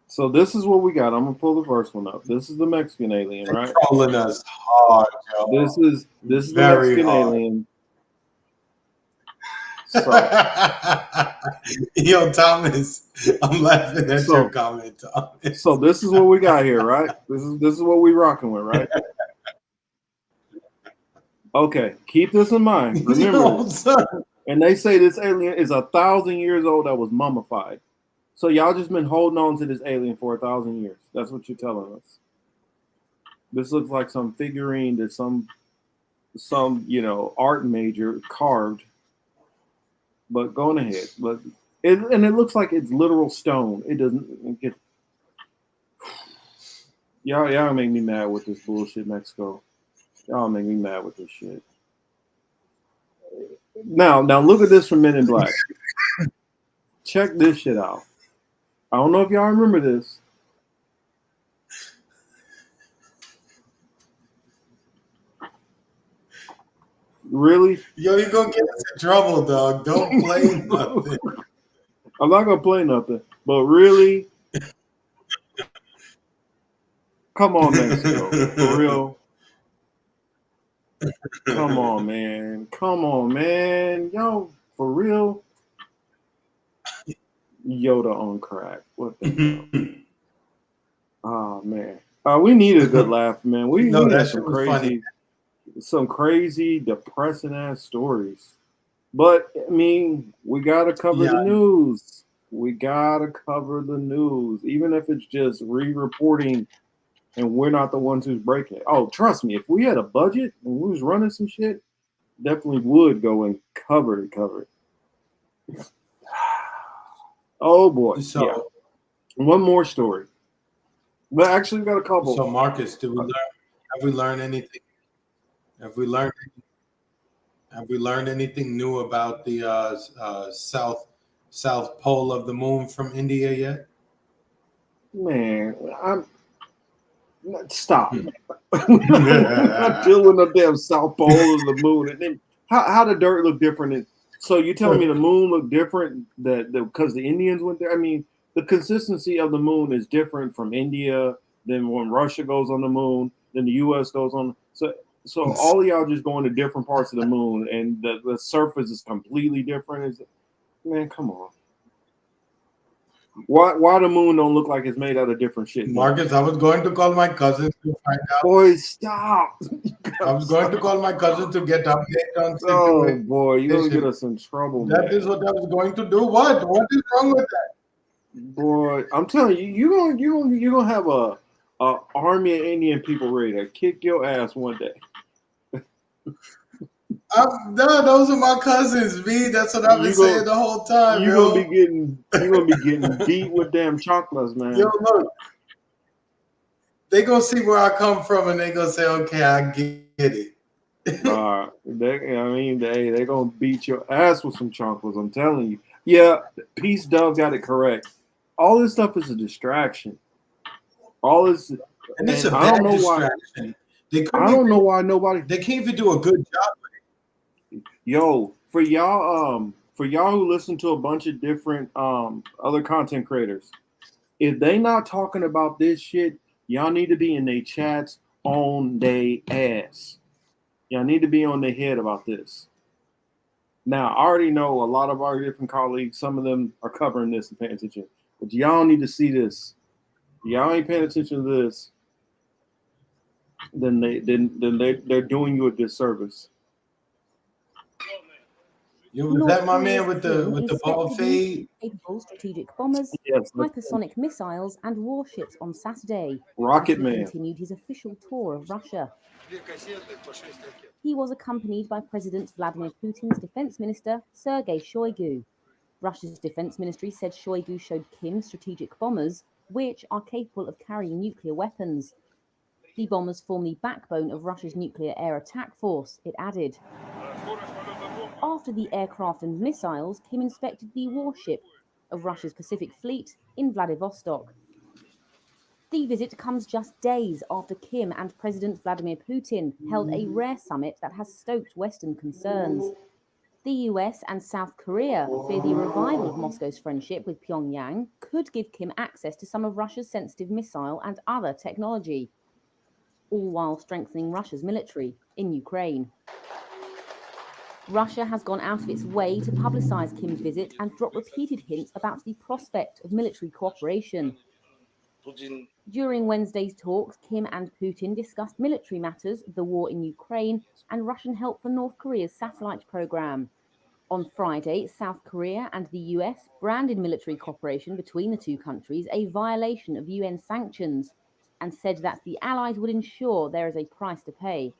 [SPEAKER 1] So this is what we got. I'm gonna pull the first one up. This is the Mexican alien, right?
[SPEAKER 2] Trolling us hard, yo.
[SPEAKER 1] This is the Mexican alien. So,
[SPEAKER 2] yo, Thomas, I'm laughing at your comment, Thomas.
[SPEAKER 1] So this is what we got here, right? This is what we rocking with, right? Okay, keep this in mind. Remember, and they say this alien is 1,000 years old that was mummified. So y'all just been holding on to this alien for 1,000 years. That's what you're telling us. This looks like some figurine that some art major carved. But going ahead, but it looks like it's literal stone. It doesn't get. Y'all make me mad with this bullshit, Mexico. Y'all make me mad with this shit. Now look at this from Men in Black. Check this shit out. I don't know if y'all remember this. Really?
[SPEAKER 2] Yo, you're gonna get us in trouble, dog. Don't play nothing.
[SPEAKER 1] I'm not gonna play nothing. But really? Come on, Mexico. For real. Come on, man. Come on, man. Yo, for real. Yoda on crack. What the hell? Oh man. We needed a good laugh, man. We
[SPEAKER 2] No,
[SPEAKER 1] had
[SPEAKER 2] that shit was funny.
[SPEAKER 1] some crazy, depressing ass stories. But I mean, we gotta cover the
[SPEAKER 2] Yeah.
[SPEAKER 1] news. We gotta cover the news, even if it's just re-reporting, and we're not the ones who's breaking it. Oh, trust me, if we had a budget and we was running some shit, definitely would go and cover it. Oh boy.
[SPEAKER 2] So,
[SPEAKER 1] yeah. One more story. Well, actually, we got a couple.
[SPEAKER 2] So, Marcus, have we learned anything? Have we learned anything new about the south pole of the moon from India yet?
[SPEAKER 1] Man, stop. We're not dealing with the damn South Pole of the moon. And then how the dirt look different? So you telling me the moon look different because the Indians went there? I mean, the consistency of the moon is different from India than when Russia goes on the moon, then the U.S. goes on. So all of y'all just going to different parts of the moon, and the surface is completely different. Man, come on. Why the moon don't look like it's made out of different shit?
[SPEAKER 2] Marcus, I was going to call my cousin to find out.
[SPEAKER 1] Boy, stop.
[SPEAKER 2] I was going to call my cousin to get update on situation.
[SPEAKER 1] Oh boy, you're gonna get us in trouble.
[SPEAKER 2] That
[SPEAKER 1] man.
[SPEAKER 2] is what I was going to do. What? What is wrong with that?
[SPEAKER 1] Boy, I'm telling you, you're gonna have a army of Indian people ready to kick your ass one day.
[SPEAKER 2] No, those are my cousins, B. That's what I've been saying the whole time.
[SPEAKER 1] You're gonna be getting beat with damn chocolates, man.
[SPEAKER 2] Yo, look. They gonna see where I come from and they gonna say, okay, I get it.
[SPEAKER 1] They gonna beat your ass with some chocolates. I'm telling you. Yeah, Peace Dove got it correct. All this stuff is a distraction. All this,
[SPEAKER 2] and it's a
[SPEAKER 1] I
[SPEAKER 2] bad
[SPEAKER 1] don't know
[SPEAKER 2] distraction.
[SPEAKER 1] why. I don't know why nobody.
[SPEAKER 2] They can't even do a good job.
[SPEAKER 1] Yo, for y'all who listen to a bunch of different other content creators, if they not talking about this shit, y'all need to be in their chats on they ass. Y'all need to be on their head about this. Now, I already know a lot of our different colleagues, some of them are covering this and paying attention. But y'all need to see this. Y'all ain't paying attention to this, then they're doing you a disservice.
[SPEAKER 2] Was that my man with the ball fade?
[SPEAKER 18] Capable strategic bombers,
[SPEAKER 1] Yes,
[SPEAKER 18] hypersonic missiles, and warships on Saturday.
[SPEAKER 1] Rocket
[SPEAKER 18] as he
[SPEAKER 1] Man.
[SPEAKER 18] continued his official tour of Russia. He was accompanied by President Vladimir Putin's defense minister, Sergei Shoigu. Russia's defense ministry said Shoigu showed Kim strategic bombers, which are capable of carrying nuclear weapons. The bombers form the backbone of Russia's nuclear air attack force, it added. After the aircraft and missiles, Kim inspected the warship of Russia's Pacific Fleet in Vladivostok. The visit comes just days after Kim and President Vladimir Putin held a rare summit that has stoked Western concerns. The US and South Korea fear the revival of Moscow's friendship with Pyongyang could give Kim access to some of Russia's sensitive missile and other technology, all while strengthening Russia's military in Ukraine. Russia has gone out of its way to publicize Kim's visit and drop repeated hints about the prospect of military cooperation. During Wednesday's talks, Kim and Putin discussed military matters, the war in Ukraine, and Russian help for North Korea's satellite program. On Friday, South Korea and the US branded military cooperation between the two countries a violation of UN sanctions and said that the allies would ensure there is a price to pay.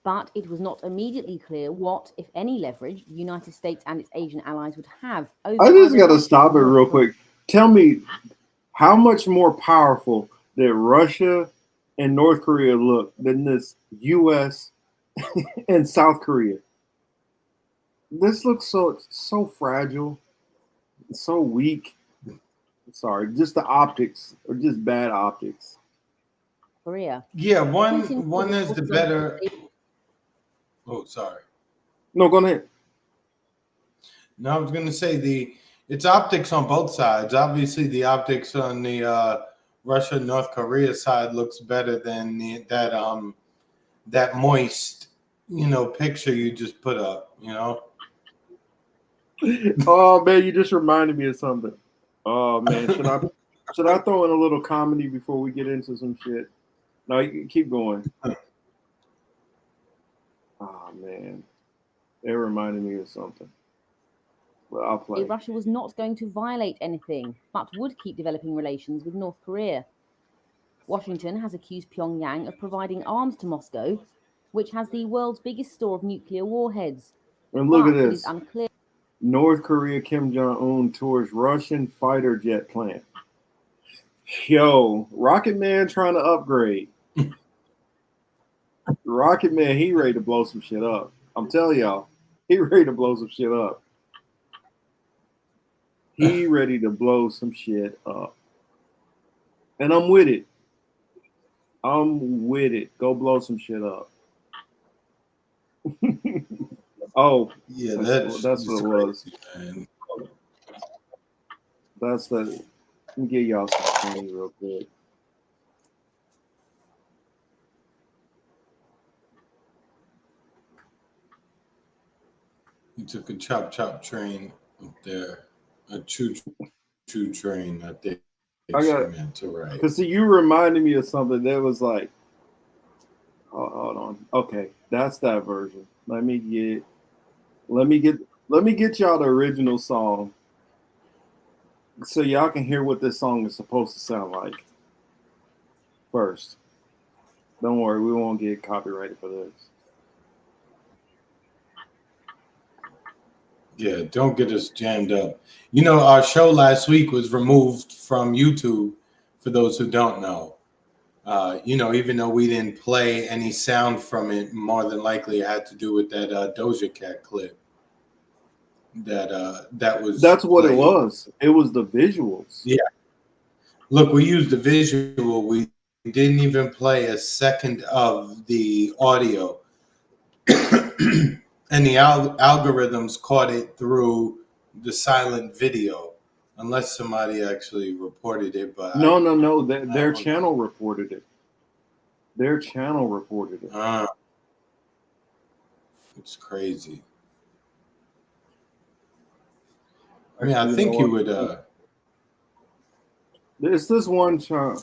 [SPEAKER 18] But it was not immediately clear what, if any, leverage the United States and its Asian allies would have over.
[SPEAKER 1] I just got to stop it real quick. Tell me, how much more powerful did Russia and North Korea look than this U.S. and South Korea? This looks so fragile, so weak. Sorry, just the optics, or just bad optics.
[SPEAKER 18] Korea.
[SPEAKER 2] Yeah, one is the better. Oh, sorry.
[SPEAKER 1] No, go ahead.
[SPEAKER 2] No, I was going to say it's optics on both sides. Obviously, the optics on the Russia North Korea side looks better than that moist, picture you just put up.
[SPEAKER 1] Oh man, you just reminded me of something. Oh man, Should I throw in a little comedy before we get into some shit? No, you can keep going. Oh man, it reminded me of something. Well, I'll play.
[SPEAKER 18] Russia was not going to violate anything, but would keep developing relations with North Korea. Washington has accused Pyongyang of providing arms to Moscow, which has the world's biggest store of nuclear warheads.
[SPEAKER 1] And look at
[SPEAKER 18] But it
[SPEAKER 1] this.
[SPEAKER 18] is unclear.
[SPEAKER 1] North Korea Kim Jong-un tours Russian fighter jet plant. Yo, Rocket Man trying to upgrade. Rocket Man, he ready to blow some shit up. I'm telling y'all, he ready to blow some shit up. He ready to blow some shit up. And I'm with it. I'm with it. Go blow some shit up. Oh,
[SPEAKER 2] yeah,
[SPEAKER 1] that's what it was.
[SPEAKER 2] Man.
[SPEAKER 1] That's the. Let me get y'all some funny real quick.
[SPEAKER 2] He took a chop train up there, a choo train up there.
[SPEAKER 1] I got because see, you reminded me of something that was like. Oh, hold on. Okay, that's that version. Let me get y'all the original song, so y'all can hear what this song is supposed to sound like. First, don't worry, we won't get copyrighted for this.
[SPEAKER 2] Yeah, don't get us jammed up. You know, our show last week was removed from YouTube. For those who don't know, you know, even though we didn't play any sound from it, more than likely it had to do with that Doja Cat clip. That was.
[SPEAKER 1] That's what
[SPEAKER 2] played.
[SPEAKER 1] It was. It was the visuals.
[SPEAKER 2] Yeah. Look, we used the visual. We didn't even play a second of the audio. And the algorithms caught it through the silent video, unless somebody actually reported it. But
[SPEAKER 1] No. Their channel reported it. Their channel reported it.
[SPEAKER 2] It's crazy. I mean, I think you would.
[SPEAKER 1] It's this one channel.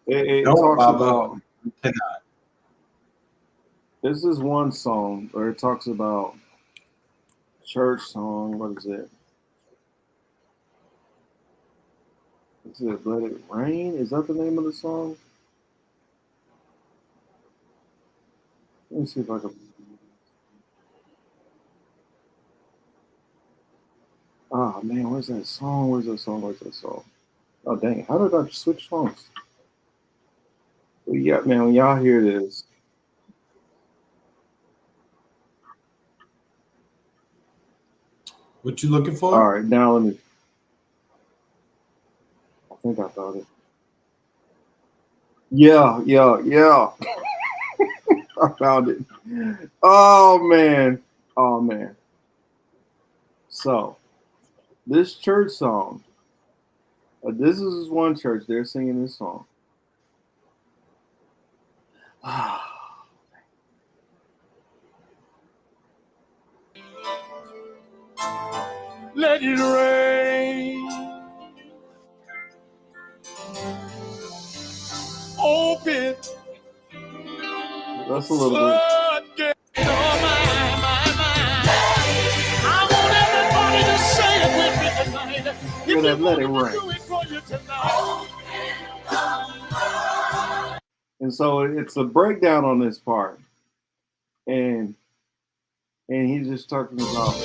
[SPEAKER 1] It
[SPEAKER 2] no,
[SPEAKER 1] talks
[SPEAKER 2] Baba,
[SPEAKER 1] about.
[SPEAKER 2] you cannot.
[SPEAKER 1] This is one song where it talks about church song. What is it? Is it Let It Rain? Is that the name of the song? Let me see if I can. Oh man, where's that song? Where's that song? Oh dang, how did I switch songs? Well, yeah, man, when y'all hear this.
[SPEAKER 2] What you looking for?
[SPEAKER 1] All right, now let me. I think I found it. Yeah. I found it. Oh man. So, this church song. This is one church. They're singing this song.
[SPEAKER 19] Let it rain. Open.
[SPEAKER 1] That's a little bit.
[SPEAKER 19] I want everybody to say it with me tonight. If you
[SPEAKER 1] Let it
[SPEAKER 19] want
[SPEAKER 1] rain.
[SPEAKER 19] to do it for you tonight.
[SPEAKER 1] And so it's a breakdown on this part, and he's just talking about.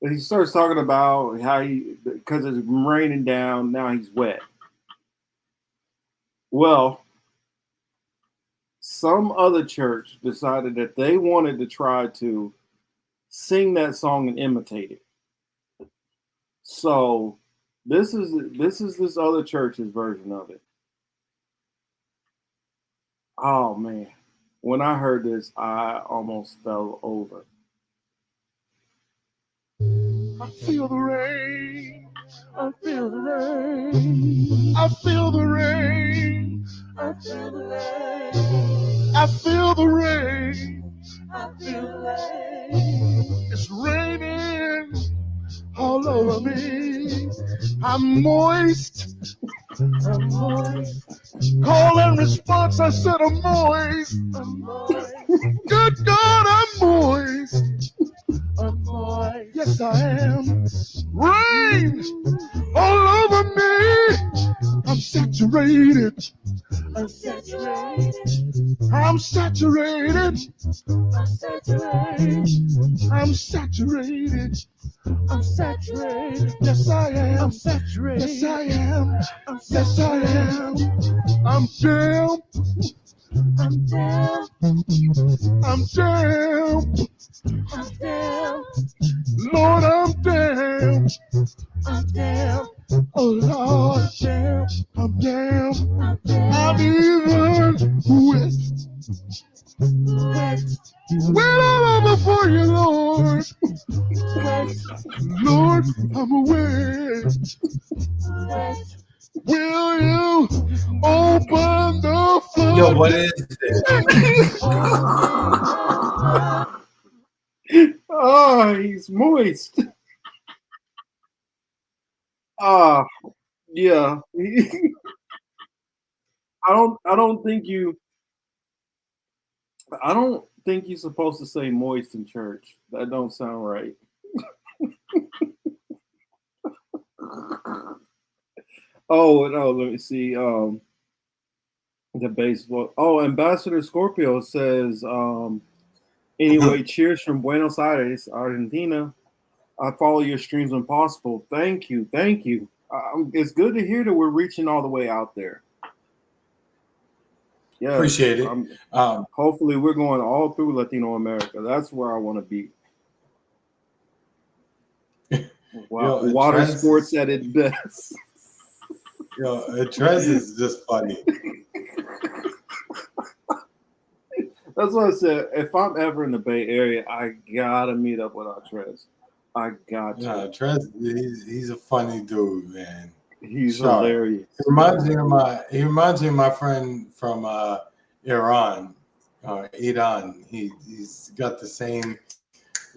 [SPEAKER 1] He starts talking about how because it's raining down, now he's wet. Well, some other church decided that they wanted to try to sing that song and imitate it. So this is this other church's version of it. Oh man, when I heard this, I almost fell over.
[SPEAKER 19] I feel the rain. I feel the rain. I feel the rain. I feel the rain. I feel the rain. I feel the rain. It's raining all over me. I'm moist. I'm moist. Call and response, I said I'm moist. I'm moist. Good God, I'm moist. I'm moist. Yes, I am. Rain all over me. I'm saturated. I'm saturated. I'm saturated. I'm saturated. I'm saturated. I'm saturated. Yes, I am. I'm saturated. Yes, I am. Yes, I am. I'm down. I'm down. I'm down. I'm down. Lord, I'm down. I'm down. Oh, Lord, I'm down. I'm even wet. Wet. Well, I'm before you, Lord. Wet. Lord, I'm wet. Wet. Will you open the floodgates?
[SPEAKER 2] Yo, what is this?
[SPEAKER 1] Oh, he's moist. Ah, yeah. I don't think you're supposed to say moist in church. That don't sound right. Oh no, let me see. The baseball. Oh, Ambassador Scorpio says, anyway, cheers from Buenos Aires, Argentina. I follow your streams when possible. Thank you. Thank you. It's good to hear that we're reaching all the way out there. Yes,
[SPEAKER 2] Appreciate it.
[SPEAKER 1] Hopefully, we're going all through Latino America. That's where I want to be. Wow, water sports at its best.
[SPEAKER 2] Yo, Trez is just funny.
[SPEAKER 1] That's what I said. If I'm ever in the Bay Area, I gotta meet up with our Trez. I got to.
[SPEAKER 2] No, Trez, he's a funny dude, man.
[SPEAKER 1] He's
[SPEAKER 2] Sharp.
[SPEAKER 1] hilarious.
[SPEAKER 2] He reminds me of my friend from Iran, Iran. He's got the same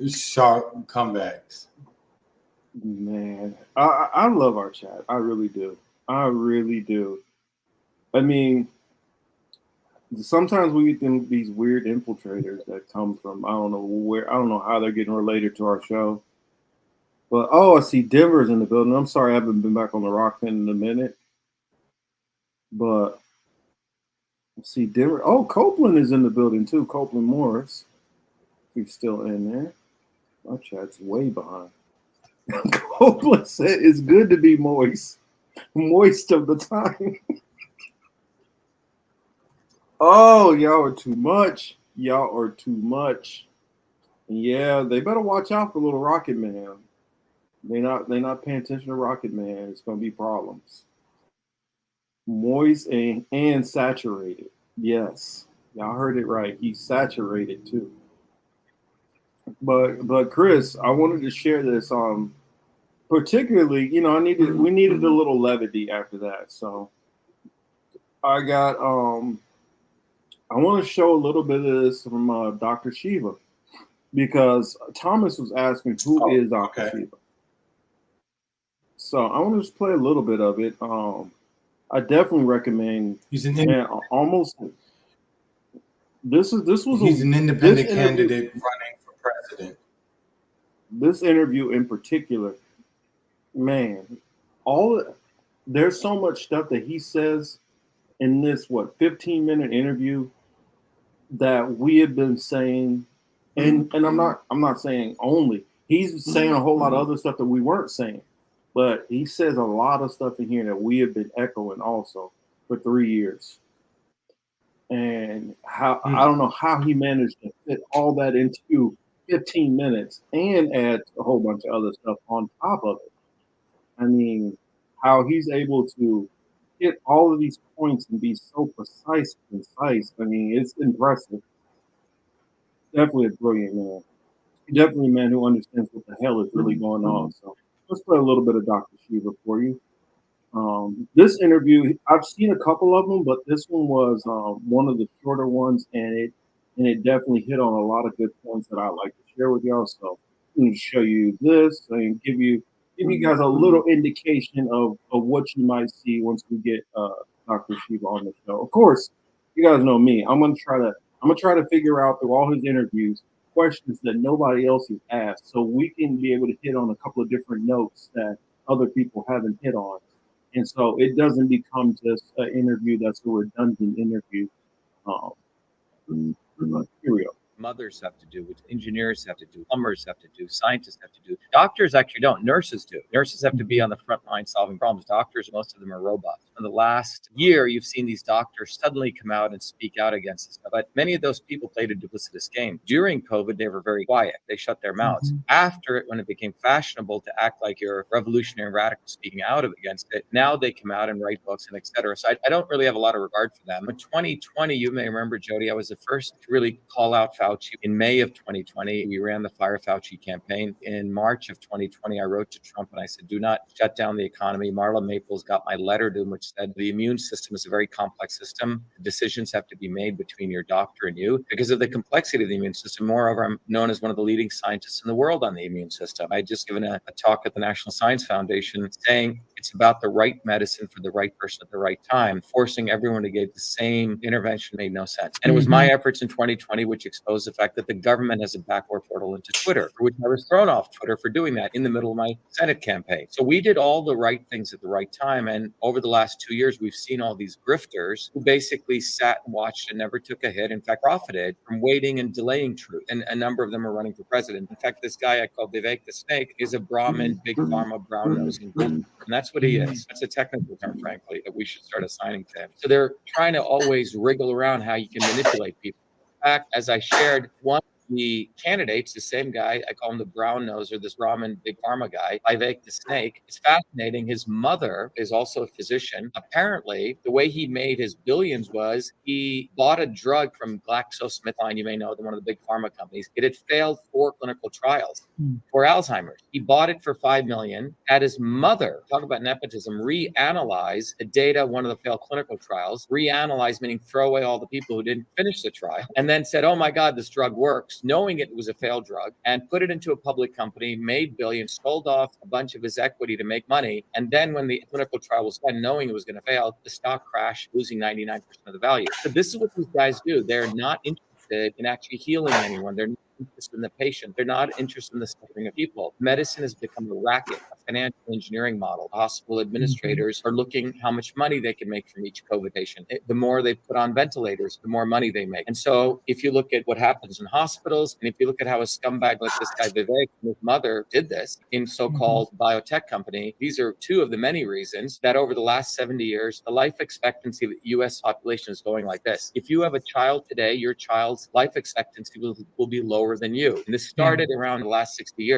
[SPEAKER 2] sharp comebacks.
[SPEAKER 1] Man, I love our chat. I really do. I really do. I mean, sometimes we get these weird infiltrators that come from I don't know where. I don't know how they're getting related to our show. But I see Denver's in the building. I'm sorry I haven't been back on the Rock Fin in a minute. But see Denver. Oh, Copeland is in the building too. Copeland Morris. He's still in there. My chat's way behind. Copeland said it's good to be moist. Moist of the time. Oh, y'all are too much. Y'all are too much. Yeah, they better watch out for little Rocket Man. They not paying attention to Rocket Man. It's gonna be problems. Moist and saturated. Yes. Y'all heard it right. He's saturated too. But Chris, I wanted to share this. Particularly, we needed a little levity after that. So I got I want to show a little bit of this from Dr. Shiva because Thomas was asking who is Dr. Shiva. So I want to just play a little bit of it. I definitely recommend.
[SPEAKER 2] He's
[SPEAKER 1] an independent
[SPEAKER 2] candidate running for president.
[SPEAKER 1] This interview in particular, man, there's so much stuff that he says in this 15-minute interview that we have been saying, and I'm not saying only. He's saying a whole lot of other stuff that we weren't saying, but he says a lot of stuff in here that we have been echoing also for 3 years. And how I don't know how he managed to fit all that into 15 minutes and add a whole bunch of other stuff on top of it. I mean, how he's able to hit all of these points and be so precise and concise. I mean, it's impressive. Definitely a brilliant man. Definitely a man who understands what the hell is really going on. So let's play a little bit of Dr. Shiva for you. This interview, I've seen a couple of them, but this one was one of the shorter ones, and it definitely hit on a lot of good points that I'd like to share with y'all. So Let me show you this and give you guys a little indication of what you might see once we get Dr. Shiva on the show. Of course, you guys know me. I'm gonna try to figure out through all his interviews questions that nobody else has asked, so we can be able to hit on a couple of different notes that other people haven't hit on, and so it doesn't become just an interview that's a redundant interview. Here we go.
[SPEAKER 20] Mothers have to do, which engineers have to do, plumbers have to do, scientists have to do. Doctors actually don't. Nurses do. Nurses have to be on the front line solving problems. Doctors, most of them are robots. In the last year, you've seen these doctors suddenly come out and speak out against this. But many of those people played a duplicitous game. During COVID, they were very quiet. They shut their mouths. After it, when it became fashionable to act like you're revolutionary and radical speaking out against it, now they come out and write books and et cetera. So I don't really have a lot of regard for them. In 2020, you may remember, Jody, I was the first to really call out Fauci. In May of 2020, we ran the Fire Fauci campaign. In March of 2020, I wrote to Trump and I said, do not shut down the economy. Marla Maples got my letter to him, which said the immune system is a very complex system. Decisions have to be made between your doctor and you because of the complexity of the immune system. Moreover, I'm known as one of the leading scientists in the world on the immune system. I just given a talk at the National Science Foundation saying it's about the right medicine for the right person at the right time. Forcing everyone to get the same intervention made no sense. And it was my efforts in 2020 which exposed the fact that the government has a backdoor portal into Twitter, for which I was thrown off Twitter for doing that in the middle of my Senate campaign. So we did all the right things at the right time. And over the last 2 years, we've seen all these grifters who basically sat and watched and never took a hit. In fact, profited from waiting and delaying truth. And a number of them are running for president. In fact, this guy I call Vivek the Snake is a Brahmin, big pharma, brown-nosing bull. And that's what he is. That's a technical term, frankly, that we should start assigning to him. So they're trying to always wriggle around how you can manipulate people. In fact, as I shared, one of the candidates, the same guy, I call him the brown noser, this Brahmin big pharma guy, Vivek the Snake. It's fascinating. His mother is also a physician. Apparently, the way he made his billions was he bought a drug from GlaxoSmithKline, you may know, one of the big pharma companies. It had failed 4 clinical trials for Alzheimer's. He bought it for $5 million, had his mother, talk about nepotism, reanalyze the data, one of the failed clinical trials, reanalyze, meaning throw away all the people who didn't finish the trial, and then said, oh my God, this drug works, knowing it was a failed drug, and put it into a public company, made billions, sold off a bunch of his equity to make money. And then when the clinical trial was done, knowing it was going to fail, the stock crashed, losing 99% of the value. So this is what these guys do. They're not interested in actually healing anyone. They're not interested in the patient. They're not interested in the suffering of people. Medicine has become a racket, a financial engineering model. Hospital administrators are looking how much money they can make from each COVID patient. The more they put on ventilators, the more money they make. And so if you look at what happens in hospitals, and if you look at how a scumbag like this guy Vivek and his mother did this in so-called biotech company, these are two of the many reasons that over the last 70 years, the life expectancy of the U.S. population is going like this. If you have a child today, your child's life expectancy will be lower than you. And this started around the last 60,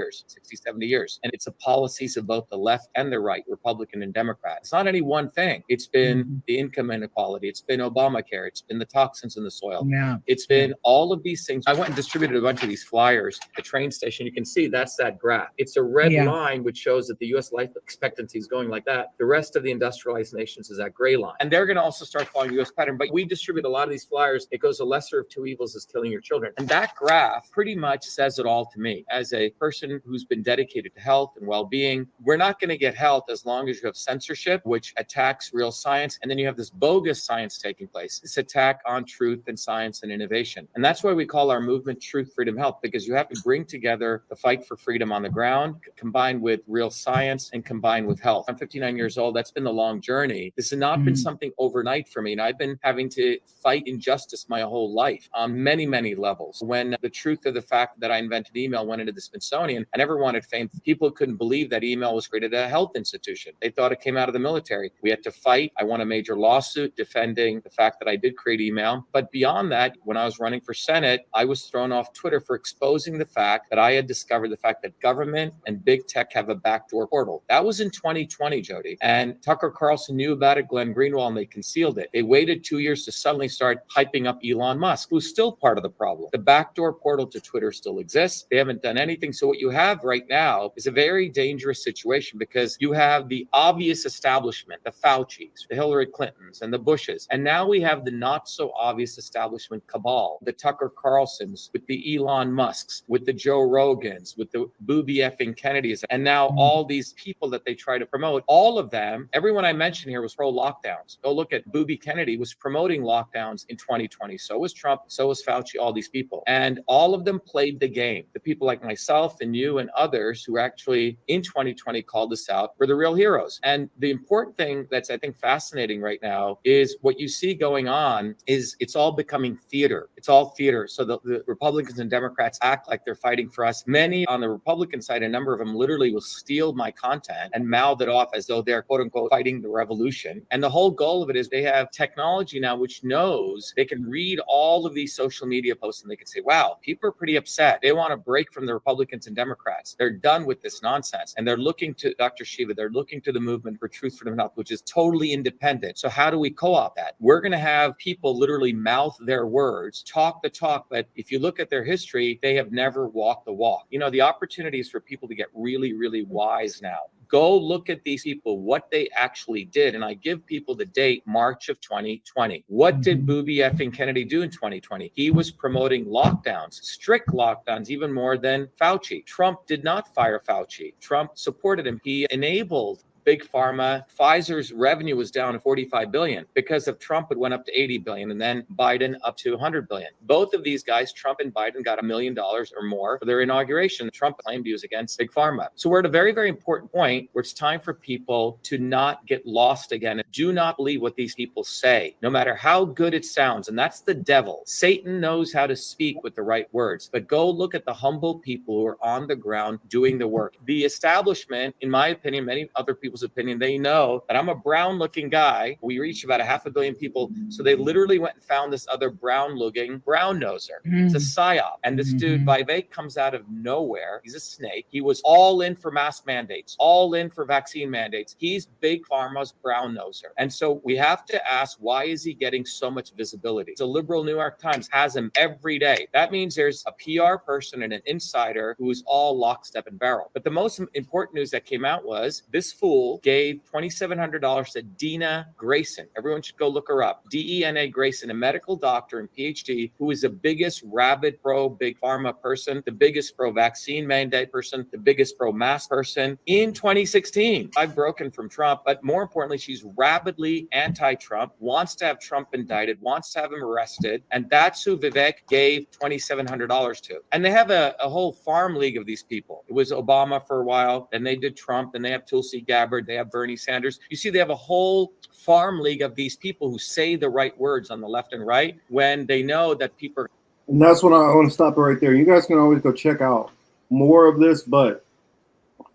[SPEAKER 20] 70 years. And it's a policies of both the left and the right, Republican and Democrat. It's not any one thing. It's been the income inequality. It's been Obamacare. It's been the toxins in the soil. It's been all of these things. I went and distributed a bunch of these flyers at the train station. You can see that's that graph. It's a red line, which shows that the U.S. life expectancy is going like that. The rest of the industrialized nations is that gray line. And they're going to also start following the U.S. pattern. But we distribute a lot of these flyers. It goes, the lesser of two evils is killing your children. And that graph pretty much says it all to me. As a person who's been dedicated to health and well-being, we're not going to get health as long as you have censorship, which attacks real science. And then you have this bogus science taking place, this attack on truth and science and innovation. And that's why we call our movement Truth, Freedom, Health, because you have to bring together the fight for freedom on the ground, combined with real science and combined with health. I'm 59 years old. That's been the long journey. This has not been something overnight for me. And I've been having to fight injustice my whole life on many, many levels. When the truth of the fact that I invented email went into the Smithsonian, I never wanted fame. People couldn't believe that email was created at a health institution. They thought it came out of the military. We had to fight. I won a major lawsuit defending the fact that I did create email. But beyond that, when I was running for Senate, I was thrown off Twitter for exposing the fact that I had discovered the fact that government and big tech have a backdoor portal. That was in 2020, Jody. And Tucker Carlson knew about it, Glenn Greenwald, and they concealed it. They waited 2 years to suddenly start hyping up Elon Musk, who's still part of the problem. The backdoor portal to to Twitter still exists. They haven't done anything. So what you have right now is a very dangerous situation, because you have the obvious establishment, the Faucis, the Hillary Clintons, and the Bushes. And now we have the not so obvious establishment cabal, the Tucker Carlsons, with the Elon Musks, with the Joe Rogans, with the booby effing Kennedys, and now all these people that they try to promote, all of them, everyone I mentioned here was pro lockdowns. Go look at Booby Kennedy was promoting lockdowns in 2020. So was Trump, so was Fauci, all these people. And all of them played the game. The people like myself and you and others who actually in 2020 called us out were the real heroes. And the important thing that's, I think, fascinating right now is what you see going on is it's all becoming theater. It's all theater. So the Republicans and Democrats act like they're fighting for us. Many on the Republican side, a number of them literally will steal my content and mouth it off as though they're quote unquote fighting the revolution. And the whole goal of it is they have technology now which knows they can read all of these social media posts and they can say, wow, people are pretty upset. They want to break from the Republicans and Democrats. They're done with this nonsense. And they're looking to Dr. Shiva, they're looking to the movement for truth, freedom, and health, which is totally independent. So how do we co-opt that? We're going to have people literally mouth their words, talk the talk. But if you look at their history, they have never walked the walk. You know, the opportunities for people to get really, really wise now. Go look at these people, what they actually did. And I give people the date, March of 2020. What did Booby effing Kennedy do in 2020? He was promoting lockdowns, strict lockdowns, even more than Fauci. Trump did not fire Fauci. Trump supported him. He enabled Big Pharma. Pfizer's revenue was down to 45 billion. Because of Trump, it went up to 80 billion, and then Biden up to 100 billion. Both of these guys, Trump and Biden, got $1 million or more for their inauguration. Trump claimed he was against Big Pharma. So we're at a very, very important point where it's time for people to not get lost again. Do not believe what these people say, no matter how good it sounds. And that's the devil. Satan knows how to speak with the right words. But go look at the humble people who are on the ground doing the work. The establishment, in my opinion, many other people's opinion, they know that I'm a brown looking guy. We reach about 500 million people. So they literally went and found this other brown looking brown noser. It's a psyop. And this dude, Vivek, comes out of nowhere. He's a snake. He was all in for mask mandates, all in for vaccine mandates. He's Big Pharma's brown noser. And so we have to ask, why is he getting so much visibility? The liberal New York Times has him every day. That means there's a PR person and an insider who is all lockstep and barrel. But the most important news that came out was this fool gave $2,700 to Dena Grayson. Everyone should go look her up. Dena Grayson, a medical doctor and PhD, who is the biggest rabid pro Big Pharma person, the biggest pro vaccine mandate person, the biggest pro mask person in 2016. I've broken from Trump, but more importantly, she's rabidly anti-Trump, wants to have Trump indicted, wants to have him arrested. And that's who Vivek gave $2,700 to. And they have a whole farm league of these people. It was Obama for a while, then they did Trump, then they have Tulsi Gabbard, they have Bernie Sanders. You see, they have a whole farm league of these people who say the right words on the left and right when they know that people are.
[SPEAKER 1] And that's when I want to stop it right there. You guys can always go check out more of this, but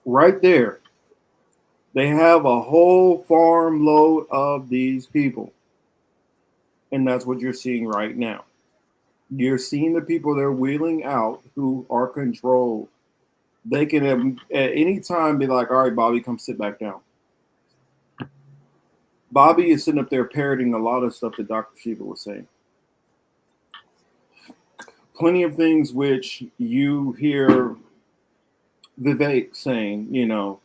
[SPEAKER 1] right there, they have a whole farm load of these people. And that's what you're seeing right now. You're seeing the people they're wheeling out who are controlled. They can at any time be like, all right, Bobby, come sit back down. Bobby is sitting up there parroting a lot of stuff that Dr. Shiva was saying. Plenty of things which you hear Vivek saying, you know,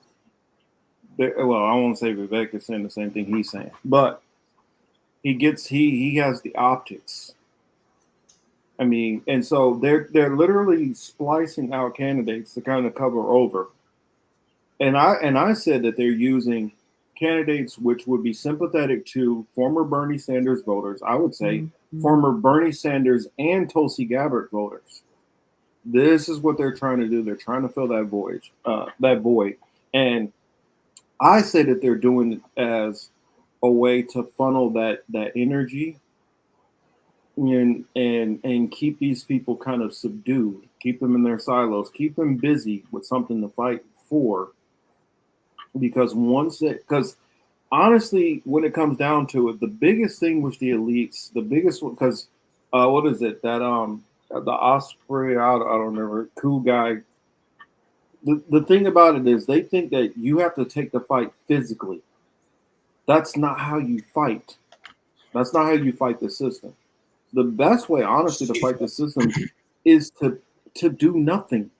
[SPEAKER 1] well, I won't say Vivek is saying the same thing he's saying, but he has the optics. I mean, and so they're literally splicing out candidates to kind of cover over. And I said that they're using candidates which would be sympathetic to former Bernie Sanders voters. I would say former Bernie Sanders and Tulsi Gabbard voters. This is what they're trying to do. They're trying to fill that void. And I say that they're doing it as a way to funnel that energy and keep these people kind of subdued, keep them in their silos, keep them busy with something to fight for. Because honestly, when it comes down to it, the biggest thing with the elites, the biggest one, because what is it that the Osprey, I don't remember, cool guy. The thing about it is they think that you have to take the fight physically. That's not how you fight. That's not how you fight the system. The best way, honestly, to fight the system is to do nothing.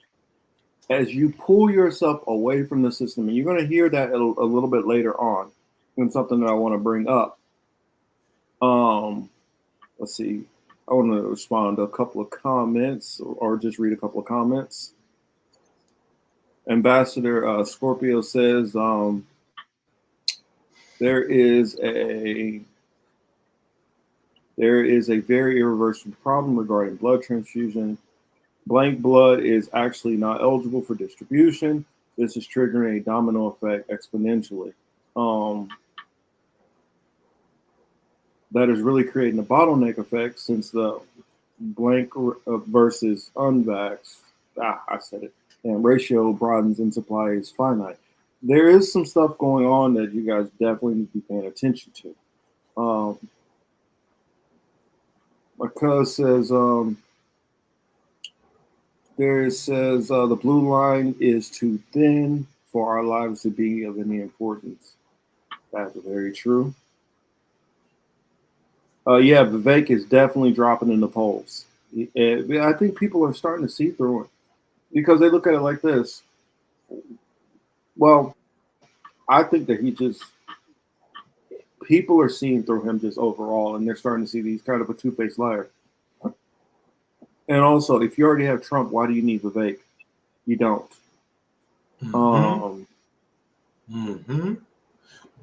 [SPEAKER 1] As you pull yourself away from the system, and you're going to hear that a little bit later on, and something that I want to bring up. Let's see. I want to respond to a couple of comments, or just read a couple of comments. Ambassador Scorpio says there is a very irreversible problem regarding blood transfusion. Blank blood is actually not eligible for distribution. This is triggering a domino effect exponentially. That is really creating a bottleneck effect, since the blank versus unvaxxed, I said it, and ratio broadens and supply is finite. There is some stuff going on that you guys definitely need to be paying attention to. My cousin says, the blue line is too thin for our lives to be of any importance. That's very true. Yeah, Vivek is definitely dropping in the polls. I think people are starting to see through it because they look at it like this. Well, I think that people are seeing through him just overall, and they're starting to see he's kind of a two-faced liar. And also, if you already have Trump, why do you need Vivek? You don't.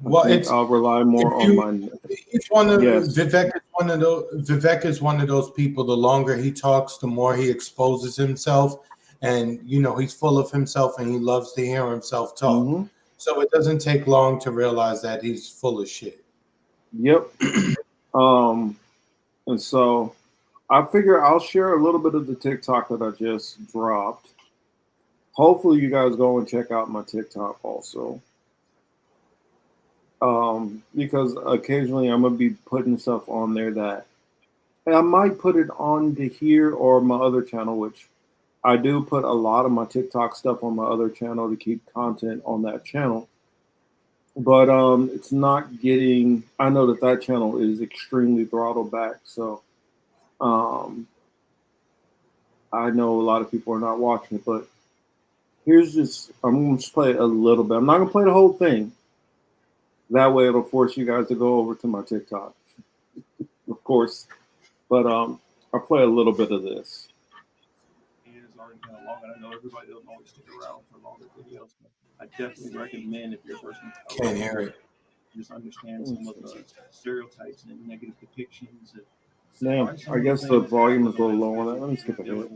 [SPEAKER 2] Well,
[SPEAKER 1] I'll rely more on my.
[SPEAKER 2] It's one of
[SPEAKER 1] Yes.
[SPEAKER 2] Vivek is one of those people. The longer he talks, the more he exposes himself, and he's full of himself, and he loves to hear himself talk. So it doesn't take long to realize that he's full of shit.
[SPEAKER 1] Yep. And so I figure I'll share a little bit of the TikTok that I just dropped. Hopefully you guys go and check out my TikTok also. Because occasionally I'm gonna be putting stuff on there that I might put it on to here or my other channel, which I do put a lot of my TikTok stuff on my other channel to keep content on that channel. But it's not getting. I know that channel is extremely throttled back, so I know a lot of people are not watching it. But I'm gonna just play a little bit. I'm not gonna play the whole thing. That way, it'll force you guys to go over to my TikTok, of course. But I'll play a little bit of this.
[SPEAKER 21] I know everybody doesn't always stick around for longer videos, but I definitely recommend if you're a person
[SPEAKER 2] Can't hear it.
[SPEAKER 21] Just understand some of the stereotypes and negative depictions.
[SPEAKER 1] Man, I guess the volume is a little low on that. Let me skip ahead.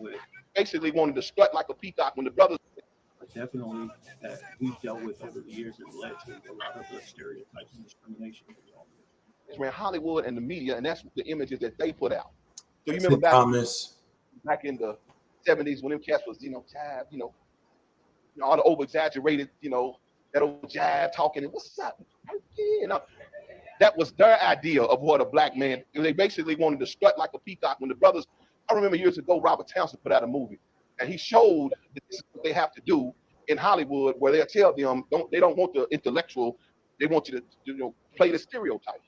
[SPEAKER 22] Basically wanted to strut like a peacock when the brothers.
[SPEAKER 21] Definitely that we've dealt with over the years that led to a lot of the stereotypes and discrimination.
[SPEAKER 22] Man, Hollywood and the media, and that's the images that they put out. So you
[SPEAKER 2] That's
[SPEAKER 22] remember
[SPEAKER 2] it,
[SPEAKER 22] back in the 70s when them cats was, jab, all the over exaggerated, that old jab talking and what's up? That was their idea of what a black man. They basically wanted to strut like a peacock when the brothers. I remember years ago, Robert Townsend put out a movie, and he showed that this is what they have to do in Hollywood, where they'll tell them they don't want the intellectual, they want you to play the stereotype.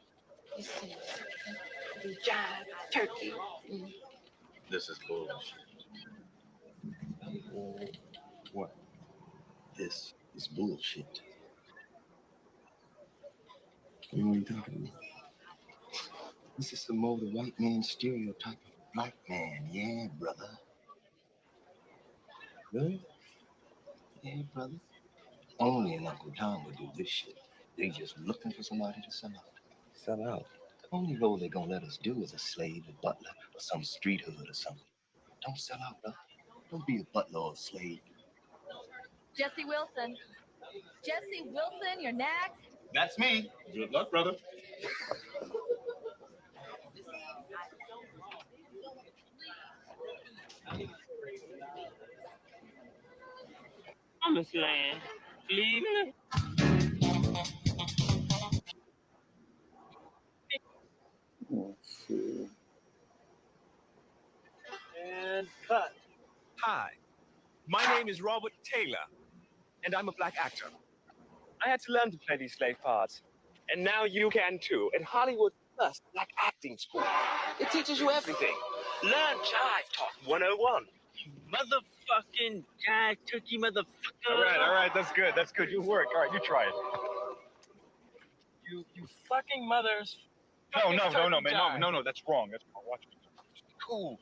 [SPEAKER 23] Jive, turkey.
[SPEAKER 24] This is bullshit. What? This is bullshit. You know what I'm talking about? This is some more the white man stereotype of a black man, yeah, brother. Really? Yeah, brother. Only an Uncle Tom would do this shit. They just looking for somebody to sell out. Sell out? The only role they gonna let us do is a slave, a butler, or some street hood or something. Don't sell out, brother. Don't be a butler or a slave.
[SPEAKER 25] Jesse Wilson. Jesse Wilson, you're next.
[SPEAKER 24] That's me. Good luck, brother.
[SPEAKER 23] I'm a slang. Cleveland.
[SPEAKER 1] Let's see.
[SPEAKER 26] And cut. Hi, my name is Robert Taylor, and I'm a black actor. I had to learn to play these slave parts, and now you can too at Hollywood's first black acting school. It teaches you everything. Learn Jive Talk 101.
[SPEAKER 23] Motherfucking jive turkey motherfucker.
[SPEAKER 3] All right, that's good. That's good. You work. All right, you try it.
[SPEAKER 23] You fucking mothers.
[SPEAKER 3] No, man. No, that's wrong. That's wrong. Watch me. Cool.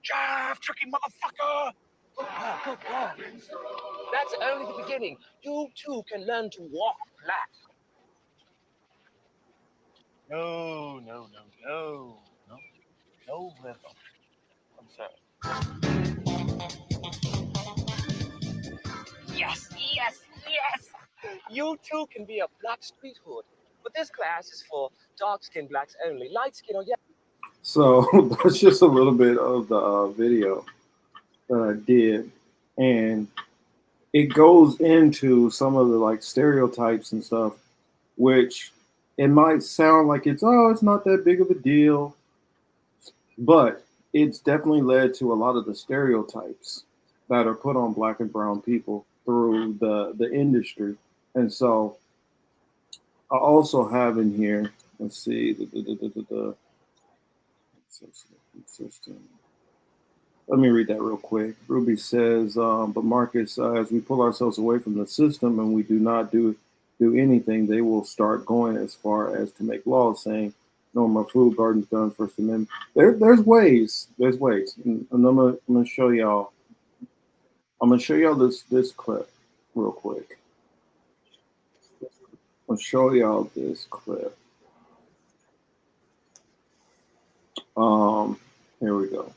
[SPEAKER 3] Jive, tricky motherfucker.
[SPEAKER 23] Good God. That's only the beginning. You too can learn to walk flat.
[SPEAKER 3] No rhythm. I'm sorry.
[SPEAKER 23] Yes. You too can be a black street hood. But this class is for dark-skinned blacks only. Light skin or yellow.
[SPEAKER 1] So that's just a little bit of the video that I did, and it goes into some of the like stereotypes and stuff, which it might sound like it's not that big of a deal, but it's definitely led to a lot of the stereotypes that are put on black and brown people through the industry. And so I also have in here, let's see, let me read that real quick. Ruby says, but Marcus, as we pull ourselves away from the system and we do not do anything, they will start going as far as to make laws saying no more food gardens, guns, First Amendment. There's ways. And I'm gonna show y'all. I'm gonna show y'all this clip real quick. I'll show y'all this clip. Here we go.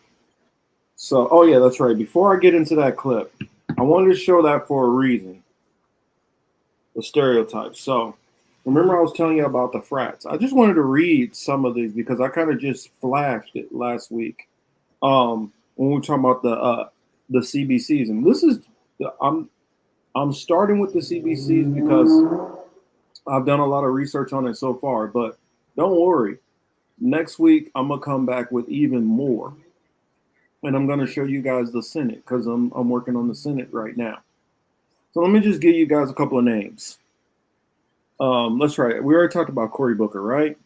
[SPEAKER 1] So, oh yeah, that's right. Before I get into that clip, I wanted to show that for a reason. The stereotypes. So, remember I was telling you about the frats. I just wanted to read some of these because I kind of just flashed it last week. When we were talking about the CBCs, and this is I'm starting with the CBCs because I've done a lot of research on it so far. But don't worry, next week I'm gonna come back with even more. And I'm going to show you guys the Senate because I'm working on the Senate right now. So let me just give you guys a couple of names. Let's try it. We already talked about Cory Booker, right?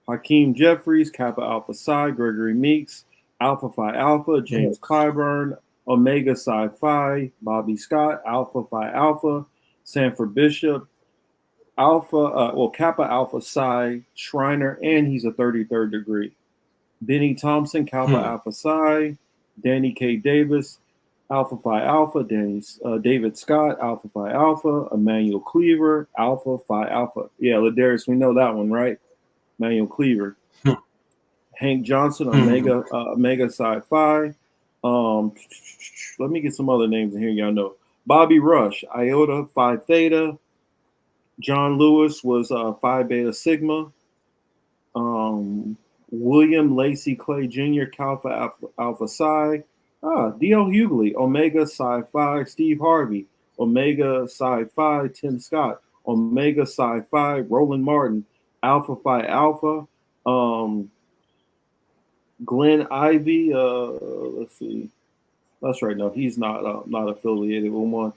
[SPEAKER 1] Hakeem Jeffries, Kappa Alpha Psi, Gregory Meeks, Alpha Phi Alpha, James Clyburn, Omega Psi Phi, Bobby Scott, Alpha Phi Alpha, Sanford Bishop, Kappa Alpha Psi, Shriner, and he's a 33rd degree. Benny Thompson, Kappa Alpha Psi, Danny K. Davis, Alpha Phi Alpha, David Scott, Alpha Phi Alpha, Emmanuel Cleaver, Alpha Phi Alpha. Yeah, Ladarius, we know that one, right? Emmanuel Cleaver. Hank Johnson, Omega Psi Phi. Let me get some other names in here, y'all know. Bobby Rush, Iota Phi Theta. John Lewis was Phi Beta Sigma. William Lacey Clay Jr., Kappa Alpha Psi. D.L. Hughley, Omega Psi Phi. Steve Harvey, Omega Psi Phi. Tim Scott, Omega Psi Phi. Roland Martin, Alpha Phi Alpha. Glenn Ivy, let's see. That's right. No, he's not affiliated with one.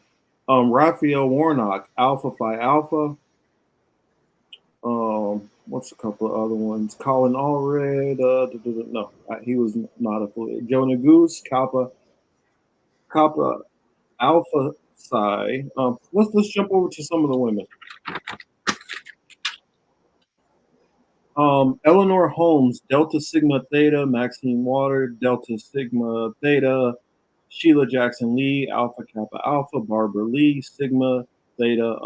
[SPEAKER 1] Raphael Warnock, Alpha Phi Alpha. What's a couple of other ones? Colin Allred. No, he was not affiliated. Jonah Goose, Kappa Alpha Psi. Let's jump over to some of the women. Eleanor Holmes, Delta Sigma Theta. Maxine Water, Delta Sigma Theta. Sheila Jackson Lee, Alpha Kappa Alpha. Barbara Lee, Sigma Theta.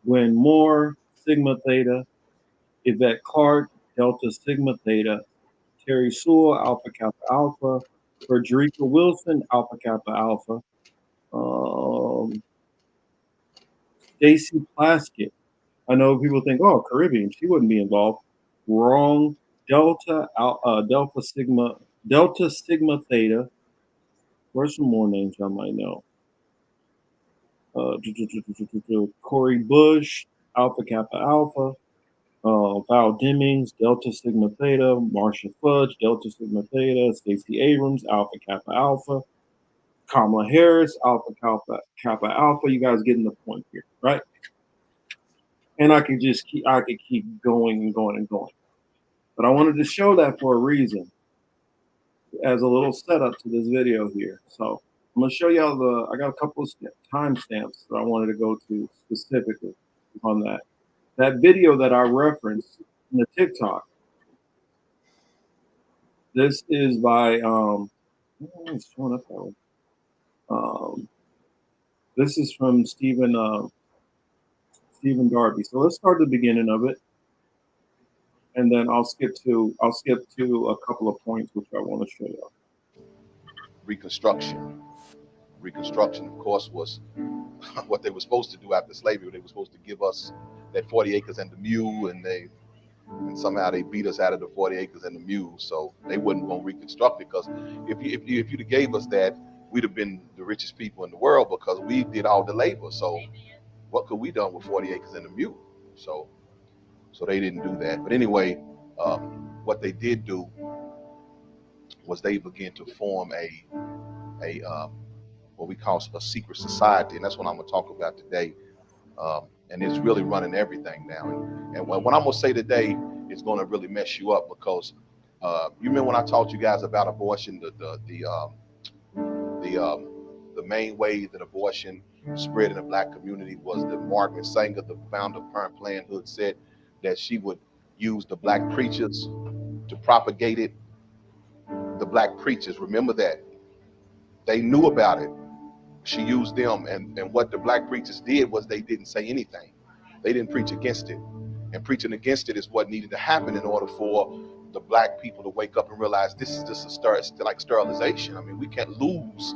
[SPEAKER 1] Gwen Moore, Sigma Theta. Yvette Clark, Delta Sigma Theta. Terry Sewell, Alpha Kappa Alpha. Frederica Wilson, Alpha Kappa Alpha. Stacy Plaskett. I know people think, oh, Caribbean, she wouldn't be involved. Wrong. Delta Sigma Theta. Where's some more names I might know? Corey Bush, Alpha Kappa Alpha. Val Demings, Delta Sigma Theta. Marsha Fudge, Delta Sigma Theta. Stacey Abrams, Alpha Kappa Alpha. Kamala Harris, Alpha Kappa Alpha. You guys getting the point here, right? And I could keep going and going and going. But I wanted to show that for a reason. as a little setup to this video here. So I'm gonna show y'all I got a couple of timestamps that I wanted to go to specifically on that. That video that I referenced in the TikTok. This is by it's showing up that way. This is from Stephen Darby. So let's start the beginning of it, and then I'll skip to a couple of points which I want to show you.
[SPEAKER 22] Reconstruction, of course, was what they were supposed to do after slavery. They were supposed to give us that 40 acres and the mule, and somehow they beat us out of the 40 acres and the mule. So they wasn't going to reconstruct it, because if you'd have gave us that, we'd have been the richest people in the world, because we did all the labor. So what could we done with 40 acres and a mule? So they didn't do that. But anyway, what they did do was they began to form a what we call a secret society, and that's what I'm going to talk about today. And it's really running everything now. And what I'm going to say today is going to really mess you up, because you remember when I taught you guys about abortion, the main way that abortion spread in the black community was that Margaret Sanger, the founder of Planned Parenthood, said that she would use the black preachers to propagate it. The black preachers, remember that. They knew about it. She used them, and what the black preachers did was they didn't say anything. They didn't preach against it. And preaching against it is what needed to happen in order for the black people to wake up and realize this is just like sterilization. I mean, we can't lose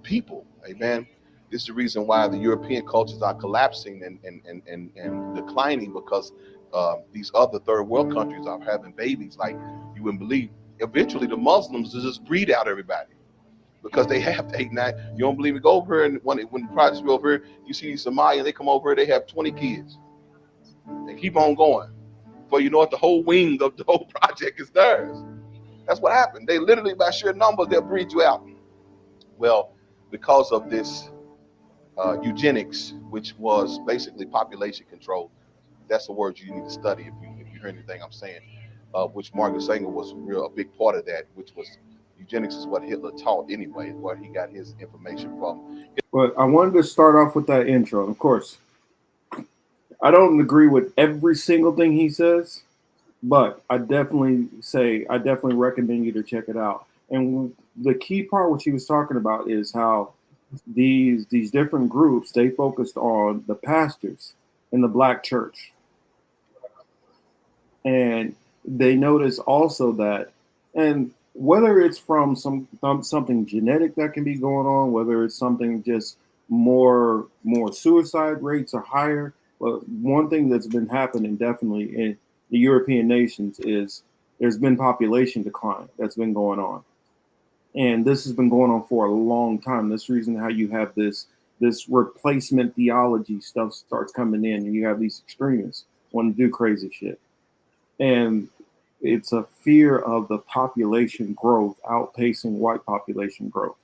[SPEAKER 22] people. Amen. This is the reason why the European cultures are collapsing and declining, because these other third world countries are having babies like you wouldn't believe. Eventually, the Muslims just breed out everybody, because they have 8, 9. You don't believe me? Go over here, and when the projects go over here, you see these Somalians, they come over here, they have 20 kids. They keep on going. Before you know it, the whole wing of the whole project is theirs. That's what happened. They literally, by sheer numbers, they'll breed you out. Well, because of this eugenics, which was basically population control, that's the word you need to study if you hear anything I'm saying, which Margaret Sanger was a big part of that, which was eugenics is what Hitler taught anyway, where he got his information from.
[SPEAKER 1] But I wanted to start off with that intro. Of course, I don't agree with every single thing he says, but I definitely recommend you to check it out. And the key part which he was talking about is how these different groups, they focused on the pastors in the black church. And they noticed also that, and whether it's from something genetic that can be going on, whether it's something just more suicide rates are higher. But one thing that's been happening definitely in the European nations is there's been population decline that's been going on. And this has been going on for a long time. That's the reason how you have this replacement theology stuff starts coming in, and you have these extremists want to do crazy shit. And it's a fear of the population growth outpacing white population growth.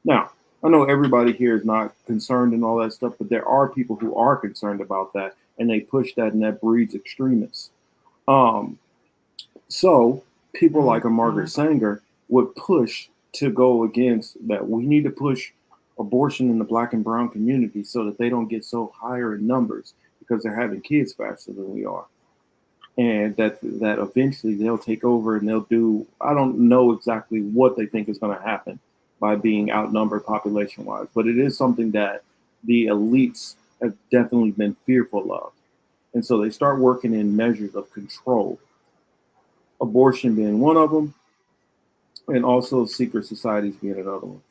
[SPEAKER 1] Now, I know everybody here is not concerned and all that stuff, but there are people who are concerned about that, and they push that, and that breeds extremists. So people like a Margaret Sanger would push to go against that. We need to push abortion in the black and brown community so that they don't get so higher in numbers, because they're having kids faster than we are. And that eventually they'll take over and they'll do, I don't know exactly what they think is going to happen by being outnumbered population-wise, but it is something that the elites have definitely been fearful of. And so they start working in measures of control, abortion being one of them, and also secret societies being another one.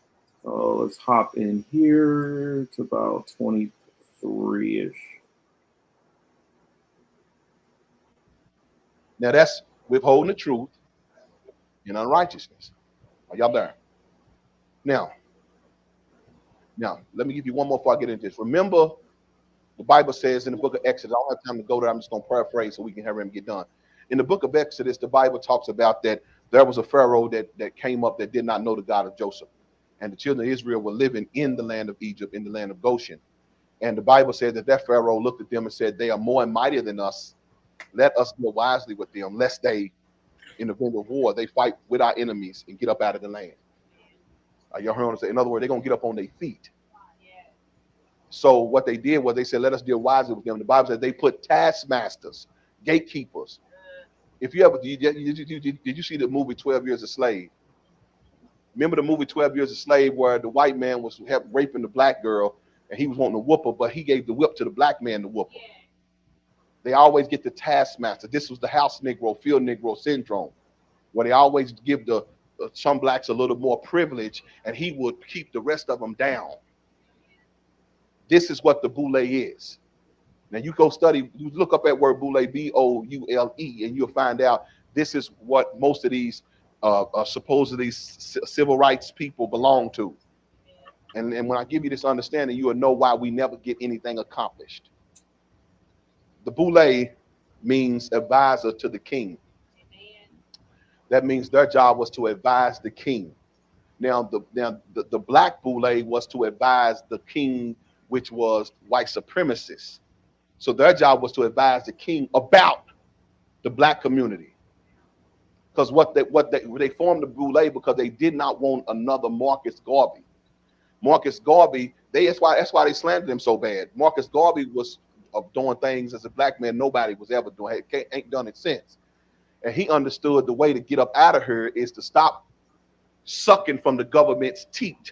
[SPEAKER 1] So let's hop in here to about 23-ish.
[SPEAKER 22] Now that's withholding the truth in unrighteousness. Are y'all there? Now, let me give you one more before I get into this. Remember, the Bible says in the book of Exodus, I don't have time to go there, I'm just going to paraphrase so we can have him get done. In the book of Exodus, the Bible talks about that there was a Pharaoh that came up that did not know the God of Joseph. And the children of Israel were living in the land of Egypt, in the land of Goshen. And the Bible said that Pharaoh looked at them and said, they are more and mightier than us. Let us deal wisely with them, lest they in the event of war, they fight with our enemies and get up out of the land. Y'all heard what I'm saying? In other words, they're going to get up on their feet. So what they did was they said, let us deal wisely with them. The Bible says they put taskmasters, gatekeepers. If you ever, did you see the movie 12 Years a Slave? Remember the movie 12 Years a Slave where the white man was raping the black girl and he was wanting to whoop her, but he gave the whip to the black man to whoop her. They always get the taskmaster. This was the house Negro, field Negro syndrome, where they always give some blacks a little more privilege and he would keep the rest of them down. This is what the Boule is. Now you go study, you look up that word Boule, B-O-U-L-E, and you'll find out this is what most of these supposedly civil rights people belong to. And when I give you this understanding, you will know why we never get anything accomplished. The Boule means advisor to the king. That means their job was to advise the king. Now the black Boule was to advise the king, which was white supremacists. So their job was to advise the king about the black community. Because they formed the Boule because they did not want another Marcus Garvey. Marcus Garvey, that's why they slandered him so bad. Marcus Garvey was doing things as a black man nobody was ever doing. Ain't done it since. And he understood the way to get up out of here is to stop sucking from the government's teat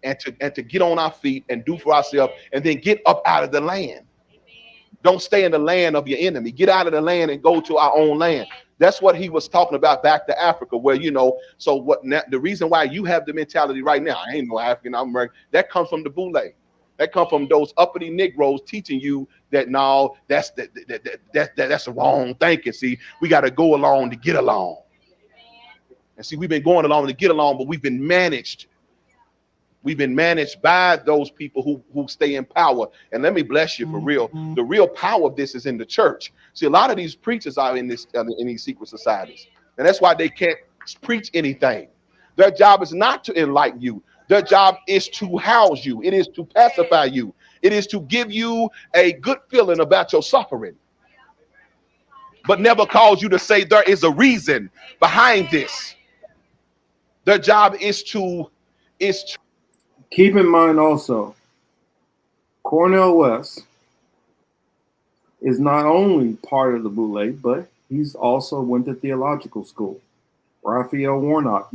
[SPEAKER 22] and to get on our feet and do for ourselves and then get up out of the land. Don't stay in the land of your enemy. Get out of the land and go to our own land. That's what he was talking about back to Africa, where, so what now, the reason why you have the mentality right now, I ain't no African, I'm American, that comes from the Boule. That comes from those uppity Negroes teaching you that no, that's the wrong thinking. See, we got to go along to get along. And see, we've been going along to get along, but we've been managed. We've been managed by those people who stay in power. And let me bless you for real. The real power of this is in the church. See, a lot of these preachers are in these secret societies. And that's why they can't preach anything. Their job is not to enlighten you. Their job is to house you. It is to pacify you. It is to give you a good feeling about your suffering, but never cause you to say there is a reason behind this. Their job is to
[SPEAKER 1] keep in mind also, Cornel West is not only part of the Boule, but he's also went to theological school. Raphael Warnock.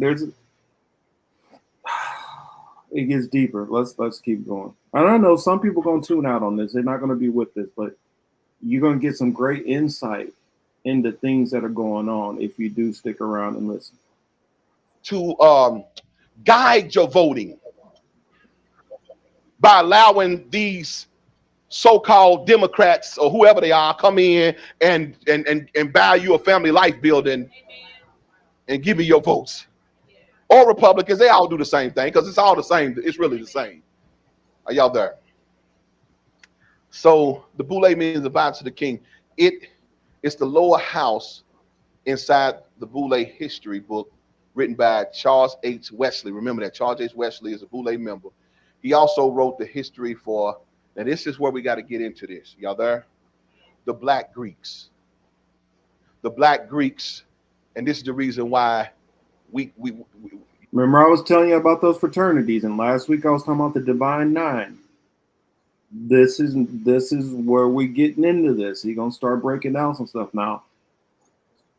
[SPEAKER 1] It gets deeper. Let's keep going. And I know some people are going to tune out on this. They're not going to be with this, but you're going to get some great insight into things that are going on if you do stick around and listen.
[SPEAKER 22] To guide your voting by allowing these so-called Democrats or whoever they are come in and buy you a family life building and give me your votes. Or Republicans, they all do the same thing because it's all the same. It's really the same. Are y'all there? So the Boule means advisor to the king. It's the lower house inside the Boule history book written by Charles H. Wesley. Remember that Charles H. Wesley is a Boule member. He also wrote the history for, now this is where we got to get into this. Y'all there? The Black Greeks. The Black Greeks, and this is the reason why we
[SPEAKER 1] remember I was telling you about those fraternities, and last week I was talking about the Divine Nine. This is where we're getting into this. He's gonna start breaking down some stuff now.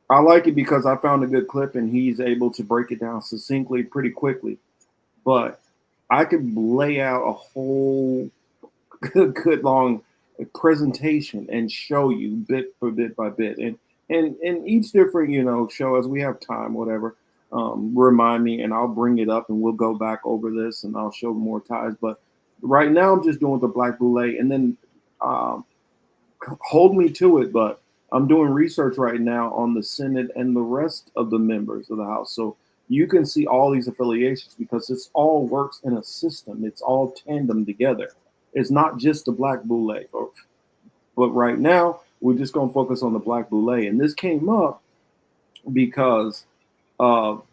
[SPEAKER 1] I like it because I found a good clip and he's able to break it down succinctly pretty quickly. But I could lay out a whole good long presentation and show you bit for bit by bit. And each different, show as we have time, whatever, remind me and I'll bring it up and we'll go back over this and I'll show more ties. But right now I'm just doing the Black Boule and then hold me to it. But I'm doing research right now on the Senate and the rest of the members of the House. So you can see all these affiliations because this all works in a system. It's all tandem together. It's not just the Black Boule. But right now, we're just going to focus on the Black Boule. And this came up because of,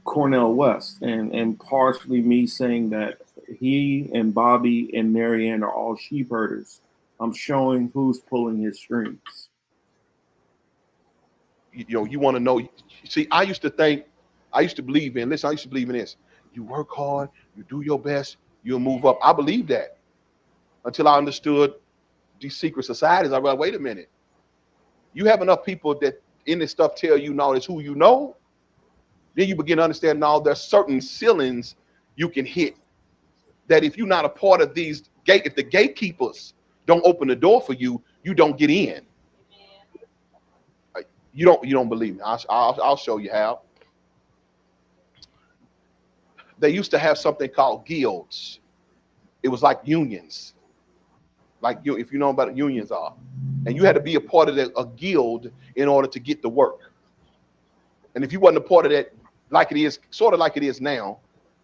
[SPEAKER 1] Cornel West and partially me saying that he and Bobby and Marianne are all sheep herders. I'm showing who's pulling his strings.
[SPEAKER 22] You want to know. See, I used to believe in this. You work hard, you do your best, you'll move up. I believed that until I understood these secret societies. I was like, wait a minute. You have enough people that in this stuff tell you now it's who you know. Then you begin to understand now there's certain ceilings you can hit. That if you're not a part of these if the gatekeepers don't open the door for you, you don't get in. You don't believe me. I'll show you how. They used to have something called guilds. It was like unions. Like if you know about unions are. And you had to be a part of a guild in order to get the work. And if you wasn't a part of that, like it is, sort of like it is now,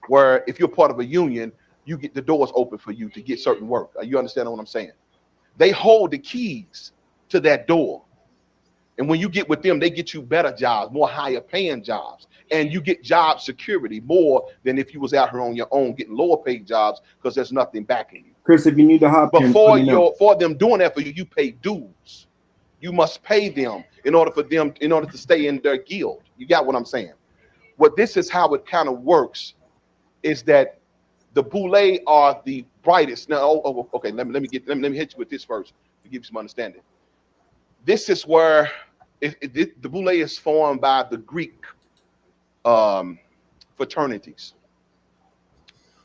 [SPEAKER 22] where if you're part of a union, you get the doors open for you to get certain work. You understand what I'm saying? They hold the keys to that door. And when you get with them, they get you better jobs, more higher paying jobs. And you get job security more than if you was out here on your own getting lower paid jobs because there's nothing backing you.
[SPEAKER 1] Chris, if you need to hop in,
[SPEAKER 22] For them doing that for you, you pay dues. You must pay them in order to stay in their guild. You got what I'm saying? What this is how it kind of works is that the Boule are the brightest. Now, okay, let me hit you with this first to give you some understanding. This is where the Boule is formed by the Greek fraternities.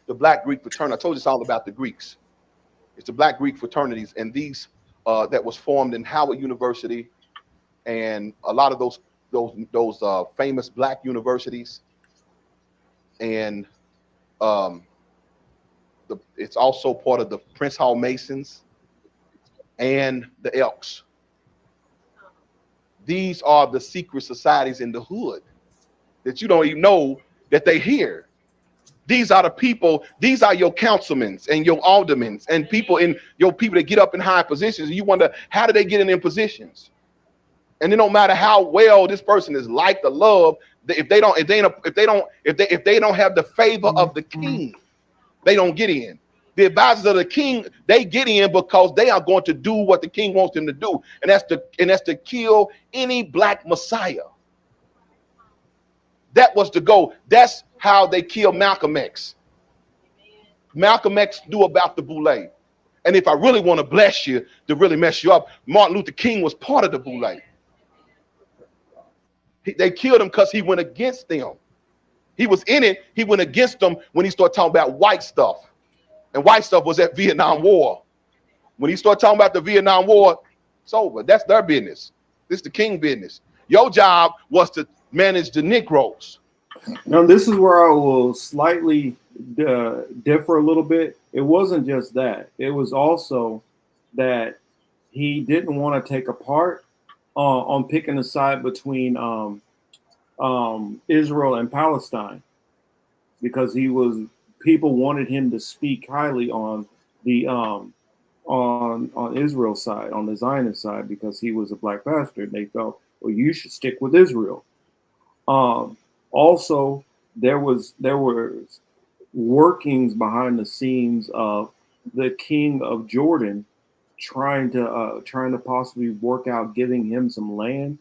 [SPEAKER 22] The Black Greek fraternity. I told you it's all about the Greeks. It's the Black Greek fraternities, and these that was formed in Howard University, and a lot of those famous Black universities, and it's also part of the Prince Hall Masons and the Elks. These are the secret societies in the hood that you don't even know that they here. These are the people, these are your councilmen and your aldermen and people that get up in high positions. And you wonder, how do they get in them positions? And it don't matter how well this person is liked or loved, if they don't have the favor of the king, they don't get in. The advisors of the king, they get in because they are going to do what the king wants them to do, and that's to kill any black messiah. That was the goal. That's how they killed Malcolm X. Malcolm X knew about the Boule. And if I really want to bless you, to really mess you up, Martin Luther King was part of the Boule. They killed him because he went against them. He was in it. He went against them when he started talking about white stuff. And white stuff was that Vietnam War. When he started talking about the Vietnam War, it's over. That's their business. This is the king business. Your job was to manage the Negroes.
[SPEAKER 1] Now, this is where I will slightly differ a little bit. It wasn't just that. It was also that he didn't want to take a part on picking a side between Israel and Palestine, because people wanted him to speak highly on the on Israel's side, on the Zionist side, because he was a black bastard. They felt, well, you should stick with Israel. Also, there was workings behind the scenes of the king of Jordan trying to possibly work out giving him some land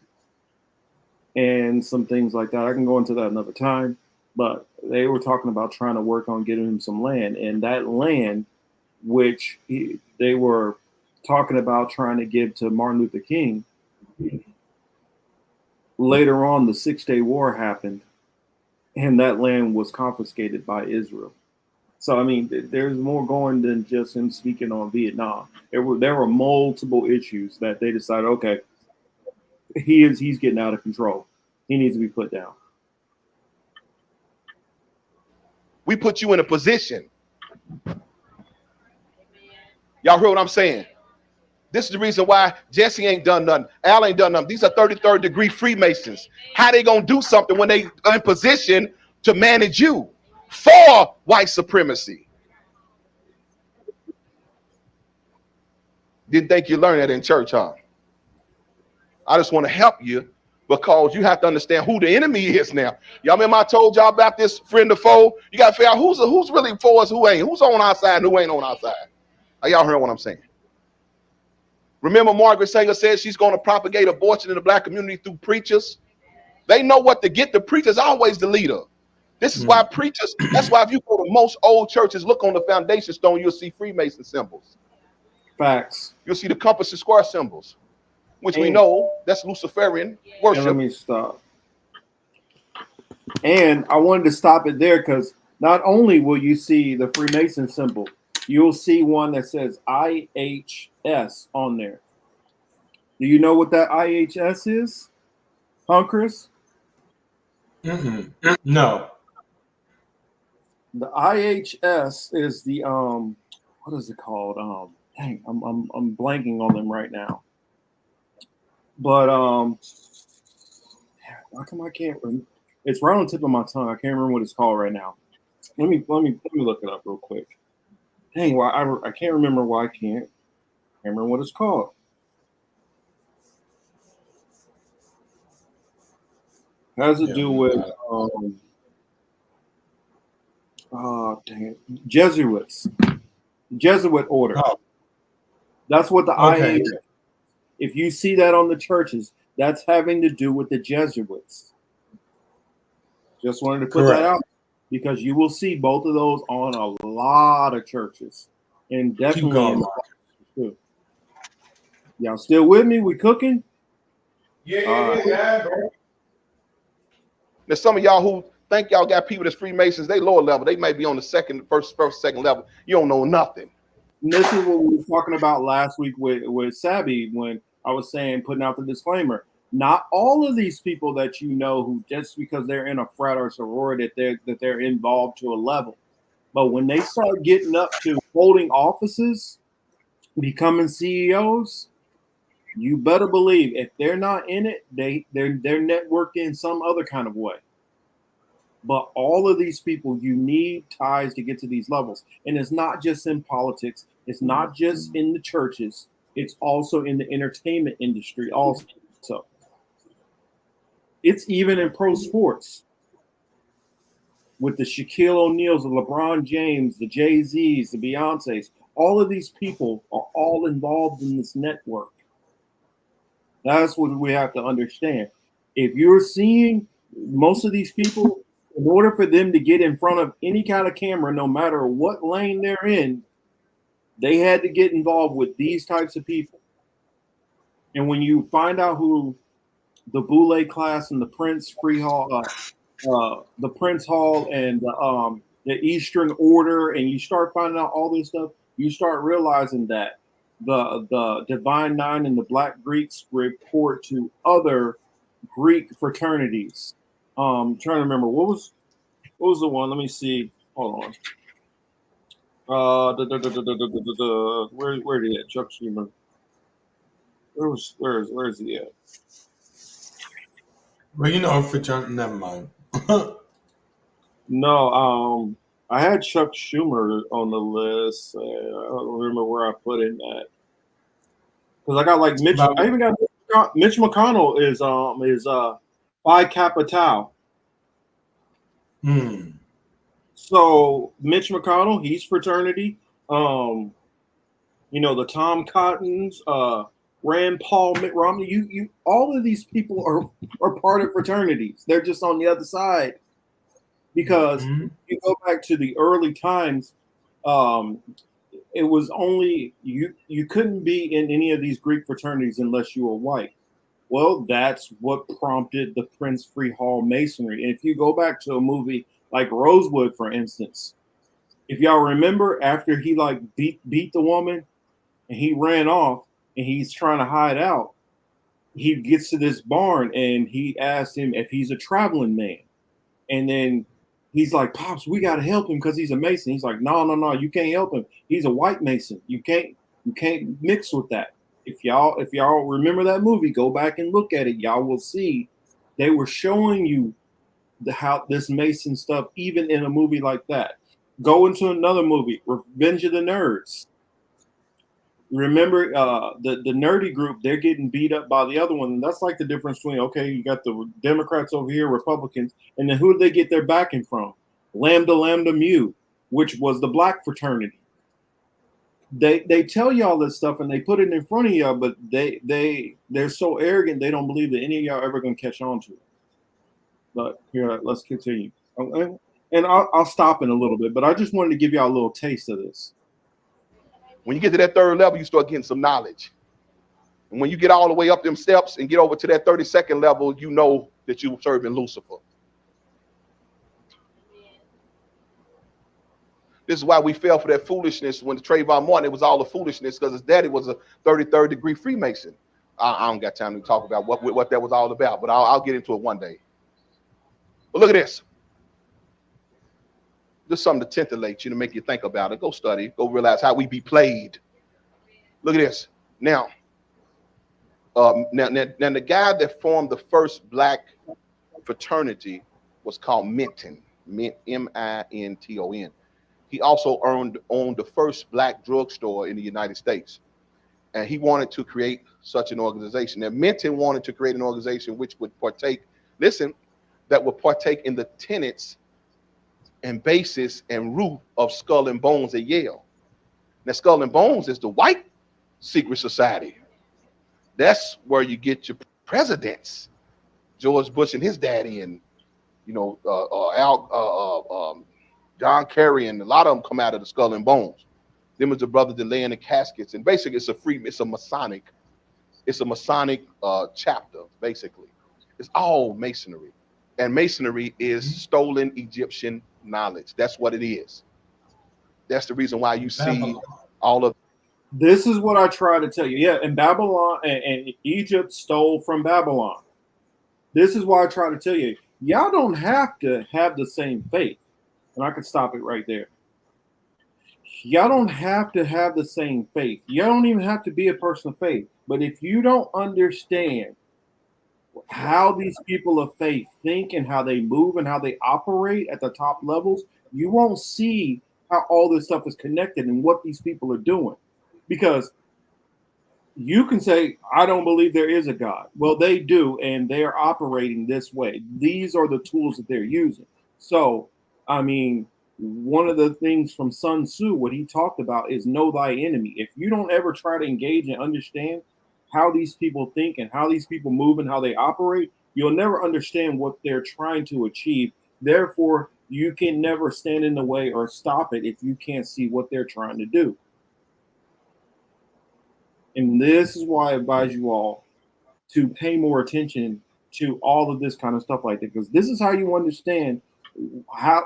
[SPEAKER 1] and some things like that. I can go into that another time, but they were talking about trying to work on getting him some land, and that land, which they were talking about trying to give to Martin Luther King. Later on, the 6-Day War happened, and that land was confiscated by Israel. So, I mean, there's more going than just him speaking on Vietnam. There were multiple issues that they decided, okay, he's getting out of control. He needs to be put down.
[SPEAKER 22] We put you in a position. Y'all heard what I'm saying? This is the reason why Jesse ain't done nothing. Al ain't done nothing. These are 33rd degree Freemasons. How they gonna do something when they are in position to manage you for white supremacy? Didn't think you learned that in church, huh? I just want to help you, because you have to understand who the enemy is now. Y'all remember I told y'all about this friend or foe? You got to figure out who's really for us, who ain't. Who's on our side and who ain't on our side. Y'all heard what I'm saying? Remember, Margaret Sanger said she's going to propagate abortion in the black community through preachers. They know what to get. The preacher's always the leader. This is why preachers, that's why if you go to most old churches, look on the foundation stone, you'll see Freemason symbols.
[SPEAKER 1] Facts.
[SPEAKER 22] You'll see the compass and square symbols, which we know that's Luciferian worship.
[SPEAKER 1] And let me stop. And I wanted to stop it there because not only will you see the Freemason symbol, you'll see one that says IHS on there. Do you know what that IHS is, huh, Chris?
[SPEAKER 2] No.
[SPEAKER 1] The IHS is the what is it called? Dang, I'm blanking on them right now. But how come I can't remember? It's right on the tip of my tongue. I can't remember what it's called right now. Let me look it up real quick. Dang, why I can't remember why I can't remember what it's called. It has to do with dang it, Jesuits, Jesuit order.
[SPEAKER 2] Oh.
[SPEAKER 1] That's what the
[SPEAKER 2] Okay.
[SPEAKER 1] IHS. If you see that on the churches, that's having to do with the Jesuits. Just wanted to put that out because you will see both of those on a lot of churches, and definitely in too. Y'all still with me? We cooking?
[SPEAKER 22] Yeah, bro. There's some of y'all who think y'all got people that's Freemasons, they lower level. They might be on the first, second level. You don't know nothing.
[SPEAKER 1] And this is what we were talking about last week with Sabby when I was saying, putting out the disclaimer. Not all of these people that you know who just because they're in a frat or sorority that they're involved to a level. But when they start getting up to holding offices, becoming CEOs, you better believe if they're not in it, they're networked in some other kind of way. But all of these people, you need ties to get to these levels. And it's not just in politics. It's not just in the churches. It's also in the entertainment industry also. It's even in pro sports. With the Shaquille O'Neals, the LeBron James, the Jay-Z's, the Beyoncés. All of these people are all involved in this network. That's what we have to understand. If you're seeing most of these people, in order for them to get in front of any kind of camera, no matter what lane they're in, they had to get involved with these types of people. And when you find out who the Boule class and the Prince Free Hall, the Prince Hall and the Eastern Order, and you start finding out all this stuff, you start realizing that the Divine Nine and the Black Greeks report to other Greek fraternities. Trying to remember what was the one? Let me see. Hold on. Where did it? Chuck Schumer. Where is he at?
[SPEAKER 2] Well, you know, fraternity. Never mind.
[SPEAKER 1] No, I had Chuck Schumer on the list. I don't remember where I put in that because I got like Mitch. I even got Mitch McConnell is Phi Kappa Tau. So Mitch McConnell, he's fraternity. You know, the Tom Cottons, Rand Paul, Mitt Romney. You all of these people are part of fraternities. They're just on the other side. Because you go back to the early times, it was only you couldn't be in any of these Greek fraternities unless you were white. Well, that's what prompted the Prince Free Hall Masonry. And if you go back to a movie like Rosewood, for instance, if y'all remember, after he like beat the woman and he ran off and he's trying to hide out, he gets to this barn and he asks him if he's a traveling man, and then he's like, Pops, we got to help him because he's a Mason. He's like, no, you can't help him. He's a white Mason. You can't mix with that. If y'all remember that movie, go back and look at it. Y'all will see they were showing you how this Mason stuff, even in a movie like that. Go into another movie, Revenge of the Nerds. Remember the nerdy group, they're getting beat up by the other one. And that's like the difference between, okay, you got the Democrats over here, Republicans, and then who do they get their backing from? Lambda Mu, which was the black fraternity. they tell you all this stuff and they put it in front of y'all, but they're so arrogant they don't believe that any of y'all ever gonna catch on to it. But here, let's continue. And I'll stop in a little bit, but I just wanted to give y'all a little taste of this.
[SPEAKER 22] When you get to that third level, you start getting some knowledge. And when you get all the way up them steps and get over to that 32nd level, you know that you're serving Lucifer. This is why we fell for that foolishness when the Trayvon Martin, it was all the foolishness because his daddy was a 33rd degree Freemason. I don't got time to talk about what that was all about, but I'll get into it one day. But look at this. Just something to titillate you, to make you think about it. Go study, go realize how we be played. Look at this. Now the guy that formed the first black fraternity was called Minton, Minton. He also owned the first black drugstore in the United States. And he wanted to create such an organization. And Minton wanted to create an organization which would partake, listen, that would partake in the tenets and basis and root of Skull and Bones at Yale. Now, Skull and Bones is the white secret society. That's where you get your presidents, George Bush and his daddy, and John Kerry, and a lot of them come out of the Skull and Bones. Them is the brothers that lay in the caskets, and basically it's a Masonic chapter. Basically, it's all Masonry, and Masonry is stolen Egyptian knowledge. That's what it is. That's the reason why you see all of.
[SPEAKER 1] This is what I try to tell you. Yeah, and Babylon and Egypt stole from Babylon. This is why I try to tell you. Y'all don't have to have the same faith. And I could stop it right there. Y'all don't have to have the same faith. Y'all don't even have to be a person of faith. But if you don't understand how these people of faith think and how they move and how they operate at the top levels, you won't see how all this stuff is connected and what these people are doing. Because you can say, I don't believe there is a God. Well, they do, and they are operating this way. These are the tools that they're using. So, I mean, one of the things from Sun Tzu, what he talked about is know thy enemy. If you don't ever try to engage and understand how these people think and how these people move and how they operate, you'll never understand what they're trying to achieve. Therefore, you can never stand in the way or stop it if you can't see what they're trying to do. And this is why I advise you all to pay more attention to all of this kind of stuff like that, because this is how you understand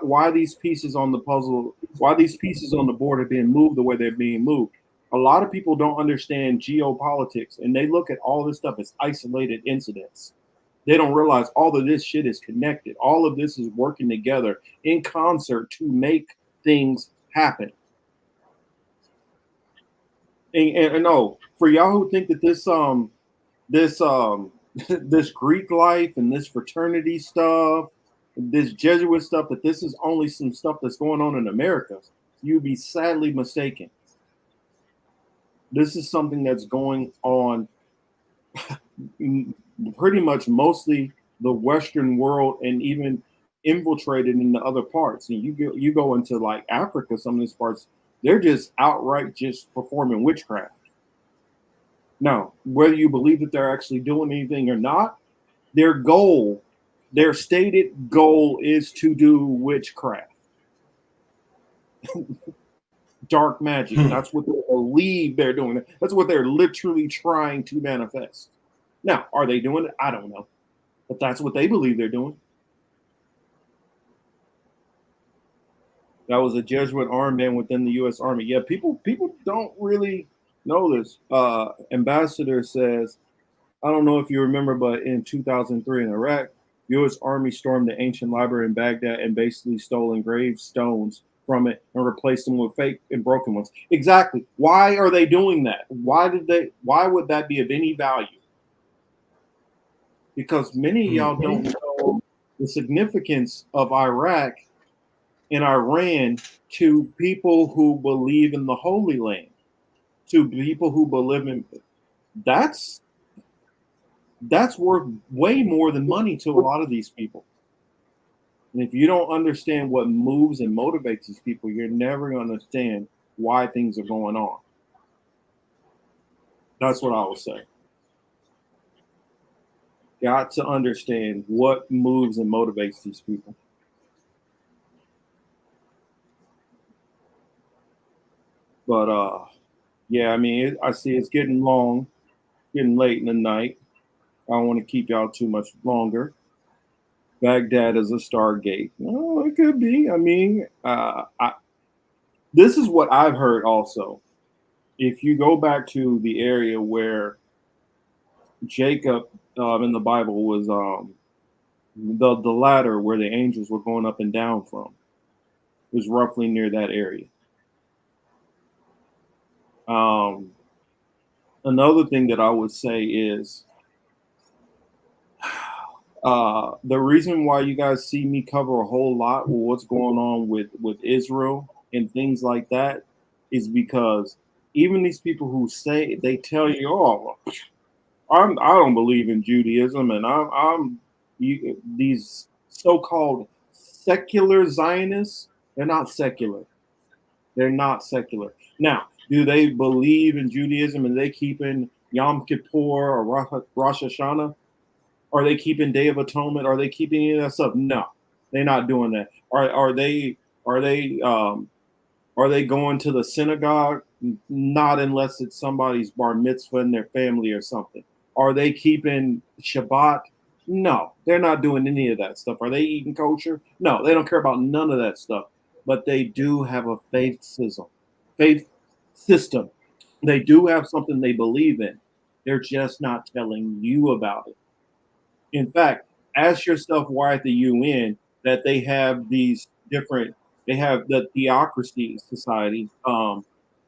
[SPEAKER 1] why these pieces on the puzzle, why these pieces on the board are being moved the way they're being moved. A lot of people don't understand geopolitics, and they look at all this stuff as isolated incidents. They don't realize all of this shit is connected. All of this is working together in concert to make things happen. And no, for y'all who think that this Greek life and this fraternity stuff, this Jesuit stuff, that this is only some stuff that's going on in America, you'd be sadly mistaken. This is something that's going on pretty much mostly the Western world and even infiltrated in the other parts. And you go into like Africa, some of these parts, they're just outright just performing witchcraft. Now, whether you believe that they're actually doing anything or not, their stated goal is to do witchcraft. Dark magic. That's what they believe they're doing. That's what they're literally trying to manifest. Now, are they doing it? I don't know. But that's what they believe they're doing. That was a Jesuit armband within the U.S. Army. Yeah, people don't really know this. Ambassador says, I don't know if you remember, but in 2003 in Iraq, U.S. Army stormed the ancient library in Baghdad and basically stole engraved stones from it and replaced them with fake and broken ones. Exactly. Why are they doing that? Why would that be of any value? Because many of y'all don't know the significance of Iraq and Iran to people who believe in the Holy Land, to people who believe in that's worth way more than money to a lot of these people. And if you don't understand what moves and motivates these people, you're never going to understand why things are going on. That's what I would say. Got to understand what moves and motivates these people. But yeah, I mean, I see it's getting long, getting late in the night. I don't want to keep y'all too much longer. Baghdad is a Stargate. No, it could be. I mean, this is what I've heard also. If you go back to the area where Jacob in the Bible was the ladder where the angels were going up and down from, was roughly near that area. Another thing that I would say is the reason why you guys see me cover a whole lot with what's going on with Israel and things like that is because even these people who say they tell you, "Oh, I don't believe in Judaism," and these so-called secular Zionists, they're not secular. They're not secular. Now, do they believe in Judaism and they keep in Yom Kippur or Rosh Hashanah? Are they keeping Day of Atonement? Are they keeping any of that stuff? No, they're not doing that. Are they going to the synagogue? Not unless it's somebody's bar mitzvah in their family or something. Are they keeping Shabbat? No, they're not doing any of that stuff. Are they eating kosher? No, they don't care about none of that stuff. But they do have a faith system. They do have something they believe in. They're just not telling you about it. In fact, ask yourself why at the UN that they have these different. They have the theocracy society.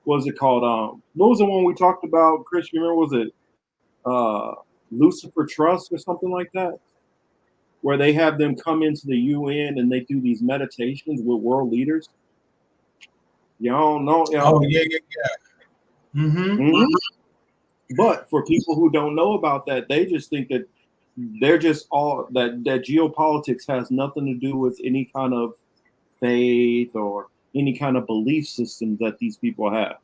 [SPEAKER 1] What was it called? What was the one we talked about, Chris? You remember? Was it Lucifer Trust or something like that? Where they have them come into the UN and they do these meditations with world leaders. Y'all know.
[SPEAKER 2] Oh yeah.
[SPEAKER 1] But for people who don't know about that, they just think that they're just all that geopolitics has nothing to do with any kind of faith or any kind of belief system that these people have.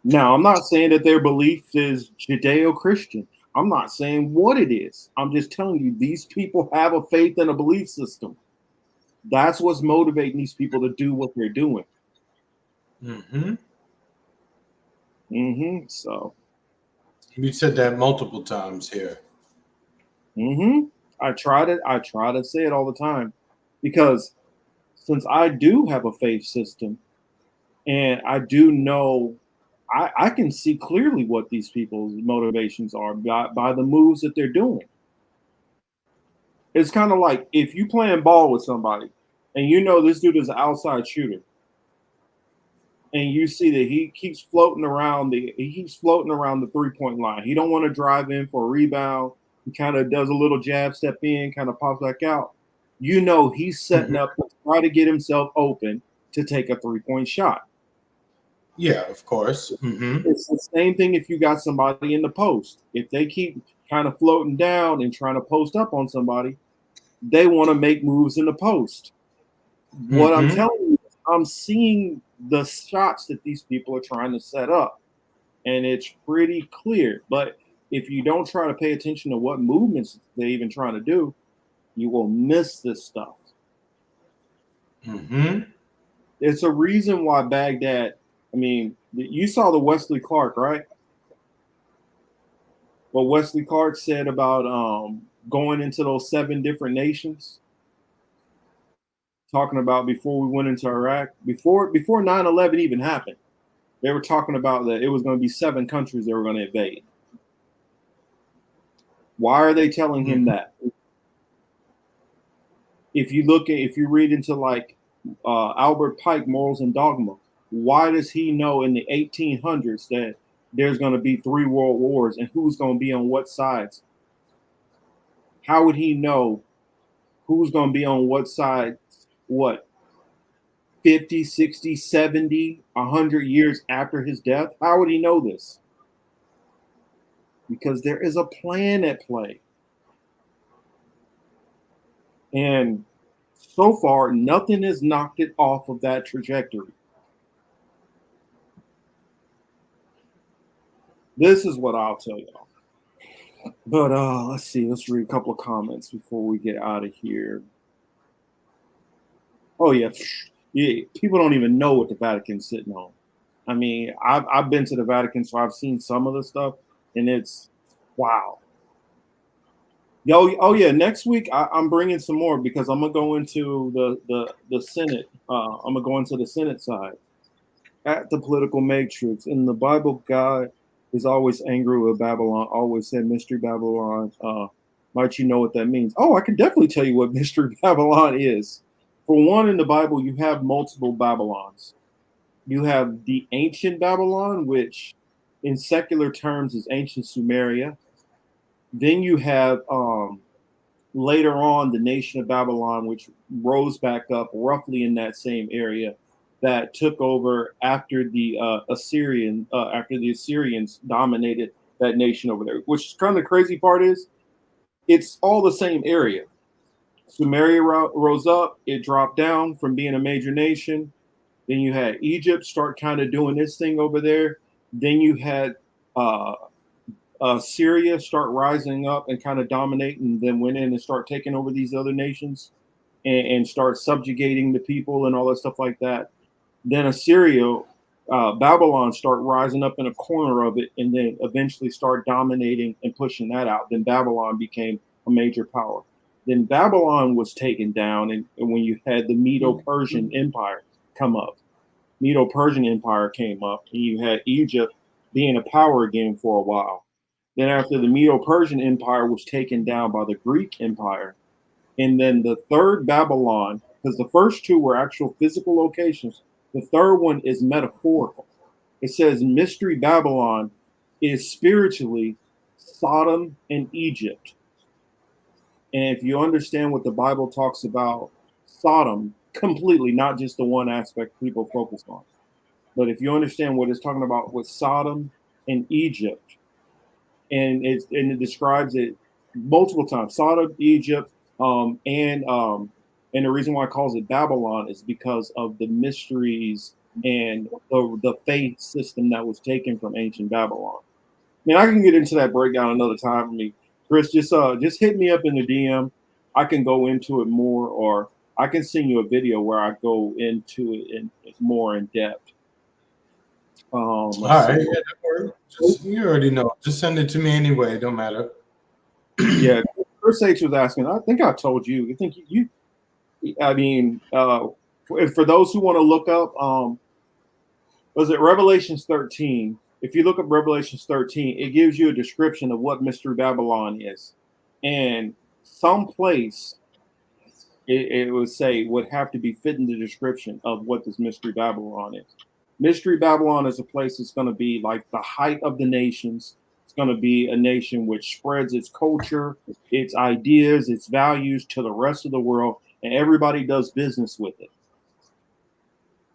[SPEAKER 1] Now, I'm not saying that their belief is Judeo-Christian. I'm not saying what it is. I'm just telling you these people have a faith and a belief system. That's what's motivating these people to do what they're doing. So
[SPEAKER 2] you said that multiple times here.
[SPEAKER 1] I try to say it all the time because since I do have a faith system and I do know I can see clearly what these people's motivations are by the moves that they're doing. It's kind of like if you playing ball with somebody and you know this dude is an outside shooter and you see that he keeps floating around the 3-point line. He don't want to drive in for a rebound. He kind of does a little jab step in, kind of pops back out. You know he's setting up to try to get himself open to take a 3-point shot.
[SPEAKER 2] Yeah, of course.
[SPEAKER 1] It's the same thing if you got somebody in the post. If they keep kind of floating down and trying to post up on somebody, they want to make moves in the post. What I'm telling you is I'm seeing the shots that these people are trying to set up, and it's pretty clear. But if you don't try to pay attention to what movements they're even trying to do, you will miss this stuff. It's a reason why Baghdad, I mean, you saw the Wesley Clark, right? What Wesley Clark said about going into those 7 different nations, talking about before we went into Iraq, before 9/11 even happened, they were talking about that it was going to be 7 countries they were going to invade. Why are they telling him that? If you read into like Albert Pike, Morals and Dogma, why does he know in the 1800s that there's going to be 3 world wars and who's going to be on what sides? How would he know who's going to be on what side, 50, 60, 70, 100 years after his death? How would he know this? Because there is a plan at play. And so far, nothing has knocked it off of that trajectory. This is what I'll tell y'all. But let's see. Let's read a couple of comments before we get out of here. Oh yeah, people don't even know what the Vatican's sitting on. I mean, I've been to the Vatican, so I've seen some of the stuff, and it's wow. Oh yeah, next week I'm bringing some more because I'm gonna go into the Senate. I'm gonna go into the Senate side at the political matrix. In the Bible, God is always angry with Babylon. Always said, "Mystery Babylon." Might you know what that means? Oh, I can definitely tell you what Mystery Babylon is. For one, in the Bible, you have multiple Babylons. You have the ancient Babylon, which in secular terms is ancient Sumeria. Then you have later on the nation of Babylon, which rose back up roughly in that same area, that took over after the Assyrians dominated that nation over there. Which is kind of the crazy part is, it's all the same area. Sumeria rose up, it dropped down from being a major nation. Then you had Egypt start kind of doing this thing over there. Then you had Syria start rising up and kind of dominating, then went in and start taking over these other nations and start subjugating the people and all that stuff like that. Then Assyria, Babylon start rising up in a corner of it and then eventually start dominating and pushing that out. Then Babylon became a major power. Then Babylon was taken down, and when you had the Medo-Persian Empire come up, Medo-Persian Empire came up, and you had Egypt being a power again for a while. Then after the Medo-Persian Empire was taken down by the Greek Empire, and then the third Babylon, because the first two were actual physical locations, the third one is metaphorical. It says Mystery Babylon is spiritually Sodom and Egypt. And if you understand what the Bible talks about Sodom completely, not just the one aspect people focus on, but if you understand what it's talking about with Sodom and Egypt, and it describes it multiple times, Sodom, Egypt, and the reason why it calls it Babylon is because of the mysteries and the faith system that was taken from ancient Babylon. I mean, I can get into that breakdown another time. I mean, Chris, just hit me up in the DM. I can go into it more, or I can send you a video where I go into it in more in depth.
[SPEAKER 2] All right, yeah, that works. You already know. Just send it to me anyway. It don't matter.
[SPEAKER 1] Yeah, Chris H was asking. I think I told you. I think you. I mean, for those who want to look up, was it Revelations 13? If you look up Revelations 13, it gives you a description of what Mystery Babylon is, and someplace it would say would have to be fit in the description of what this Mystery Babylon is. Mystery Babylon is a place that's going to be like the height of the nations. It's going to be a nation which spreads its culture, its ideas, its values to the rest of the world, and everybody does business with it.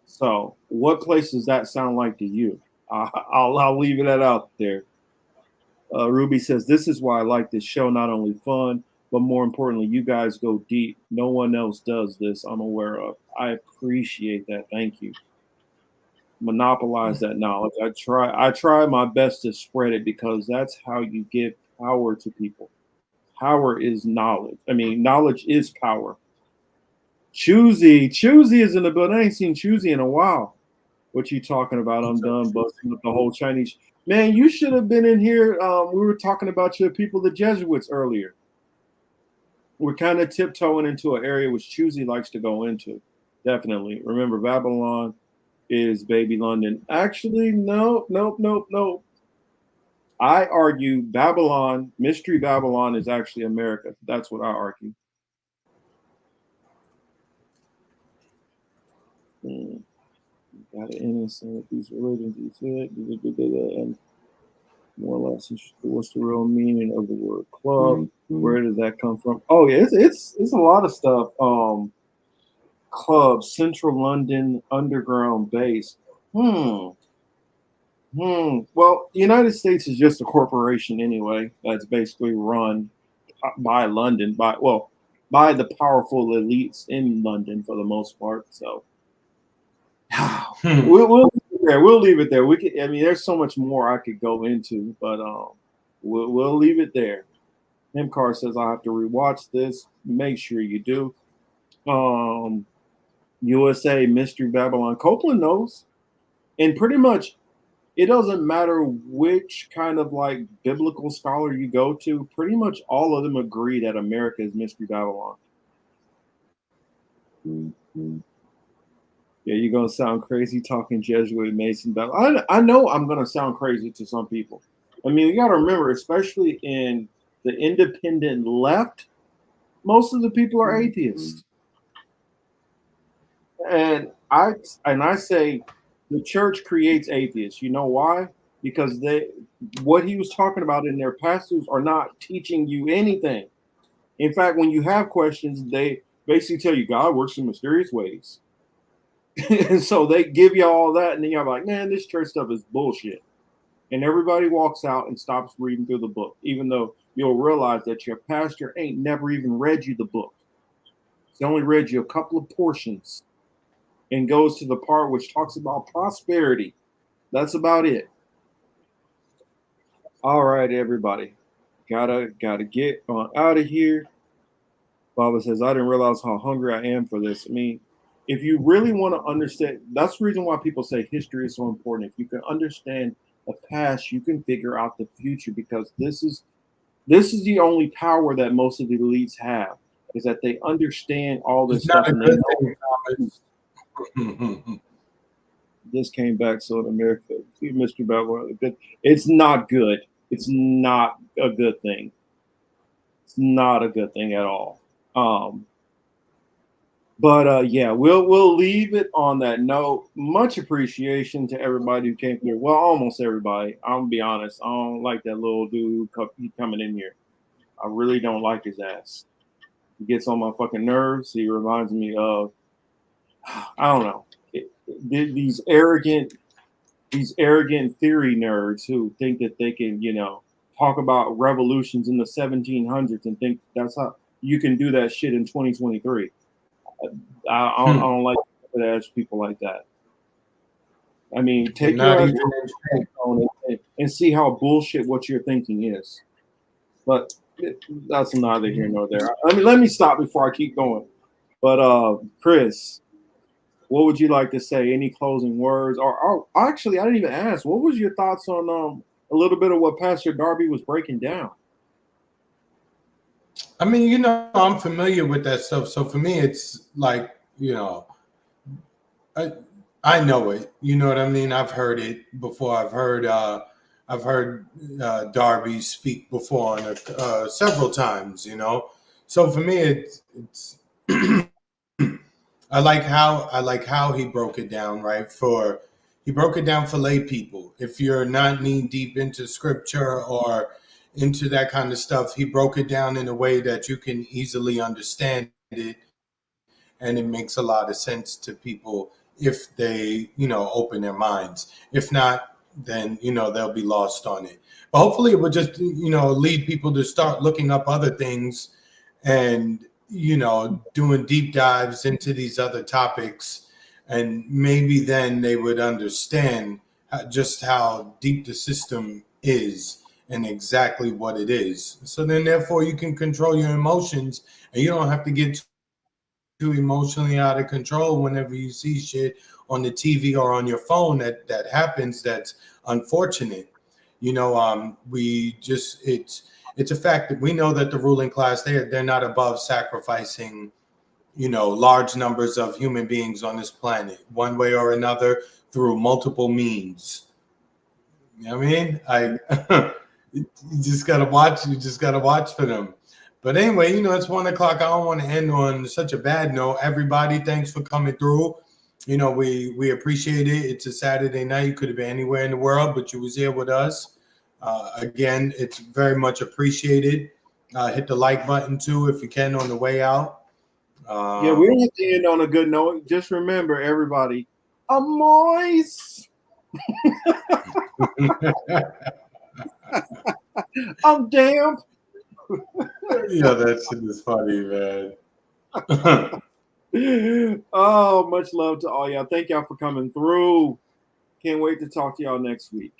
[SPEAKER 1] So, what place does that sound like to you? I'll leave it out there. Ruby says, "This is why I like this show. Not only fun, but more importantly, you guys go deep. No one else does this. I'm aware of. I appreciate that. Thank you. Monopolize that knowledge. I try my best to spread it because that's how you give power to people. Power is knowledge. I mean, knowledge is power." Choosy is in the building. I ain't seen Choosy in a while. What you talking about? I'm done busting up the whole Chinese. Man, you should have been in here. We were talking about your people, the Jesuits, earlier. We're kind of tiptoeing into an area which Choosy likes to go into. Definitely. Remember, Babylon is baby London. Actually, no. I argue Babylon, Mystery Babylon is actually America. That's what I argue. Got an innocent these religions, and more or less, what's the real meaning of the word club? Where does that come from? Oh yeah, it's a lot of stuff. Club, Central London Underground base. Well, the United States is just a corporation anyway. That's basically run by London, by the powerful elites in London for the most part. So we'll there. We'll leave it there. We could. I mean, there's so much more I could go into, but we'll leave it there. Himcar says I have to rewatch this. Make sure you do. USA Mystery Babylon. Copeland knows, and pretty much it doesn't matter which kind of like biblical scholar you go to. Pretty much all of them agree that America is Mystery Babylon. Yeah, you're gonna sound crazy talking Jesuit Mason Babylon. I know I'm gonna sound crazy to some people. I mean, you gotta remember, especially in the independent left, most of the people are atheists. And I say the church creates atheists. You know why? Because what he was talking about in their pastors are not teaching you anything. In fact, when you have questions, they basically tell you God works in mysterious ways. And so they give you all that, and then you're like, man, this church stuff is bullshit. And everybody walks out and stops reading through the book, even though you'll realize that your pastor ain't never even read you the book. He's only read you a couple of portions and goes to the part which talks about prosperity. That's about it. All right, everybody. Gotta get on out of here. Baba says, I didn't realize how hungry I am for this. I mean, if you really want to understand, that's the reason why people say history is so important. If you can understand the past, you can figure out the future, because this is the only power that most of the elites have, is that they understand all this stuff. And they know. This came back so in America, Mr. Babylon. It's not good. It's not a good thing. It's not a good thing at all. Yeah, we'll leave it on that note. Much appreciation to everybody who came through. Well, almost everybody. I'm gonna be honest. I don't like that little dude coming in here. I really don't like his ass. He gets on my fucking nerves. He reminds me of, I don't know, these arrogant theory nerds who think that they can, talk about revolutions in the 1700s and think that's how you can do that shit in 2023. I don't like ass people like that. I mean, take your ass and see how bullshit what you're thinking is. But that's neither here nor there. I mean, let me stop before I keep going. But Chris, what would you like to say? Any closing words? Or actually, I didn't even ask. What was your thoughts on a little bit of what Pastor Darby was breaking down?
[SPEAKER 2] I mean, I'm familiar with that stuff. So for me, it's like, I know it. You know what I mean? I've heard it before. I've heard Darby speak before on several times. So for me, it's I like how he broke it down. Right? He broke it down for lay people. If you're not knee deep into scripture or into that kind of stuff, he broke it down in a way that you can easily understand it, and it makes a lot of sense to people if they open their minds. If not, then they'll be lost on it. But hopefully it will just lead people to start looking up other things and doing deep dives into these other topics, and maybe then they would understand just how deep the system is and exactly what it is. So then therefore you can control your emotions, and you don't have to get too emotionally out of control whenever you see shit on the TV or on your phone that happens. That's unfortunate. It's a fact that we know that the ruling class, they're not above sacrificing large numbers of human beings on this planet, one way or another, through multiple means. You know what I mean? You just gotta watch. You just gotta watch for them. But anyway, it's 1 o'clock. I don't want to end on such a bad note. Everybody, thanks for coming through. We appreciate it. It's a Saturday night. You could have been anywhere in the world, but you was here with us. Again, it's very much appreciated. Hit the like button too if you can on the way out.
[SPEAKER 1] Yeah, we don't have to end on a good note. Just remember, everybody, I'm moist. I'm damp.
[SPEAKER 2] Yeah, that shit is funny, man.
[SPEAKER 1] Oh, much love to all y'all. Thank y'all for coming through. Can't wait to talk to y'all next week.